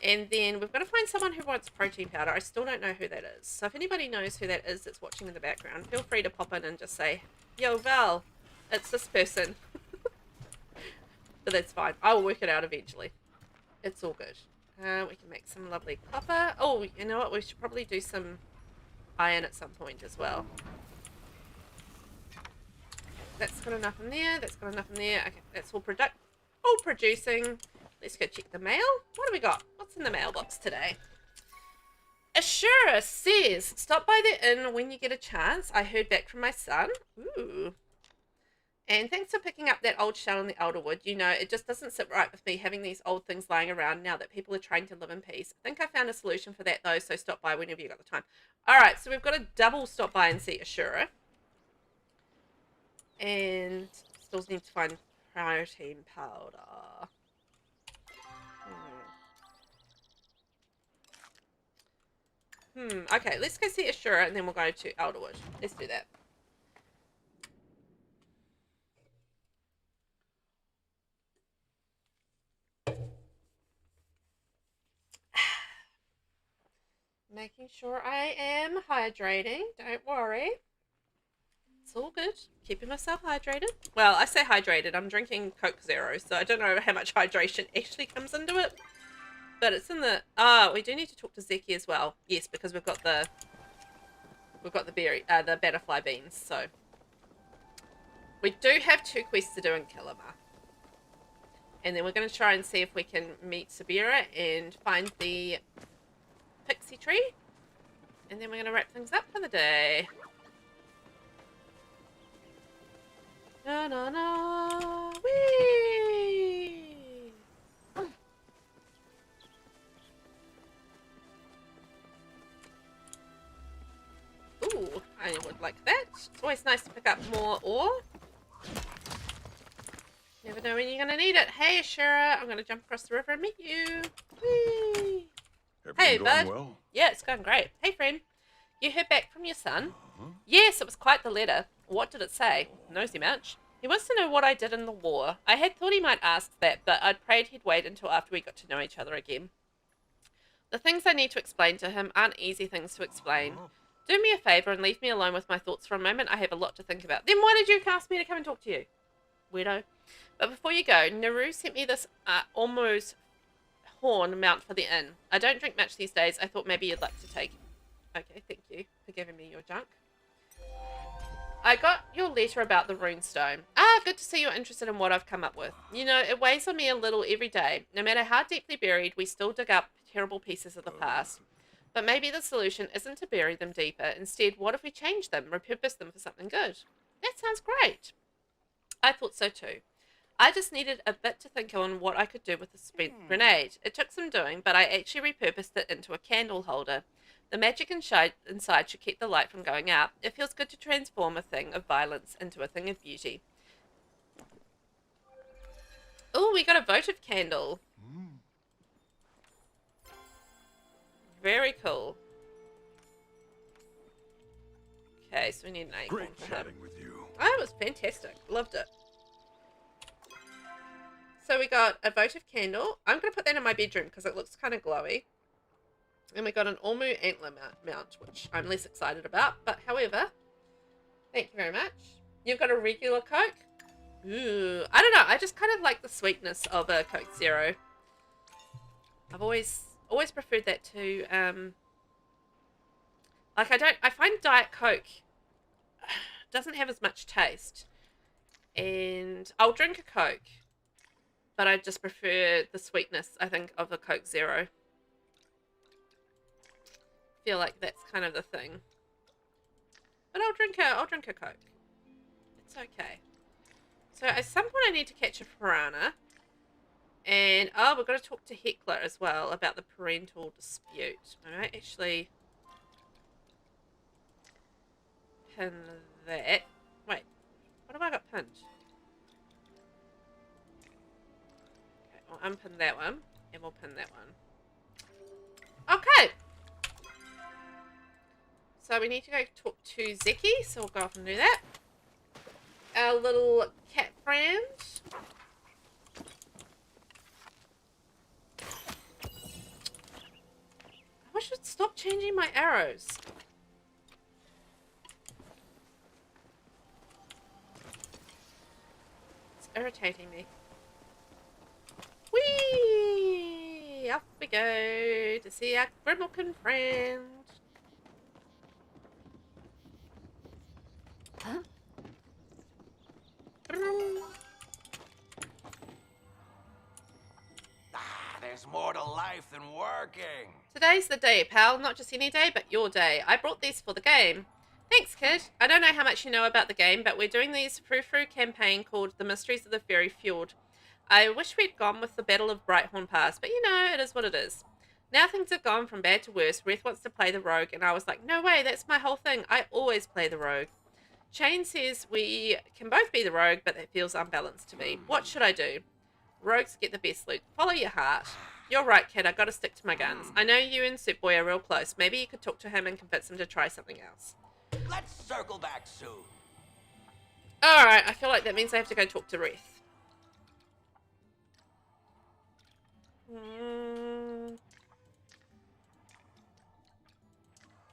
And then we've got to find someone who wants protein powder. I still don't know who that is. So if anybody knows who that is that's watching in the background, feel free to pop in and just say, yo, Val, it's this person. But that's fine. I will work it out eventually. It's all good. We can make some lovely copper. Oh, you know what? We should probably do some iron at some point as well. That's got enough in there. That's got enough in there. Okay, that's all producing. Let's go check the mail. What do we got? What's in the mailbox today? Ashura says, stop by the inn when you get a chance. I heard back from my son. Ooh. And thanks for picking up that old shell in the Elderwood. You know, it just doesn't sit right with me having these old things lying around now that people are trying to live in peace. I think I found a solution for that though, so stop by whenever you got the time. Alright, so we've got to double stop by and see Ashura. And still need to find protein powder. Okay, let's go see Ashura and then we'll go to Elderwood. Let's do that. Making sure I am hydrating. Don't worry. It's all good. Keeping myself hydrated. Well, I say hydrated. I'm drinking Coke Zero, so I don't know how much hydration actually comes into it. But it's in the... we do need to talk to Zeki as well. Yes, because we've got the berry, the butterfly beans, so... We do have 2 quests to do in Kilima. And then we're going to try and see if we can meet Sabira and find the pixie tree. And then we're going to wrap things up for the day. Na na na, wee! Ooh, I would like that. It's always nice to pick up more ore. Never know when you're going to need it. Hey, Ashura, I'm going to jump across the river and meet you. Whee! Hey, bud. Well? Yeah, it's going great. Hey, friend. You heard back from your son? Yes, it was quite the letter. What did it say? Nosy much? He wants to know what I did in the war. I had thought he might ask that, but I'd prayed he'd wait until after we got to know each other again. The things I need to explain to him aren't easy things to explain. Do me a favour and leave me alone with my thoughts for a moment. I have a lot to think about. Then why did you ask me to come and talk to you? Weirdo. But before you go, Naru sent me this almost horn mount for the inn. I don't drink much these days. I thought maybe you'd like to take it. Okay, thank you for giving me your junk. I got your letter about the runestone. Good to see you're interested in what I've come up with. You know, it weighs on me a little every day. No matter how deeply buried, we still dig up terrible pieces of the past. But maybe the solution isn't to bury them deeper. Instead, what if we change them, repurpose them for something good? That sounds great. I thought so too. I just needed a bit to think on what I could do with the spent grenade. It took some doing, but I actually repurposed it into a candle holder. The magic inside should keep the light from going out. It feels good to transform a thing of violence into a thing of beauty. Oh, we got a votive candle. Very cool. Okay, so we need an acorn Great for him. chatting with you. Oh, it was fantastic. Loved it. So we got a votive candle. I'm going to put that in my bedroom because it looks kind of glowy. And we got an Ormu antler mount, which I'm less excited about. But however, thank you very much. You've got a regular Coke. Ooh, I don't know. I just kind of like the sweetness of a Coke Zero. I've always preferred that to, like I find Diet Coke doesn't have as much taste. And I'll drink a Coke, but I just prefer the sweetness, I think, of a Coke Zero. Feel like that's kind of the thing. But I'll drink a Coke. It's okay. So at some point I need to catch a piranha. And we're going to talk to Heckler as well about the parental dispute. I might actually pin that. Wait, what have I got pinned? Okay, I'll unpin that one and we'll pin that one. Okay. So we need to go talk to Zeki, so we'll go off and do that. Our little cat friend. I should stop changing my arrows. It's irritating me. Whee! Off we go to see our Grimalkin friend. Huh? There's more to life than working. Today's the day, pal. Not just any day, but your day. I brought these for the game. Thanks, kid. I don't know how much you know about the game, but we're doing these frou-frou campaign called The Mysteries of the Fairy Fjord. I wish we'd gone with the Battle of Brighthorn Pass, but you know, it is what it is. Now things have gone from bad to worse. Reth wants to play the rogue, and I was like, no way, that's my whole thing. I always play the rogue. Shane says we can both be the rogue, but that feels unbalanced to me. What should I do? Rogues get the best loot. Follow your heart. You're right, kid. I gotta stick to my guns. I know you and Soup Boy are real close. Maybe you could talk to him and convince him to try something else. Let's circle back soon. Alright, I feel like that means I have to go talk to Reth.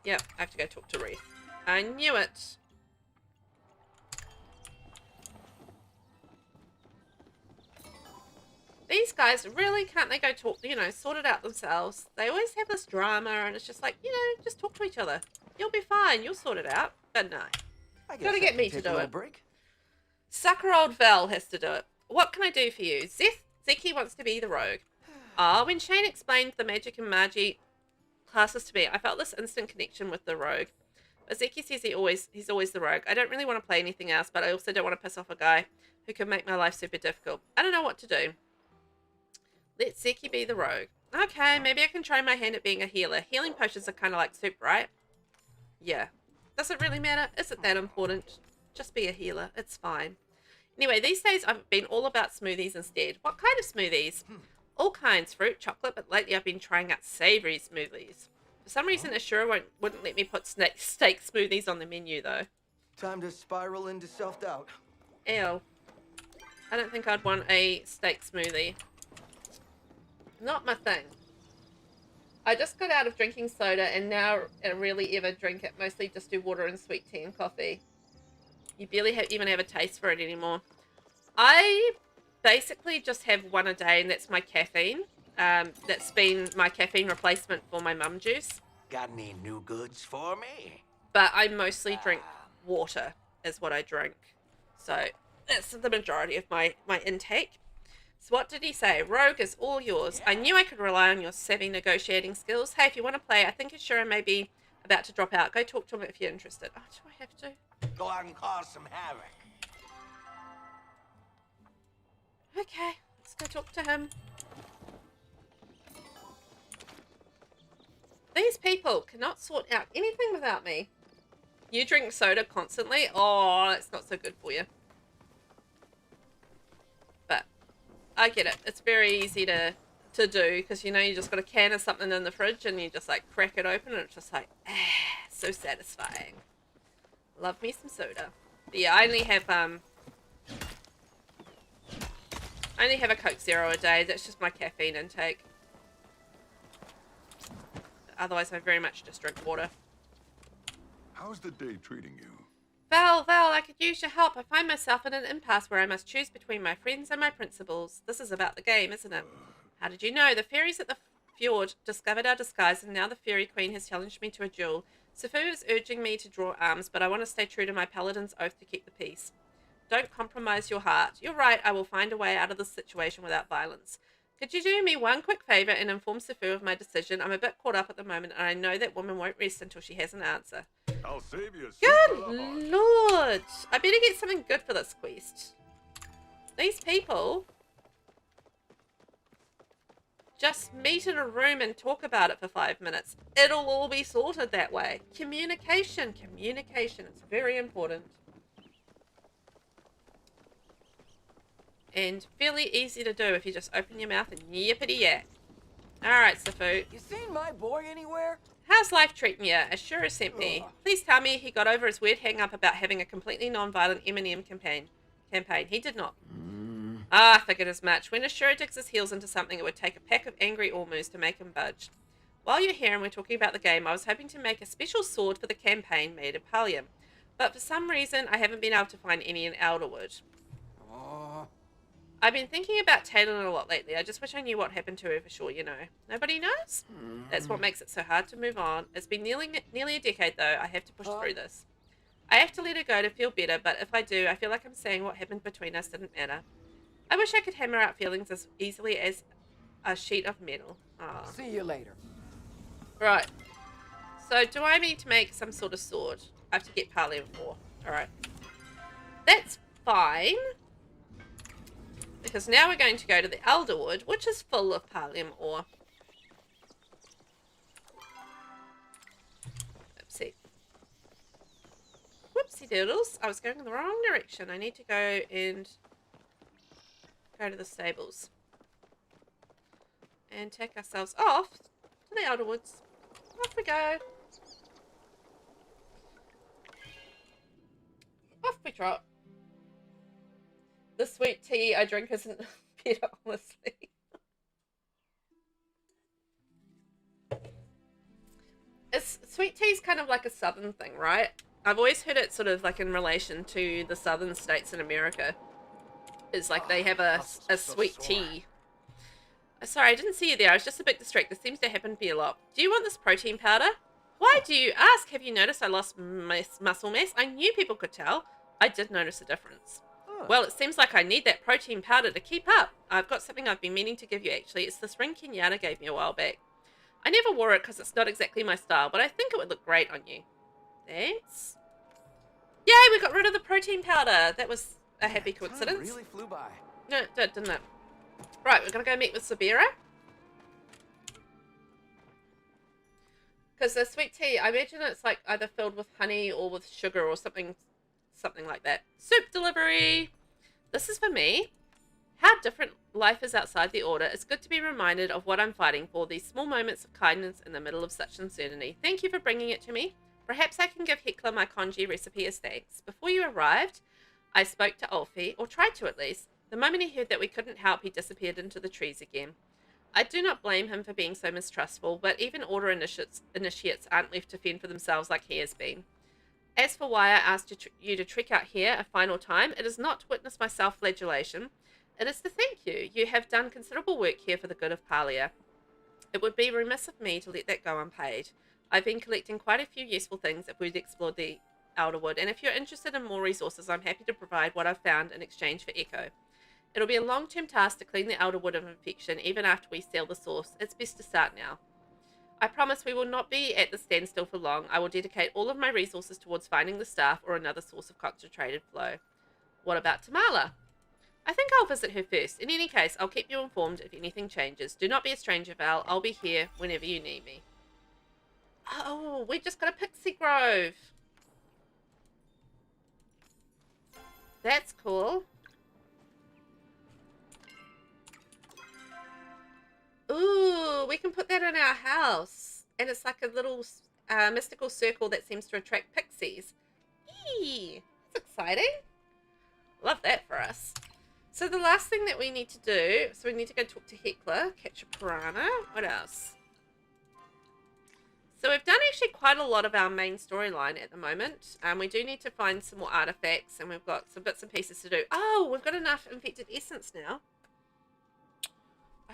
Yep, I have to go talk to Reth. I knew it. These guys, really, can't they go talk, you know, sort it out themselves? They always have this drama, and it's just like, you know, just talk to each other. You'll be fine. You'll sort it out. But no. I guess Gotta I get can me to take do a little it. break. Sucker old Val has to do it. What can I do for you? Zeki wants to be the rogue. When Shane explained the magic and Margie classes to me, I felt this instant connection with the rogue. But Zeki says he's always the rogue. I don't really want to play anything else, but I also don't want to piss off a guy who can make my life super difficult. I don't know what to do. Let Zeki be the rogue. Okay, maybe I can try my hand at being a healer. Healing potions are kind of like soup, right? Yeah. Does it really matter? Is it that important? Just be a healer. It's fine. Anyway, these days I've been all about smoothies instead. What kind of smoothies? All kinds. Fruit, chocolate, but lately I've been trying out savory smoothies. For some reason, Ashura wouldn't let me put steak smoothies on the menu, though. Time to spiral into self-doubt. Ew. I don't think I'd want a steak smoothie. Not my thing. I just got out of drinking soda and now I rarely ever drink it. Mostly just do water and sweet tea and coffee. You barely even have a taste for it anymore. I basically just have one a day, and that's my caffeine. That's been my caffeine replacement for my mum juice. Got any new goods for me? But I mostly drink water is what I drink. So that's the majority of my intake. So what did he say? Rogue is all yours. I knew I could rely on your savvy negotiating skills. Hey, if you want to play, I think Ashura may be about to drop out. Go talk to him if you're interested. Oh, do I have to? Go out and cause some havoc. Okay, let's go talk to him. These people cannot sort out anything without me. You drink soda constantly? Oh, that's not so good for you. But I get it. It's very easy to do because, you know, you just got a can of something in the fridge and you just like crack it open and it's just like, so satisfying. Love me some soda. But yeah, I only have a Coke Zero a day. That's just my caffeine intake. Otherwise, I very much just drink water. How's the day treating you? Val, I could use your help. I find myself in an impasse where I must choose between my friends and my principles. This is about the game, isn't it? How did you know? The fairies at the fjord discovered our disguise, and now the fairy queen has challenged me to a duel. Sifu is urging me to draw arms, but I want to stay true to my paladin's oath to keep the peace. Don't compromise your heart. You're right, I will find a way out of this situation without violence. Could you do me one quick favour and inform Sifu of my decision? I'm a bit caught up at the moment, and I know that woman won't rest until she has an answer. I'll save you. Good lord! I better get something good for this quest. These people just meet in a room and talk about it for 5 minutes. It'll all be sorted that way. Communication. It's very important. And fairly easy to do if you just open your mouth and yippity yap. Alright, Sifu. You seen my boy anywhere? How's life treating you? Ashura sent me. Please tell me he got over his weird hang-up about having a completely non-violent M&M campaign. He did not. I figured as much. When Ashura digs his heels into something, it would take a pack of angry Ormus to make him budge. While you're here and we're talking about the game, I was hoping to make a special sword for the campaign made of Palia. But for some reason, I haven't been able to find any in Elderwood. I've been thinking about Taylor a lot lately. I just wish I knew what happened to her for sure, you know. Nobody knows? That's what makes it so hard to move on. It's been nearly a decade, though. I have to push through this. I have to let her go to feel better, but if I do, I feel like I'm saying what happened between us didn't matter. I wish I could hammer out feelings as easily as a sheet of metal. Oh. See you later. Right. So, do I need to make some sort of sword? I have to get Palia ore. Alright. That's fine. Because now we're going to go to the Elderwood, which is full of Palium ore. Oopsie. Whoopsie doodles. I was going in the wrong direction. I need to go and go to the stables. And take ourselves off to the Elderwoods. Off we go. Off we trot. The sweet tea I drink isn't better, honestly. Sweet tea is kind of like a southern thing, right? I've always heard it sort of like in relation to the southern states in America. It's like they have a sweet tea. Sorry, I didn't see you there. I was just a bit distracted. This seems to happen to me a lot. Do you want this protein powder? Why do you ask? Have you noticed I lost muscle mass? I knew people could tell. I did notice a difference. Well, it seems like I need that protein powder to keep up. I've got something I've been meaning to give you, actually. It's this ring Kenyatta gave me a while back. I never wore it because it's not exactly my style, but I think it would look great on you. Thanks. Yay, we got rid of the protein powder. That was a happy coincidence. Time really flew by. No, it did, didn't it? Right, we're going to go meet with Sabira. Because the sweet tea, I imagine it's like either filled with honey or with sugar or something like that. Soup delivery. This is for me. How different life is outside the order. It's good to be reminded of what I'm fighting for, these small moments of kindness in the middle of such uncertainty. Thank you for bringing it to me. Perhaps I can give Heckler my congee recipe as thanks. Before you arrived, I spoke to Ulfie, or tried to at least. The moment he heard that we couldn't help, he disappeared into the trees again. I do not blame him for being so mistrustful, but even order initiates aren't left to fend for themselves like he has been. As for why I asked you to trek out here a final time, it is not to witness my self-flagellation. It is to thank you. You have done considerable work here for the good of Palia. It would be remiss of me to let that go unpaid. I've been collecting quite a few useful things if we'd explored the Elderwood, and if you're interested in more resources, I'm happy to provide what I've found in exchange for Echo. It'll be a long-term task to clean the Elderwood of infection, even after we seal the source. It's best to start now. I promise we will not be at the standstill for long. I will dedicate all of my resources towards finding the staff or another source of concentrated flow. What about Tamala? I think I'll visit her first. In any case, I'll keep you informed if anything changes. Do not be a stranger, Val. I'll be here whenever you need me. Oh, we just got a pixie grove. That's cool. Ooh, we can put that in our house. And it's like a little mystical circle that seems to attract pixies. Eee, that's exciting. Love that for us. So the last thing that we need to do, so we need to go talk to Heckler, catch a piranha. What else? So we've done actually quite a lot of our main storyline at the moment. We do need to find some more artifacts, and we've got some bits and pieces to do. Oh, we've got enough infected essence now.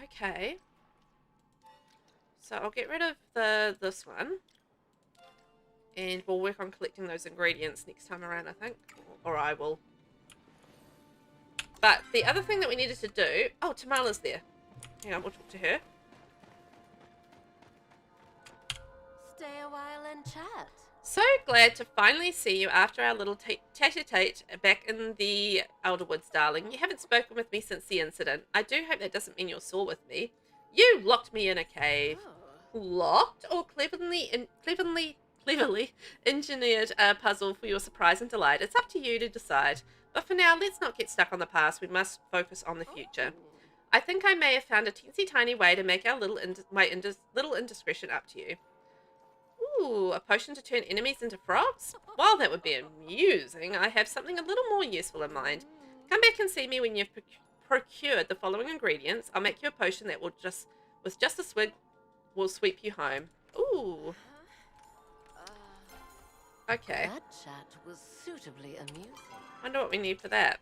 Okay. So I'll get rid of this one. And we'll work on collecting those ingredients next time around, I think. Or I will. But the other thing that we needed to do... Oh, Tamala's there. Hang on, we'll talk to her. Stay a while and chat. So glad to finally see you after our little tete-a-tete back in the Elderwoods, darling. You haven't spoken with me since the incident. I do hope that doesn't mean you're sore with me. You locked me in a cave. Oh. Locked or cleverly engineered a puzzle for your surprise and delight. It's up to you to decide. But for now, let's not get stuck on the past. We must focus on the future. I think I may have found a teensy tiny way to make our little indiscretion up to you. Ooh, a potion to turn enemies into frogs? While that would be amusing, I have something a little more useful in mind. Come back and see me when you've procured the following ingredients. I'll make you a potion that will with just a swig, will sweep you home. Ooh. Okay. That chat was suitably amusing. Wonder what we need for that.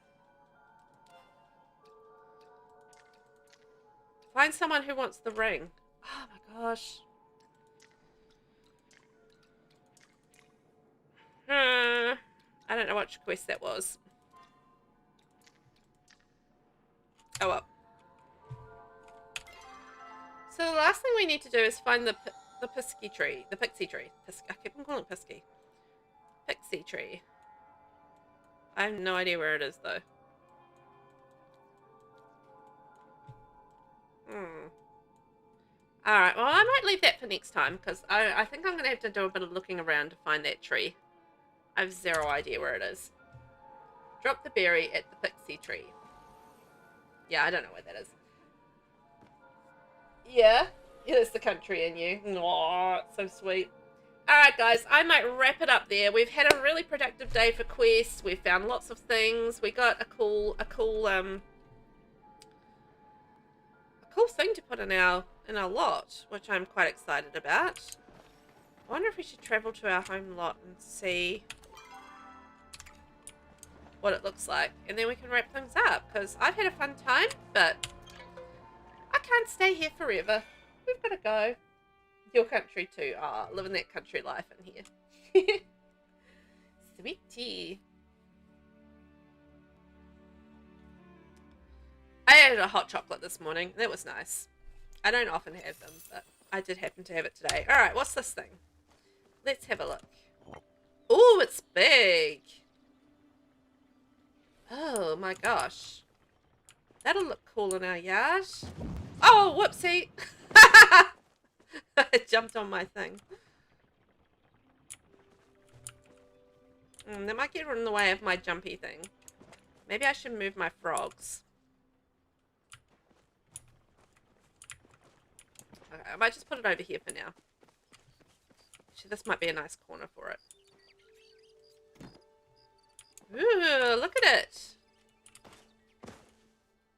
Find someone who wants the ring. Oh my gosh. I don't know which quest that was. Oh well. So the last thing we need to do is find the pixie tree. The pixie tree. I keep on calling it pisky. Pixie tree. I have no idea where it is though. Alright, well I might leave that for next time because I think I'm going to have to do a bit of looking around to find that tree. I have zero idea where it is. Drop the berry at the pixie tree. Yeah, I don't know where that is. Yeah, it's the country in you. Aww, so sweet. Alright guys, I might wrap it up there. We've had a really productive day for quests. We've found lots of things. We got a cool thing to put in our lot, which I'm quite excited about. I wonder if we should travel to our home lot and see what it looks like, and then we can wrap things up, because I've had a fun time, but I can't stay here forever. We've got to go. Your country too. Ah, living that country life in here. Sweet tea. I had a hot chocolate this morning. That was nice. I don't often have them, but I did happen to have it today. Alright, what's this thing? Let's have a look. Oh, it's big. Oh my gosh. That'll look cool in our yard. Oh, whoopsie. It jumped on my thing. That might get in the way of my jumpy thing. Maybe I should move my frogs. Okay, I might just put it over here for now. Actually, this might be a nice corner for it. Ooh, look at it.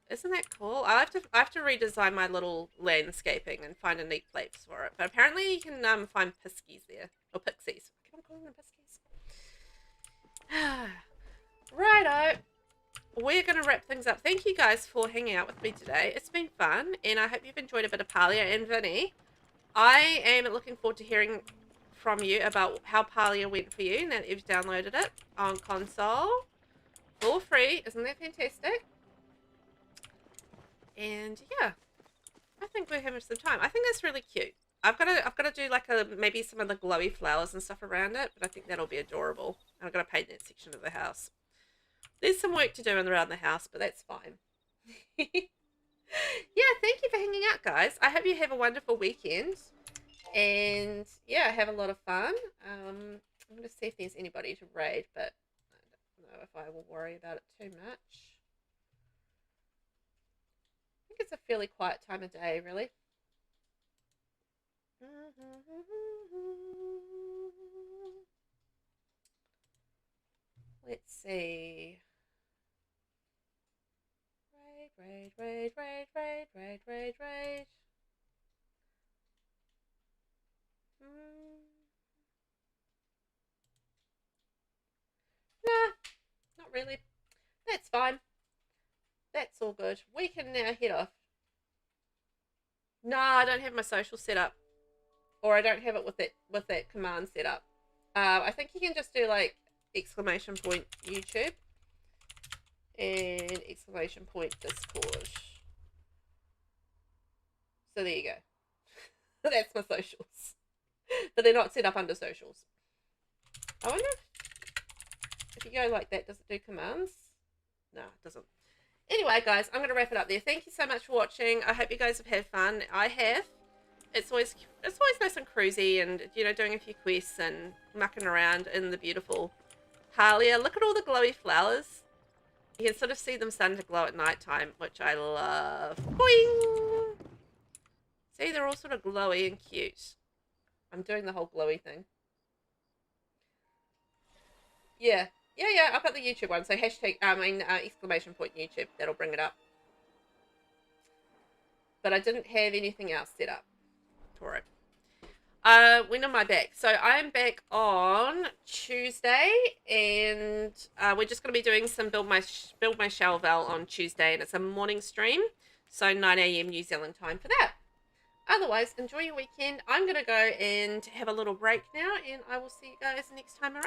Isn't that cool? I have to redesign my little landscaping and find a neat place for it. But apparently you can find piskies there. Or pixies. I keep on calling them piskies. Righto. We're going to wrap things up. Thank you guys for hanging out with me today. It's been fun. And I hope you've enjoyed a bit of Palia and Vinny. I am looking forward to hearing from you about how Palia went for you now that you've downloaded it on console. For free. Isn't that fantastic? And yeah, I think we're having some time. I think that's really cute. I've got to do like maybe some of the glowy flowers and stuff around it, but I think that'll be adorable. And I've got to paint that section of the house. There's some work to do around the house, but that's fine. Yeah, thank you for hanging out, guys. I hope you have a wonderful weekend. And yeah, have a lot of fun. I'm going to see if there's anybody to raid, but I don't know if I will worry about it too much. I think it's a fairly quiet time of day, really. Let's see. Raid. Nah, not really. That's fine. That's all good. We can now head off. No, I don't have my social set up. Or I don't have it with that command set up. I think you can just do like exclamation point YouTube and exclamation point Discord. So there you go. That's my socials. But they're not set up under socials. I wonder if you go like that, does it do commands? No, it doesn't. Anyway, guys, I'm going to wrap it up there. Thank you so much for watching. I hope you guys have had fun. I have. It's always nice and cruisy and, you know, doing a few quests and mucking around in the beautiful Palia. Look at all the glowy flowers. You can sort of see them starting to glow at night time, which I love. Boing! See, they're all sort of glowy and cute. I'm doing the whole glowy thing. Yeah. Yeah, I've got the YouTube one. So hashtag, exclamation point YouTube. That'll bring it up. But I didn't have anything else set up for it. When am I back? So I'm back on Tuesday, and we're just going to be doing some build my shelval on Tuesday, and it's a morning stream. So 9 a.m. New Zealand time for that. Otherwise, enjoy your weekend. I'm going to go and have a little break now, and I will see you guys next time around.